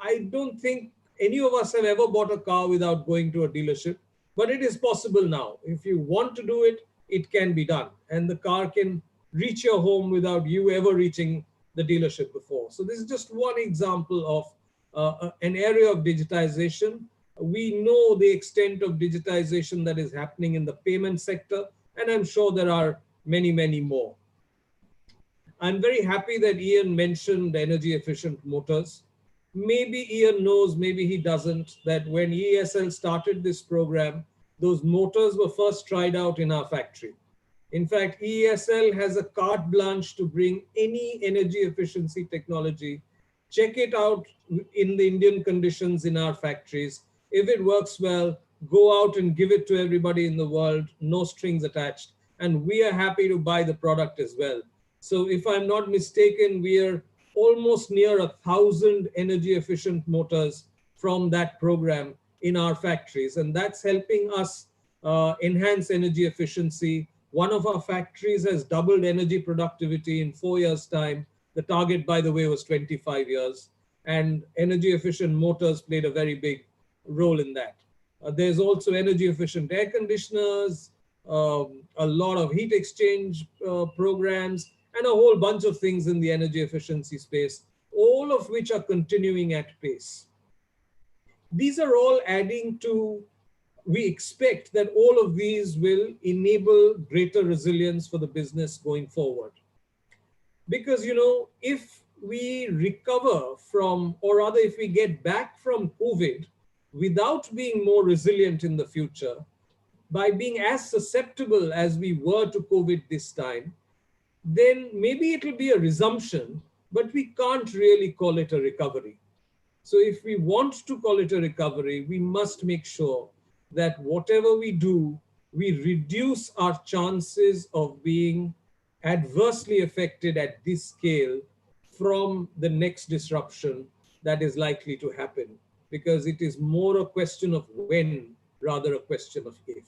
I don't think any of us have ever bought a car without going to a dealership, but it is possible now. If you want to do it, it can be done. And the car can reach your home without you ever reaching the dealership before. So this is just one example of an area of digitization. We know the extent of digitization that is happening in the payment sector, and I'm sure there are many, many more. I'm very happy that Ian mentioned energy efficient motors. Maybe Ian knows, maybe he doesn't, that when ESL started this program, those motors were first tried out in our factory. In fact, ESL has a carte blanche to bring any energy efficiency technology, check it out in the Indian conditions in our factories. If it works well, go out and give it to everybody in the world, no strings attached. And we are happy to buy the product as well. So if I'm not mistaken, we are almost near 1,000 energy efficient motors from that program in our factories. And that's helping us enhance energy efficiency. One of our factories has doubled energy productivity in 4 years' time. The target, by the way, was 25 years. And energy efficient motors played a very big role in that. There's also energy efficient air conditioners, a lot of heat exchange programs, and a whole bunch of things in the energy efficiency space, all of which are continuing at pace. These are all adding to, we expect that all of these will enable greater resilience for the business going forward. Because, you know, if we recover from, or rather if we get back from COVID without being more resilient in the future, by being as susceptible as we were to COVID this time, then maybe it will be a resumption, but we can't really call it a recovery. So if we want to call it a recovery, we must make sure that whatever we do, we reduce our chances of being adversely affected at this scale from the next disruption that is likely to happen, because it is more a question of when rather a question of if.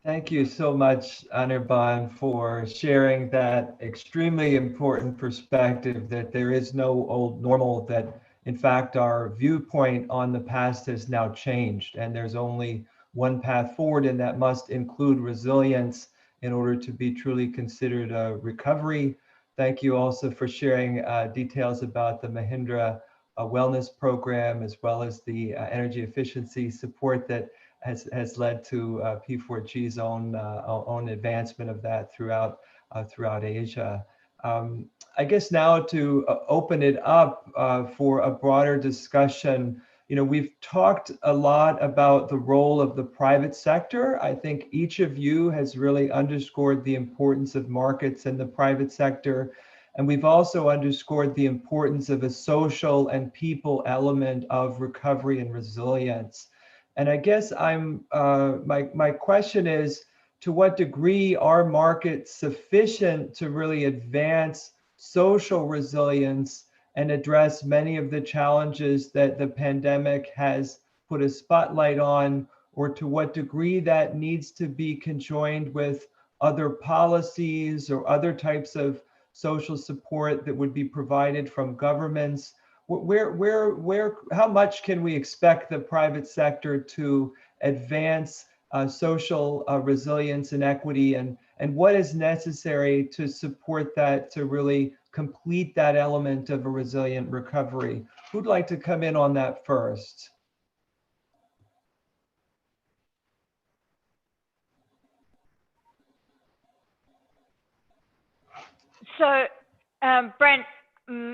Thank you so much, Anirban, for sharing that extremely important perspective that there is no old normal, that in fact our viewpoint on the past has now changed and there's only one path forward, and that must include resilience in order to be truly considered a recovery. Thank you also for sharing details about the Mahindra wellness program, as well as the energy efficiency support that has led to P4G's own advancement of that throughout Asia. I guess now to open it up for a broader discussion, you know, we've talked a lot about the role of the private sector. I think each of you has really underscored the importance of markets in the private sector. And we've also underscored the importance of a social and people element of recovery and resilience. And I guess my question is, to what degree are markets sufficient to really advance social resilience and address many of the challenges that the pandemic has put a spotlight on, or to what degree that needs to be conjoined with other policies or other types of social support that would be provided from governments, how much can we expect the private sector to advance social resilience and equity, and what is necessary to support that, to really complete that element of a resilient recovery? Who'd like to come in on that first? So, Brent,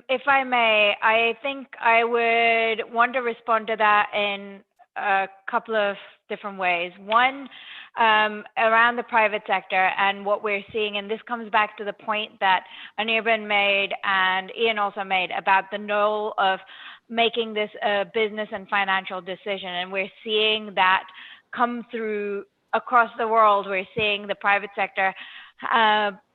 if I may, I think I would want to respond to that in a couple of different ways. One, around the private sector and what we're seeing, and this comes back to the point that Anirban made and Ian also made about the role of making this a business and financial decision. And we're seeing that come through across the world. We're seeing the private sector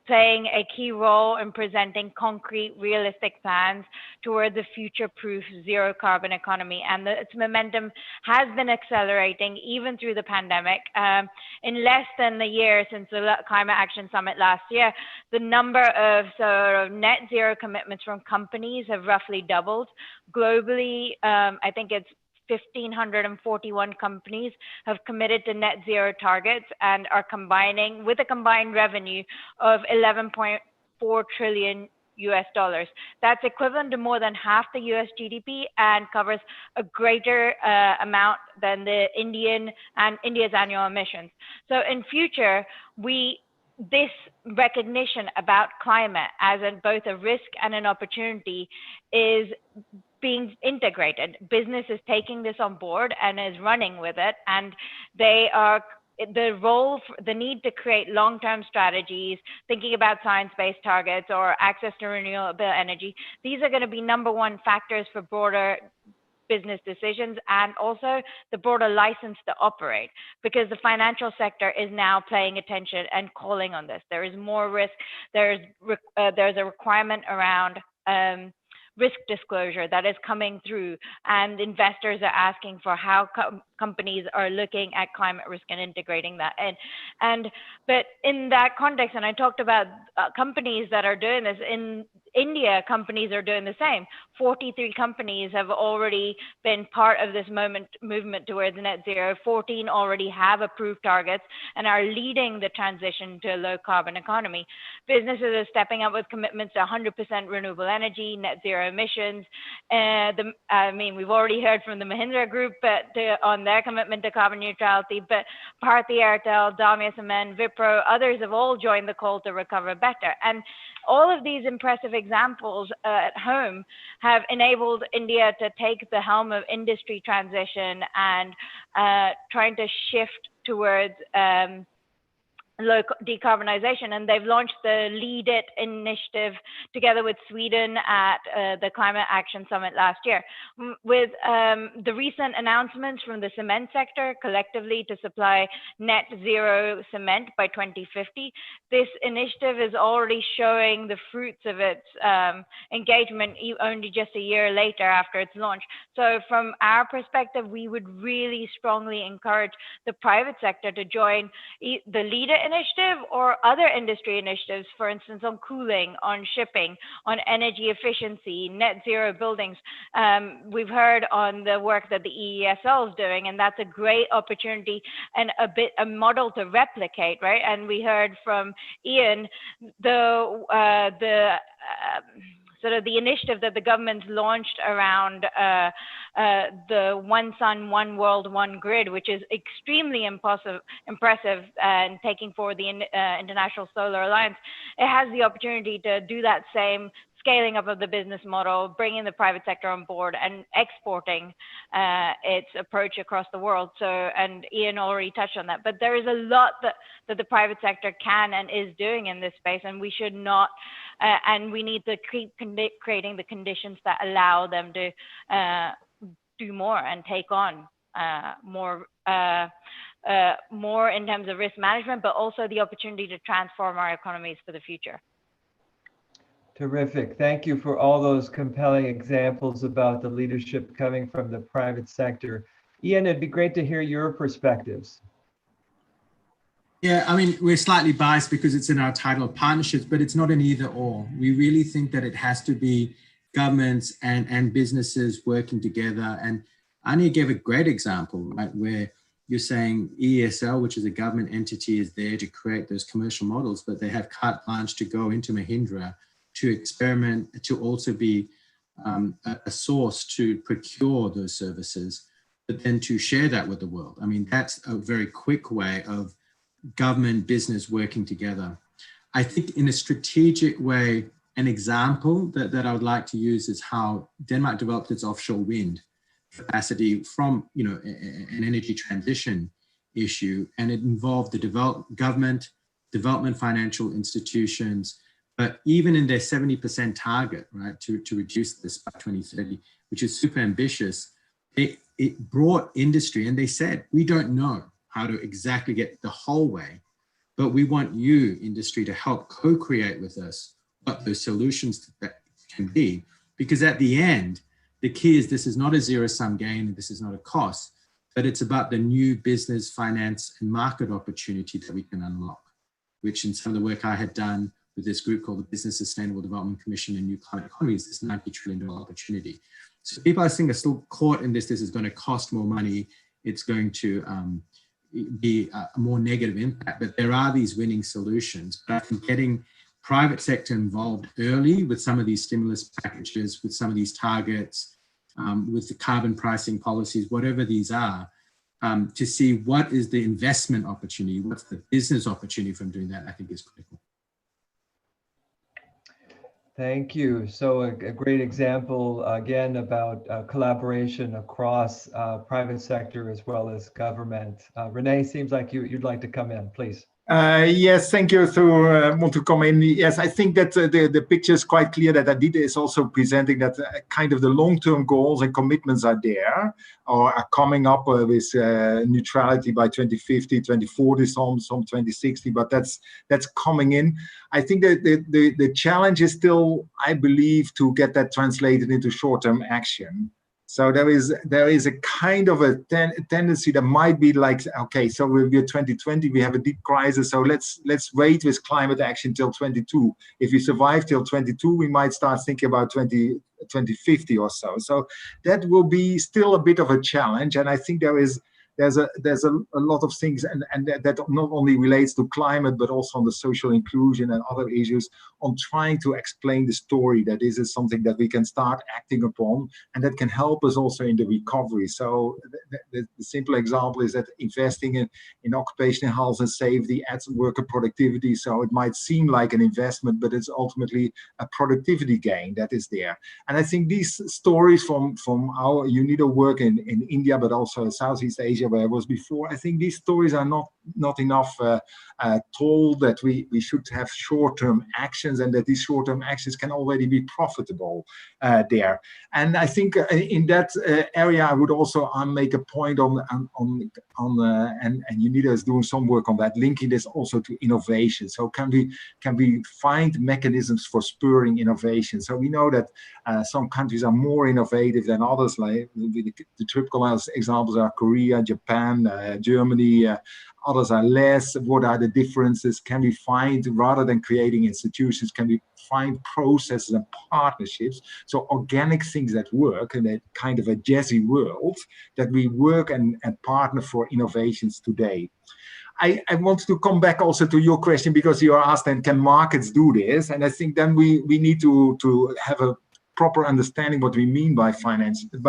playing a key role in presenting concrete, realistic plans toward the future-proof zero-carbon economy. And its momentum has been accelerating even through the pandemic. In less than a year since the Climate Action Summit last year, the number of sort of net zero commitments from companies have roughly doubled. Globally, I think it's 1,541 companies have committed to net zero targets and are combining with a combined revenue of $11.4 trillion. That's equivalent to more than half the US GDP and covers a greater amount than India's annual emissions. So in future, this recognition about climate as both a risk and an opportunity is being integrated. Business is taking this on board and is running with it, and they are the need to create long-term strategies, thinking about science-based targets or access to renewable energy. These are going to be number one factors for broader business decisions and also the broader license to operate, because the financial sector is now paying attention and calling on this. There is more risk. There's a requirement around risk disclosure that is coming through, and investors are asking for how companies are looking at climate risk and integrating that in. But in that context, and I talked about companies that are doing this, in India, companies are doing the same. 43 companies have already been part of this movement towards net zero. 14 already have approved targets and are leading the transition to a low carbon economy. Businesses are stepping up with commitments to 100% renewable energy, net zero emissions. We've already heard from the Mahindra Group on their commitment to carbon neutrality, but Bharti Airtel, Dalmia Cement, Wipro, others have all joined the call to recover better. And all of these impressive examples at home have enabled India to take the helm of industry transition and trying to shift towards low decarbonization, and they've launched the Lead It initiative together with Sweden at the Climate Action Summit last year. With the recent announcements from the cement sector collectively to supply net zero cement by 2050, this initiative is already showing the fruits of its engagement only just a year later after its launch. So from our perspective, we would really strongly encourage the private sector to join the Lead It initiative or other industry initiatives, for instance, on cooling, on shipping, on energy efficiency, net zero buildings. We've heard on the work that the EESL is doing, and that's a great opportunity and a model to replicate, right? And we heard from Ian sort of the initiative that the government's launched around the One Sun, One World, One Grid, which is extremely impressive and taking forward the International Solar Alliance. It has the opportunity to do that same scaling up of the business model, bringing the private sector on board and exporting its approach across the world. So, and Ian already touched on that, but there is a lot that the private sector can and is doing in this space, and we should not, and we need to keep creating the conditions that allow them to do more and take on more in terms of risk management, but also the opportunity to transform our economies for the future. Terrific. Thank you for all those compelling examples about the leadership coming from the private sector. Ian, it'd be great to hear your perspectives. Yeah, I mean, we're slightly biased because it's in our title, partnerships, but it's not an either or. We really think that it has to be governments and businesses working together. And Anya gave a great example, right, where you're saying ESL, which is a government entity, is there to create those commercial models, but they have carte blanche to go into Mahindra to experiment, to also be a source to procure those services, but then to share that with the world. I mean, that's a very quick way of government, business working together. I think in a strategic way, an example that I would like to use is how Denmark developed its offshore wind capacity from, an energy transition issue, and it involved the government, development financial institutions, but even in their 70% target, right, to reduce this by 2030, which is super ambitious, it brought industry, and they said, we don't know how to exactly get the whole way, but we want you, industry, to help co-create with us what those solutions that can be, because at the end, the key is this is not a zero-sum game, this is not a cost, but it's about the new business, finance, and market opportunity that we can unlock, which in some of the work I had done with this group called the Business Sustainable Development Commission and New Climate Economy is this $90 trillion opportunity. So people, I think, are still caught in this. This is going to cost more money. It's going to be a more negative impact, but there are these winning solutions. But I think getting private sector involved early with some of these stimulus packages, with some of these targets, with the carbon pricing policies, whatever these are, to see what is the investment opportunity, what's the business opportunity from doing that, I think is critical. Thank you. So a great example, again, about collaboration across private sector as well as government. Renee, seems like you'd like to come in, please. Yes, thank you. Want to come in. Yes, I think that the picture is quite clear that Aditya is also presenting that kind of the long-term goals and commitments are there, or are coming up with neutrality by 2050, 2040, some 2060, but that's coming in. I think that the challenge is still, I believe, to get that translated into short-term action. So there is a kind of a tendency that might be like, okay, so we're 2020, we have a deep crisis, so let's wait with climate action till 22. If we survive till 22, we might start thinking about 2050 or so. So that will be still a bit of a challenge, and I think there's a lot of things, and that not only relates to climate, but also on the social inclusion and other issues, on trying to explain the story that this is something that we can start acting upon, and that can help us also in the recovery. So the simple example is that investing in occupational health and safety adds worker productivity. So it might seem like an investment, but it's ultimately a productivity gain that is there. And I think these stories from our UNIDO work in India, but also Southeast Asia, where I was before, I think these stories are not enough told, that we should have short-term actions, and that these short-term actions can already be profitable there. And I think in that area, I would also make a point on and UNIDO is doing some work on that, linking this also to innovation. So can we find mechanisms for spurring innovation? So we know that some countries are more innovative than others, like the typical examples are Korea, Japan, Germany, others are less. What are the differences? Can we find, rather than creating institutions, can we find processes and partnerships, so organic things that work in a kind of a jazzy world, that we work and partner for innovations today? I want to come back also to your question, because you asked, and can markets do this? And I think then we need to have a proper understanding what we mean by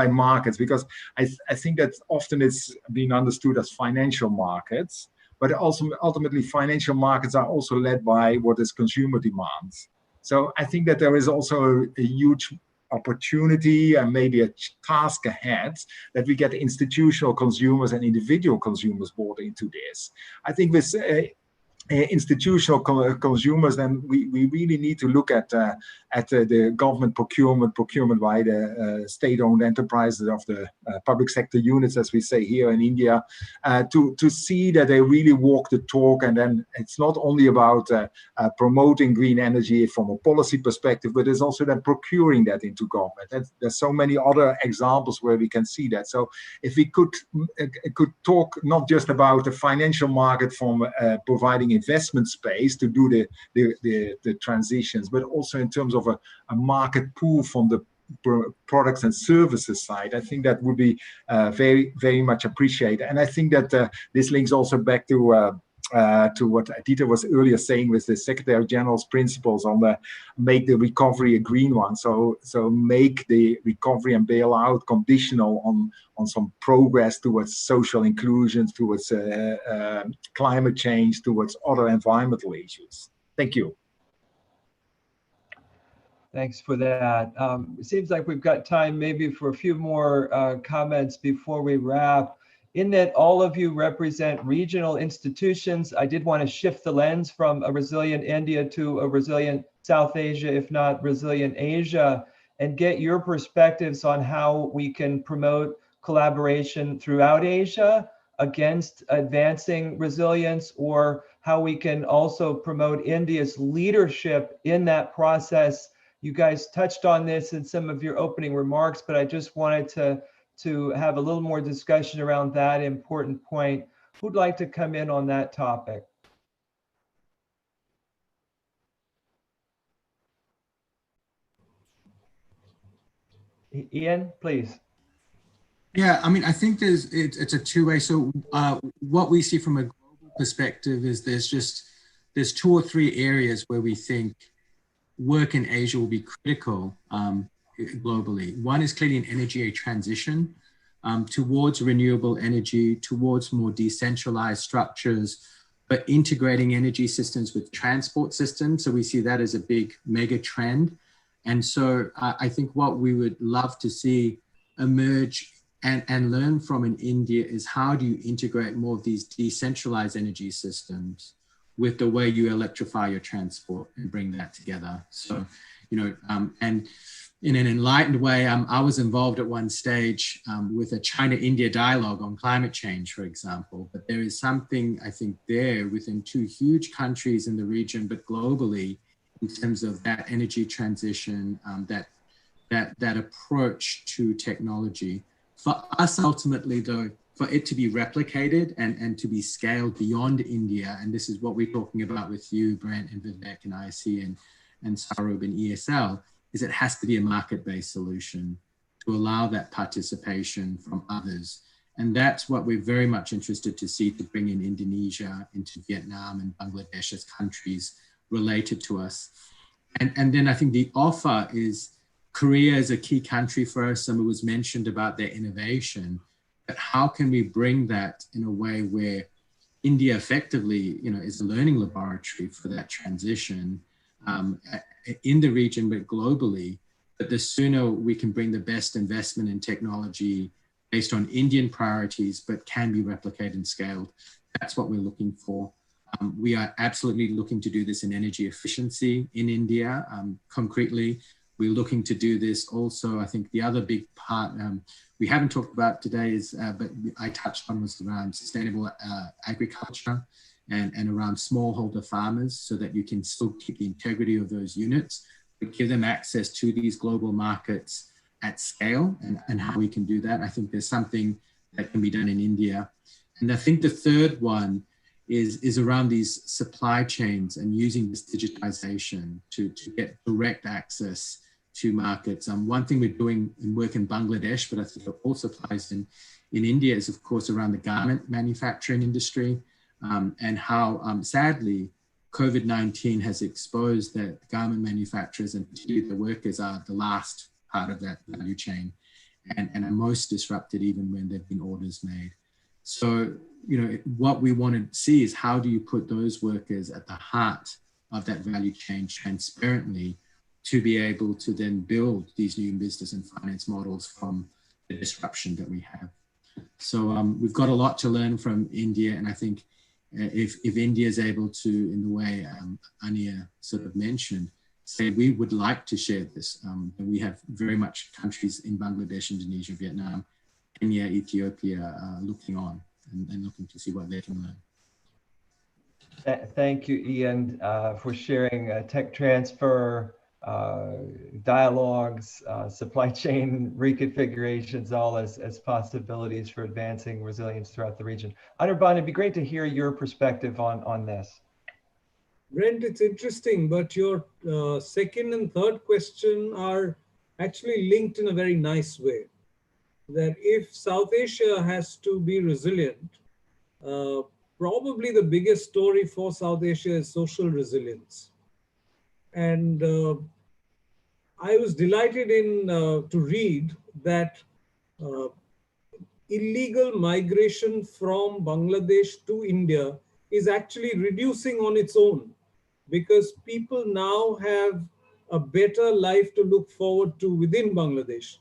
markets, because I think that often it's being understood as financial markets, but also ultimately financial markets are also led by what is consumer demands. So I think that there is also a huge opportunity and maybe a task ahead, that we get institutional consumers and individual consumers bought into this. I think with institutional consumers, then we really need to look at the government procurement by the state-owned enterprises of the public sector units, as we say here in India, to see that they really walk the talk. And then it's not only about promoting green energy from a policy perspective, but it's also then procuring that into government. And there's so many other examples where we can see that. So if we could talk not just about the financial market from providing investment space to do the transitions, but also in terms of a market pool from the products and services side. I think that would be very, very much appreciated. And I think that this links also back to what Aditya was earlier saying with the Secretary General's principles on the make the recovery a green one. So make the recovery and bailout conditional on some progress towards social inclusion, towards climate change, towards other environmental issues. Thank you. Thanks for that. It seems like we've got time maybe for a few more comments before we wrap. In that all of you represent regional institutions, I did want to shift the lens from a resilient India to a resilient South Asia, if not resilient Asia, and get your perspectives on how we can promote collaboration throughout Asia against advancing resilience, or how we can also promote India's leadership in that process. You guys touched on this in some of your opening remarks, but I just wanted to have a little more discussion around that important point. Who'd like to come in on that topic? Ian, please. Yeah, I mean, I think it's a two-way. So what we see from a global perspective is there's 2 or 3 areas where we think work in Asia will be critical globally. One is clearly an energy transition towards renewable energy, towards more decentralized structures, but integrating energy systems with transport systems. So we see that as a big mega trend. And so I think what we would love to see emerge and learn from in India is how do you integrate more of these decentralized energy systems with the way you electrify your transport and bring that together. So, and in an enlightened way, I was involved at one stage with a China-India dialogue on climate change, for example. But there is something, I think, there within 2 huge countries in the region, but globally, in terms of that energy transition, that approach to technology. For us, ultimately, though, for it to be replicated and to be scaled beyond India, and this is what we're talking about with you, Brent and Vivek and IC and Saurabh and ESL, is it has to be a market-based solution to allow that participation from others. And that's what we're very much interested to see, to bring in Indonesia, into Vietnam and Bangladesh as countries related to us. And then I think the offer is Korea is a key country for us. Some was mentioned about their innovation, but how can we bring that in a way where India effectively, is a learning laboratory for that transition in the region, but globally. But the sooner we can bring the best investment in technology based on Indian priorities, but can be replicated and scaled, that's what we're looking for. We are absolutely looking to do this in energy efficiency in India. Concretely, we're looking to do this also. I think the other big part we haven't talked about today is, but I touched on, was around sustainable agriculture and around smallholder farmers, so that you can still keep the integrity of those units, but give them access to these global markets at scale, and how we can do that. I think there's something that can be done in India. And I think the third one is around these supply chains and using this digitization to get direct access to markets. One thing we're doing in work in Bangladesh, but I think it also applies in India, is of course around the garment manufacturing industry, and how sadly COVID-19 has exposed that garment manufacturers and particularly the workers are the last part of that value chain, and are most disrupted even when there've been orders made. So, what we want to see is how do you put those workers at the heart of that value chain transparently, to be able to then build these new business and finance models from the disruption that we have. So we've got a lot to learn from India, and I think if India is able to, in the way Ania sort of mentioned, say we would like to share this, and we have very much countries in Bangladesh, Indonesia, Vietnam, Kenya, Ethiopia looking on and looking to see what they can learn. Thank you, Ian, for sharing tech transfer, dialogues, supply chain reconfigurations, all as possibilities for advancing resilience throughout the region. Anirban, it'd be great to hear your perspective on this. Brent, it's interesting, but your second and third question are actually linked in a very nice way. That if South Asia has to be resilient, probably the biggest story for South Asia is social resilience. And I was delighted to read that illegal migration from Bangladesh to India is actually reducing on its own, because people now have a better life to look forward to within Bangladesh.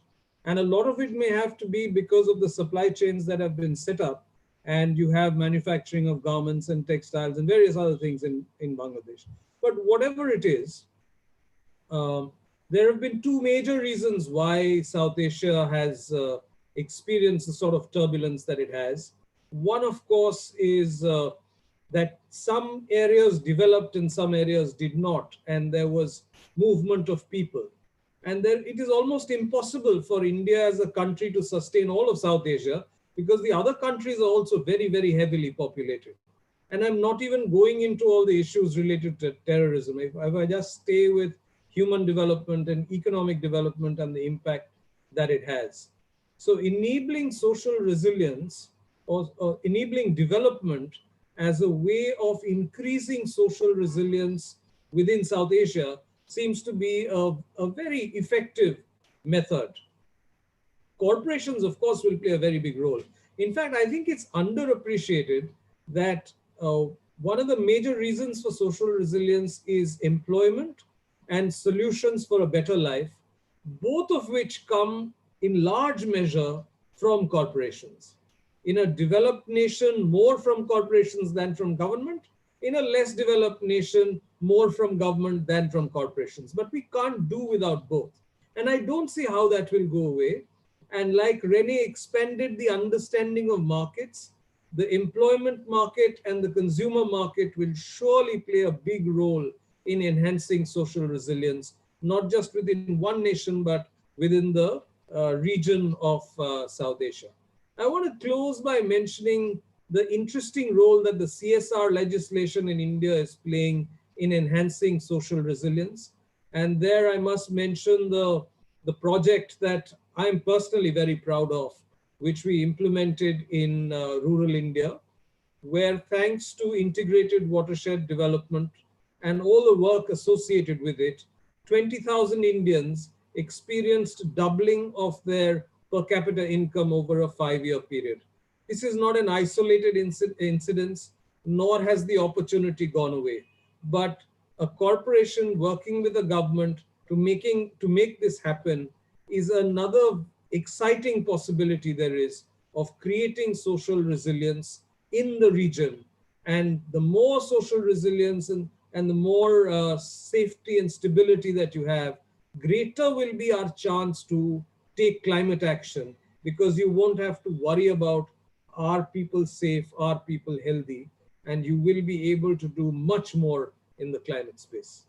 And a lot of it may have to be because of the supply chains that have been set up, and you have manufacturing of garments and textiles and various other things in Bangladesh. But whatever it is, there have been two major reasons why South Asia has experienced the sort of turbulence that it has. One, of course, is that some areas developed and some areas did not, and there was movement of people. And then it is almost impossible for India as a country to sustain all of South Asia, because the other countries are also very, very heavily populated. And I'm not even going into all the issues related to terrorism. If I just stay with human development and economic development and the impact that it has. So enabling social resilience or enabling development as a way of increasing social resilience within South Asia seems to be a very effective method. Corporations, of course, will play a very big role. In fact, I think it's underappreciated that one of the major reasons for social resilience is employment and solutions for a better life, both of which come in large measure from corporations. In a developed nation, more from corporations than from government. In a less developed nation, more from government than from corporations. But we can't do without both. And I don't see how that will go away. And like Renee expanded the understanding of markets, the employment market and the consumer market will surely play a big role in enhancing social resilience, not just within one nation, but within the region of South Asia. I want to close by mentioning the interesting role that the CSR legislation in India is playing in enhancing social resilience. And there I must mention the project that I'm personally very proud of, which we implemented in rural India, where thanks to integrated watershed development and all the work associated with it, 20,000 Indians experienced doubling of their per capita income over a 5-year period. This is not an isolated incident, nor has the opportunity gone away. But a corporation working with the government to make this happen is another exciting possibility there is of creating social resilience in the region. And the more social resilience and the more safety and stability that you have, greater will be our chance to take climate action, because you won't have to worry about are people safe, are people healthy, and you will be able to do much more in the climate space.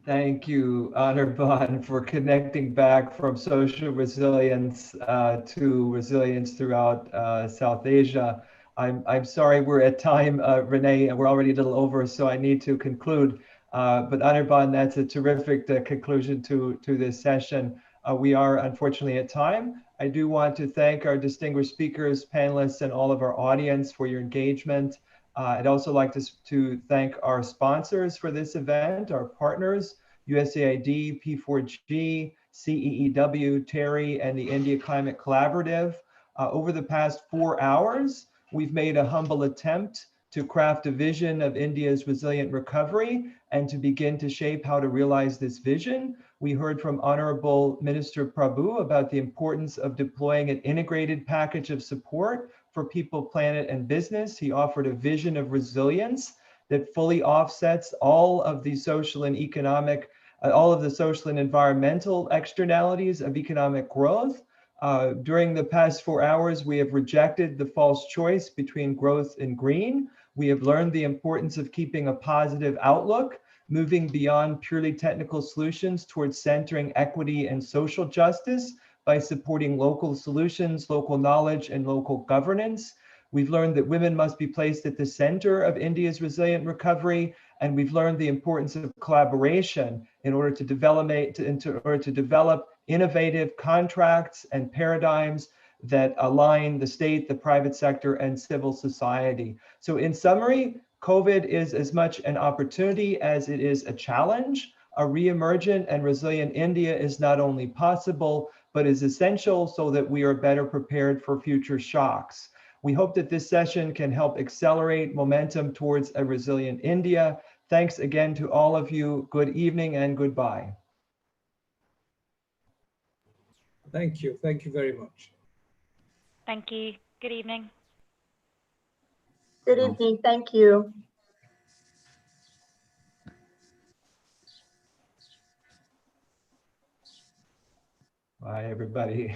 Thank you, Anirban, for connecting back from social resilience to resilience throughout South Asia. I'm sorry we're at time, Renee, and we're already a little over, so I need to conclude. But Anirban, that's a terrific conclusion to this session. We are unfortunately at time. I do want to thank our distinguished speakers, panelists, and all of our audience for your engagement. I'd also like to thank our sponsors for this event, our partners, USAID, P4G, CEEW, TERI, and the India Climate Collaborative. Over the past 4 hours, we've made a humble attempt to craft a vision of India's resilient recovery and to begin to shape how to realize this vision. We heard from Honorable Minister Prabhu about the importance of deploying an integrated package of support for people, planet, and business. He offered a vision of resilience that fully offsets all of the social and economic, all of the social and environmental externalities of economic growth. During the past 4 hours, we have rejected the false choice between growth and green. We have learned the importance of keeping a positive outlook, moving beyond purely technical solutions towards centering equity and social justice by supporting local solutions, local knowledge, and local governance. We've learned that women must be placed at the center of India's resilient recovery, and we've learned the importance of collaboration in order to develop innovative contracts and paradigms that align the state, the private sector, and civil society. So in summary, COVID is as much an opportunity as it is a challenge. A re-emergent and resilient India is not only possible, but is essential so that we are better prepared for future shocks. We hope that this session can help accelerate momentum towards a resilient India. Thanks again to all of you. Good evening and goodbye. Thank you. Thank you very much. Thank you. Good evening. Good evening. Thank you. Bye, everybody.